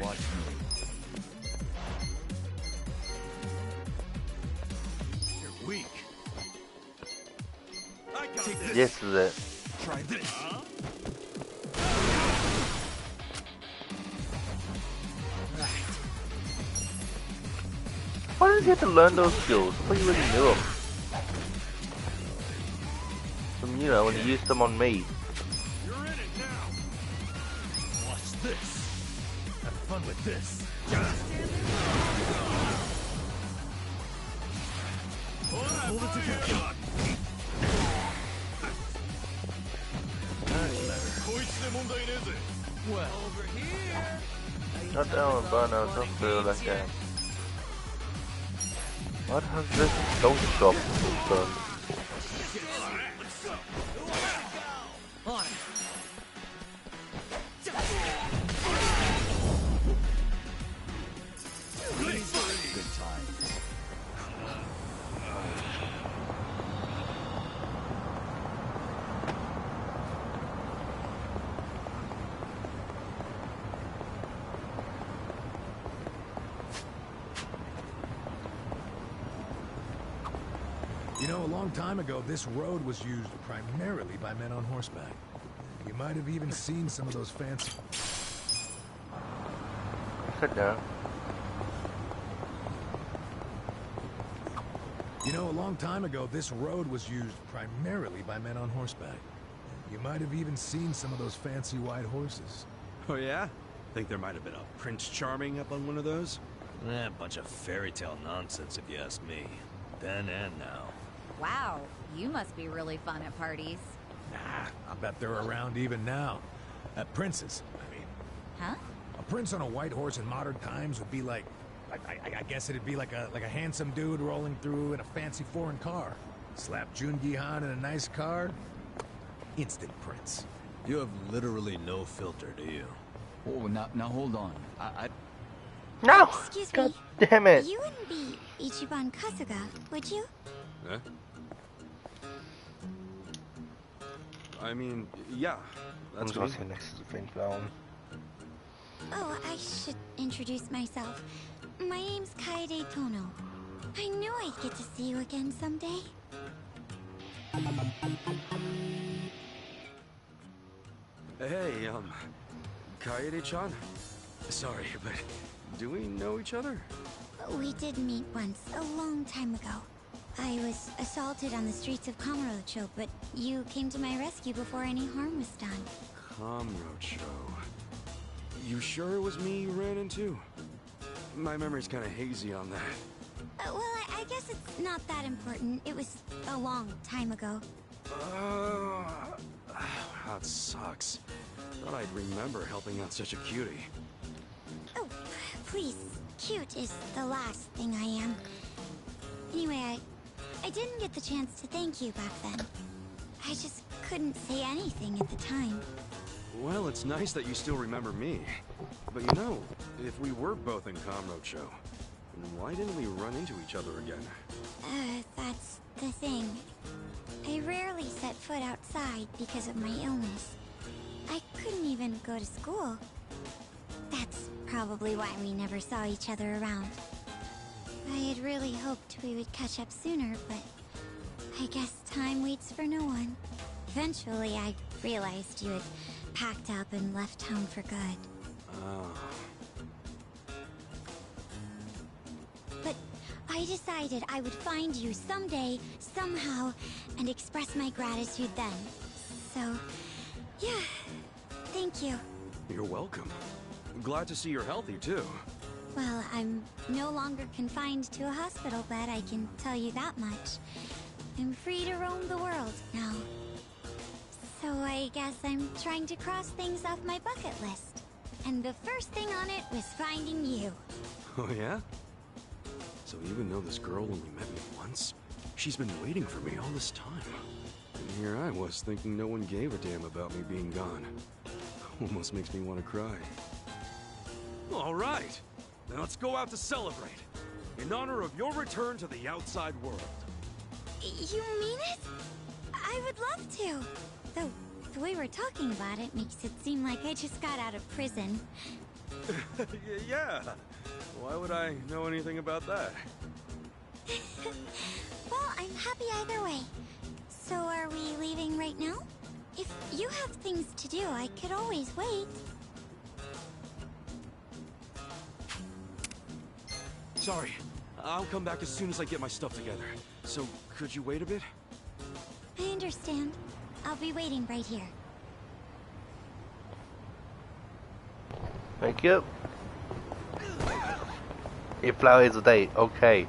Watch me. You're weak. I got this. This is it. Try this. Why does he have to learn those skills? I thought you already knew them. From, you know, when you used them on me. You're in it now. Watch this. Have fun with this. Hold it together. Well, over here. Not down, but no, don't feel like that. What has this stone shop done? On it. Good times. You know, a long time ago, this road was used primarily by men on horseback. You might have even seen some of those fancy... Sit down. You know, a long time ago, this road was used primarily by men on horseback. You might have even seen some of those fancy white horses. Oh yeah? Think there might have been a Prince Charming up on one of those? A bunch of fairy tale nonsense, if you ask me. Then and now. Wow, you must be really fun at parties. Nah, I bet they're around even now. Princes, I mean. Huh? A prince on a white horse in modern times would be like... I guess it'd be like a handsome dude rolling through in a fancy foreign car. Slap Jungi Han in a nice car. Instant prince. You have literally no filter, do you? Oh, now hold on. No! Excuse God me. damn it! You wouldn't be Ichiban Kasuga, would you? Huh? I mean, yeah. I'm That's just gonna me. say next to the French brown. Oh, I should introduce myself. My name's Kaede Tono. I knew I'd get to see you again someday. Hey, Kaede-chan? Sorry, but do we know each other? We did meet once, a long time ago. I was assaulted on the streets of Kamurocho, but you came to my rescue before any harm was done. Kamurocho. You sure it was me you ran into? My memory's kind of hazy on that. Well, I guess it's not that important. It was a long time ago. That sucks. Thought I'd remember helping out such a cutie. Oh, please. Cute is the last thing I am. Anyway, I didn't get the chance to thank you back then. I just couldn't say anything at the time. Well, it's nice that you still remember me. But you know, if we were both in Kamurocho, why didn't we run into each other again? That's the thing. I rarely set foot outside because of my illness. I couldn't even go to school. That's probably why we never saw each other around. I had really hoped we would catch up sooner, but I guess time waits for no one. Eventually, I realized you had packed up and left town for good. Oh. But I decided I would find you someday, somehow, and express my gratitude then. So, yeah, thank you. You're welcome. Glad to see you're healthy, too. Well, I'm no longer confined to a hospital bed, I can tell you that much. I'm free to roam the world now. So I guess I'm trying to cross things off my bucket list. And the first thing on it was finding you. Oh, yeah? So you even know this girl only met me once? She's been waiting for me all this time. And here I was thinking no one gave a damn about me being gone. Almost makes me want to cry. All right, then let's go out to celebrate. In honor of your return to the outside world. You mean it? I would love to. Though, the way we're talking about it makes it seem like I just got out of prison. Yeah. Why would I know anything about that? Well, I'm happy either way. So are we leaving right now? If you have things to do, I could always wait. Sorry, I'll come back as soon as I get my stuff together. So, could you wait a bit? I understand. I'll be waiting right here. Thank you. 8 flowers a day, okay.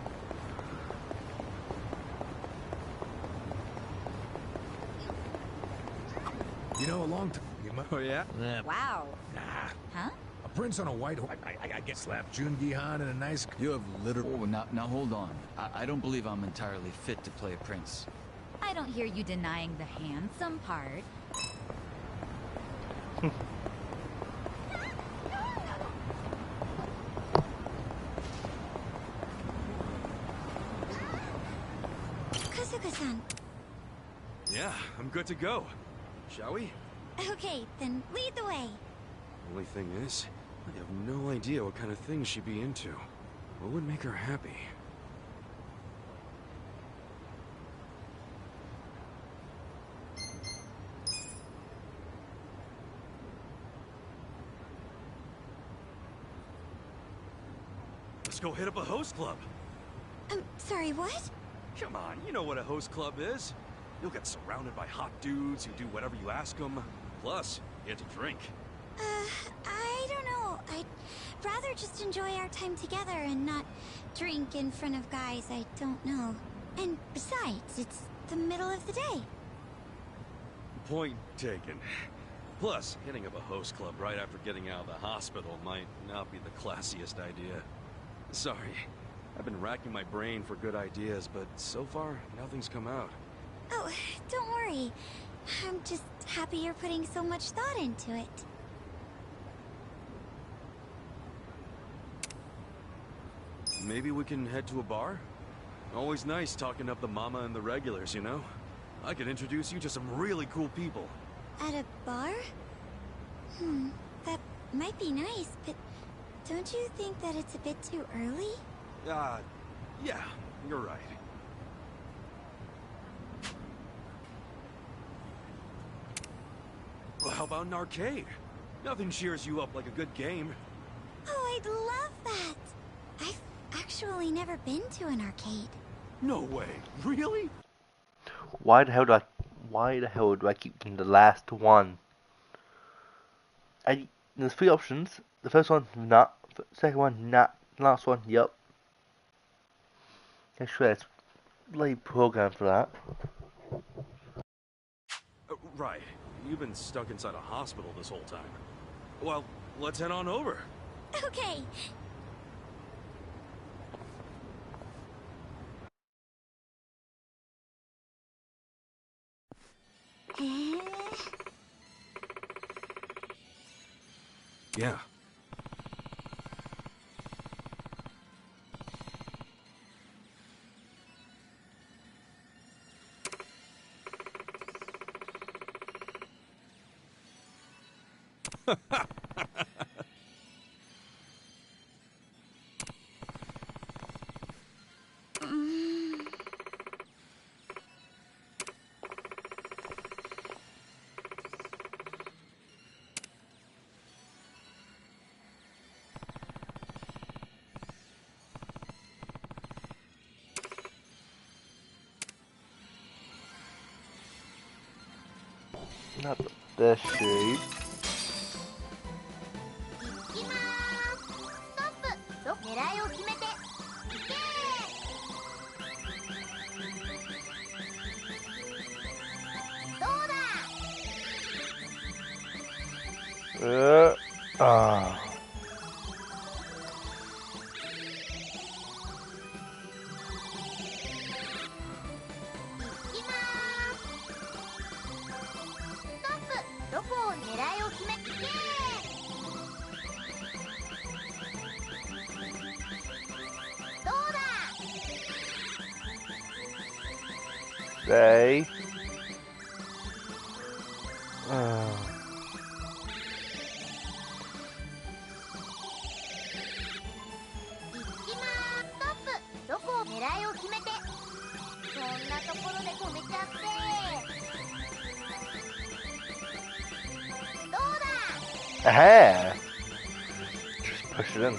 You know, a long time. Oh, yeah? Wow. Nah. Huh? A prince on a white horse. I guess slap Jungi Han in a nice. You have literally. Oh, now hold on. I don't believe I'm entirely fit to play a prince. I don't hear you denying the handsome part. Kasuga-san. Yeah, I'm good to go. Shall we? Okay, then lead the way. Only thing is, I have no idea what kind of things she'd be into. What would make her happy? Let's go hit up a host club. Sorry, what? Come on, you know what a host club is. You'll get surrounded by hot dudes who do whatever you ask them. Plus, you get to drink. I don't know. I'd rather just enjoy our time together and not drink in front of guys I don't know. And besides, it's the middle of the day. Point taken. Plus, hitting up a host club right after getting out of the hospital might not be the classiest idea. Sorry, I've been racking my brain for good ideas, but so far, nothing's come out. Oh, don't worry. I'm just happy you're putting so much thought into it. Maybe we can head to a bar? Always nice talking up the mama and the regulars, you know? I could introduce you to some really cool people. At a bar? That might be nice, but don't you think that it's a bit too early? Yeah, you're right. Well, how about an arcade? Nothing cheers you up like a good game. Oh, I'd love that! I've actually never been to an arcade. No way. Really? Why the hell do I keep getting the last one? There's 3 options. The first one, not. Second one, not. Last one, yep. I swear it's bloody programmed for that. Right. You've been stuck inside a hospital this whole time. Well, let's head on over. Okay. Yeah. Not the best shape. Ah. Say. Aha! Just push it in.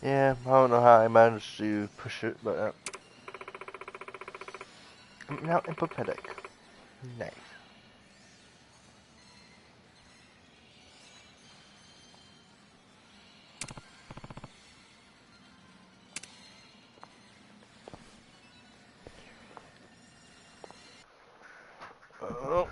Yeah, I don't know how I managed to push it, but I'm now empathetic. Nice. Oh.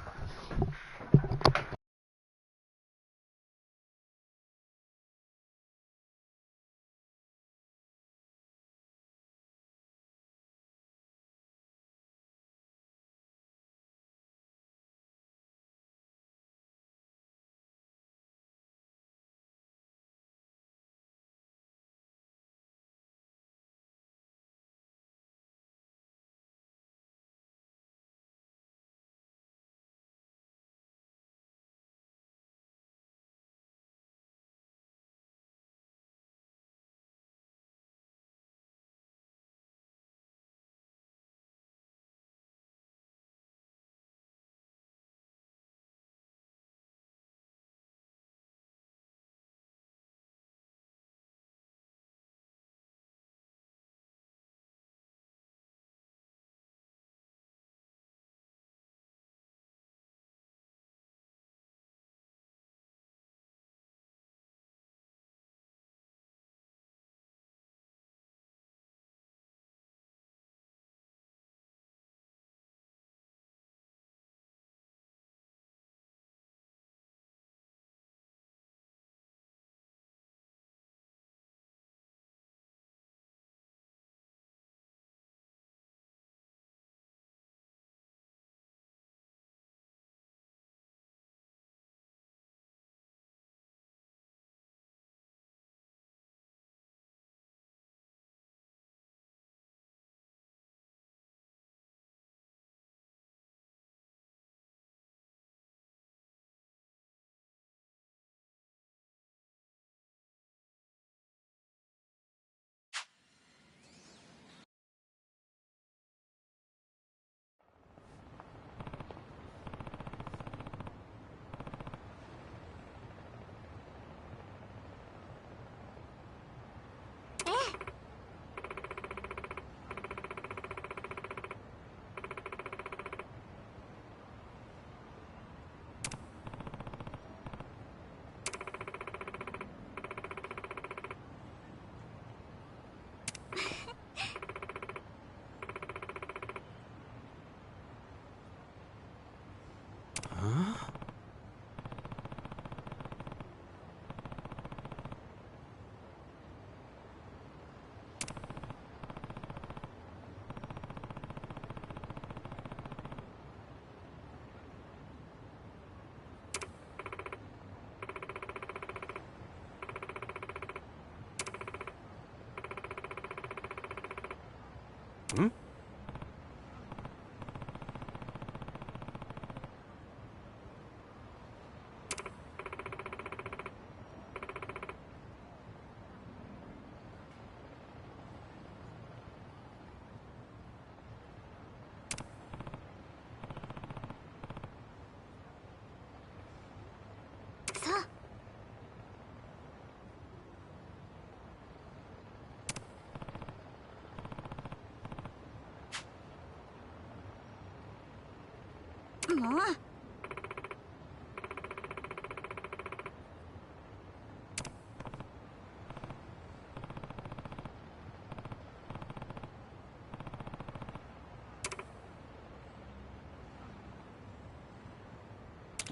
Hmm?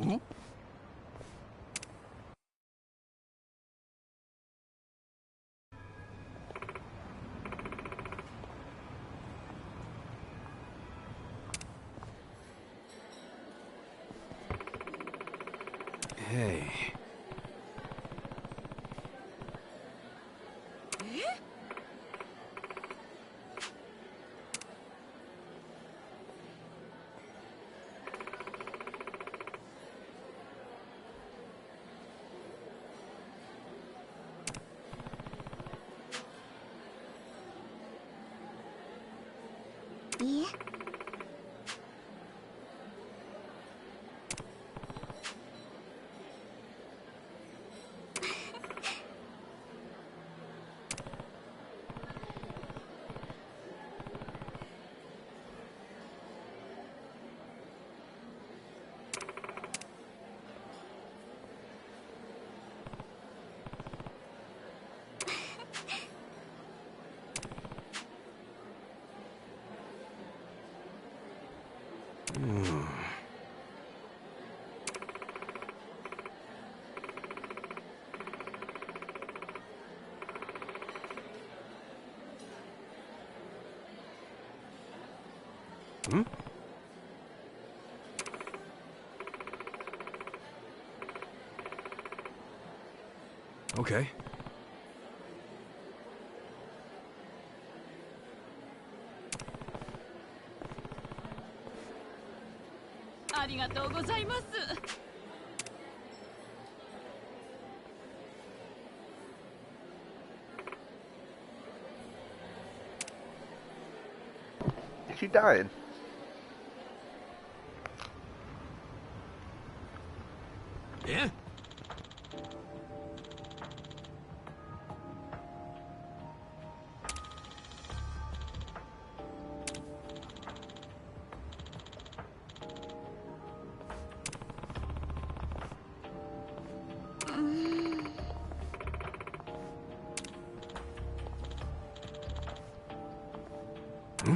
もう。Hey.いいえ。Hmm? Okay. Is she dying? Yeah? Hmm?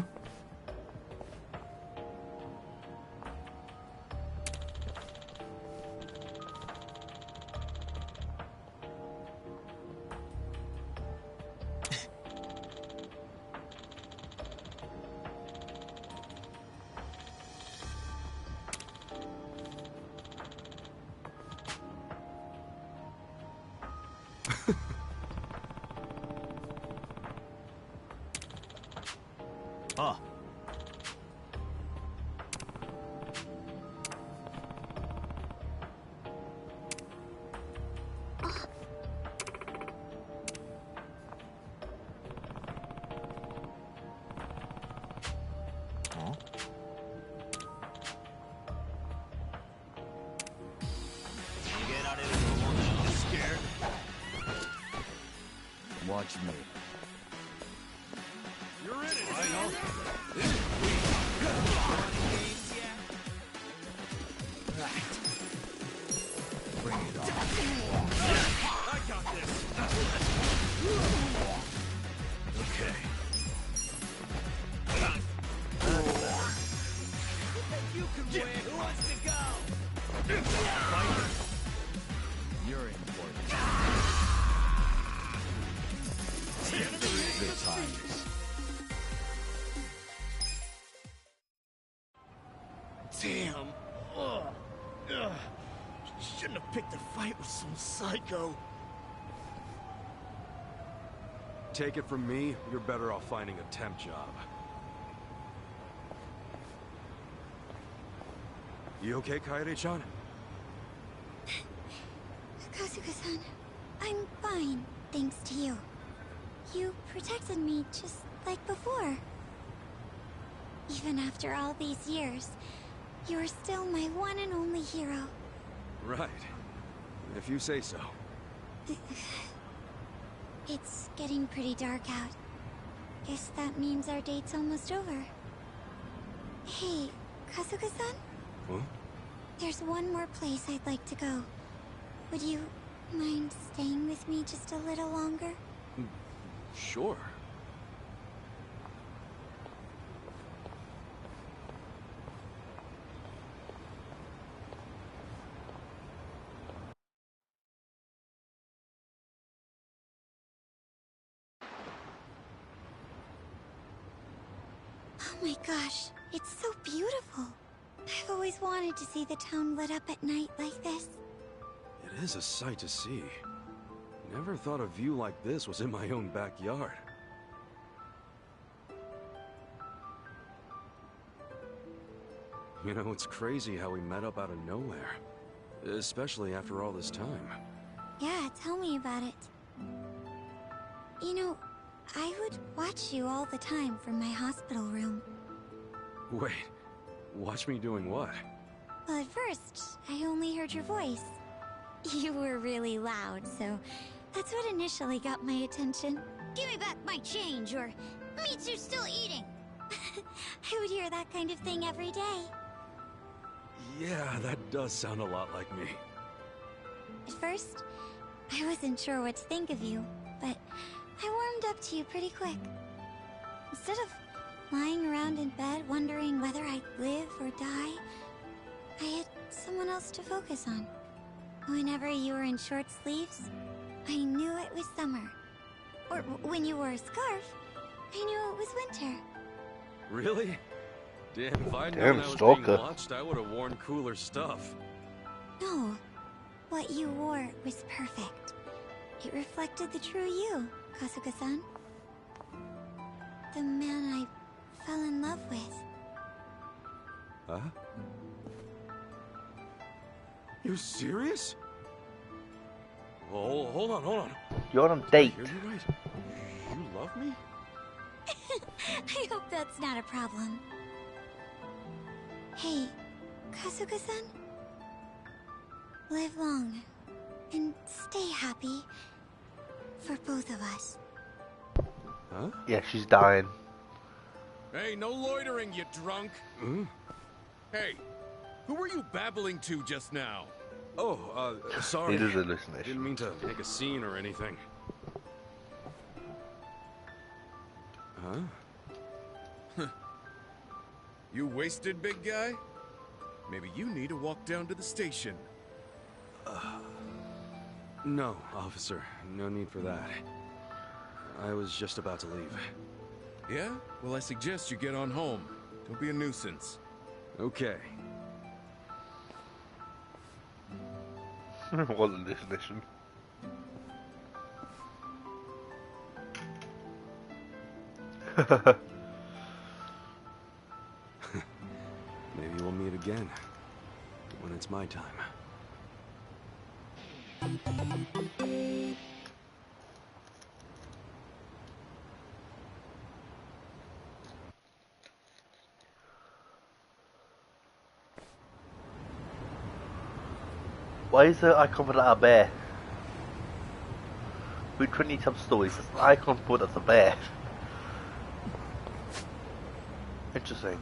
Ah. Huh? Scared? Watch me. You're in it, I know. Bring it on. I got this. Okay. You can win. Who wants to go? You're in for it. Good times. Damn. Ugh. Ugh. Shouldn't have picked a fight with some psycho. Take it from me, you're better off finding a temp job. You okay, Kaede-chan? Kasuga-san, I'm fine, thanks to you. You protected me just like before. Even after all these years, you're still my one and only hero. Right. If you say so. It's getting pretty dark out. Guess that means our date's almost over. Hey, Kasuga-san? Huh? There's one more place I'd like to go. Would you mind staying with me just a little longer? Sure. Oh my gosh, it's so beautiful. I've always wanted to see the town lit up at night like this. It is a sight to see. Never thought a view like this was in my own backyard. You know, it's crazy how we met up out of nowhere. Especially after all this time. Yeah, tell me about it. You know, I would watch you all the time from my hospital room. Wait, watch me doing what? Well, at first, I only heard your voice. You were really loud, so that's what initially got my attention. Give me back my change, or meat you're still eating. I would hear that kind of thing every day. Yeah, that does sound a lot like me. At first, I wasn't sure what to think of you, but I warmed up to you pretty quick. Instead of lying around in bed wondering whether I'd live or die, I had someone else to focus on. Whenever you were in short sleeves, I knew it was summer. Or when you wore a scarf, I knew it was winter. Really? Damn, if I'd Damn, known I was stalker. being watched, I would have worn cooler stuff. No, what you wore was perfect. It reflected the true you, Kasuga-san. The man I fell in love with. Huh? You serious? Oh, hold on. You're on a date. Hear you right? You love me? I hope that's not a problem. Hey, Kasuga-san? Live long, and stay happy. For both of us. Huh? Yeah, she's dying. Hey, no loitering, you drunk! Hey, who were you babbling to just now? Oh, sorry. It is a hallucination. Didn't mean to make a scene or anything. Huh? You wasted, big guy? Maybe you need to walk down to the station. No, officer. No need for that. I was just about to leave. Yeah? Well, I suggest you get on home. Don't be a nuisance. Okay. What a hallucination. Maybe we'll meet again. When it's my time. Why is the icon for that a bear? Which one needs some stories? It's an icon for that's a bear. Interesting.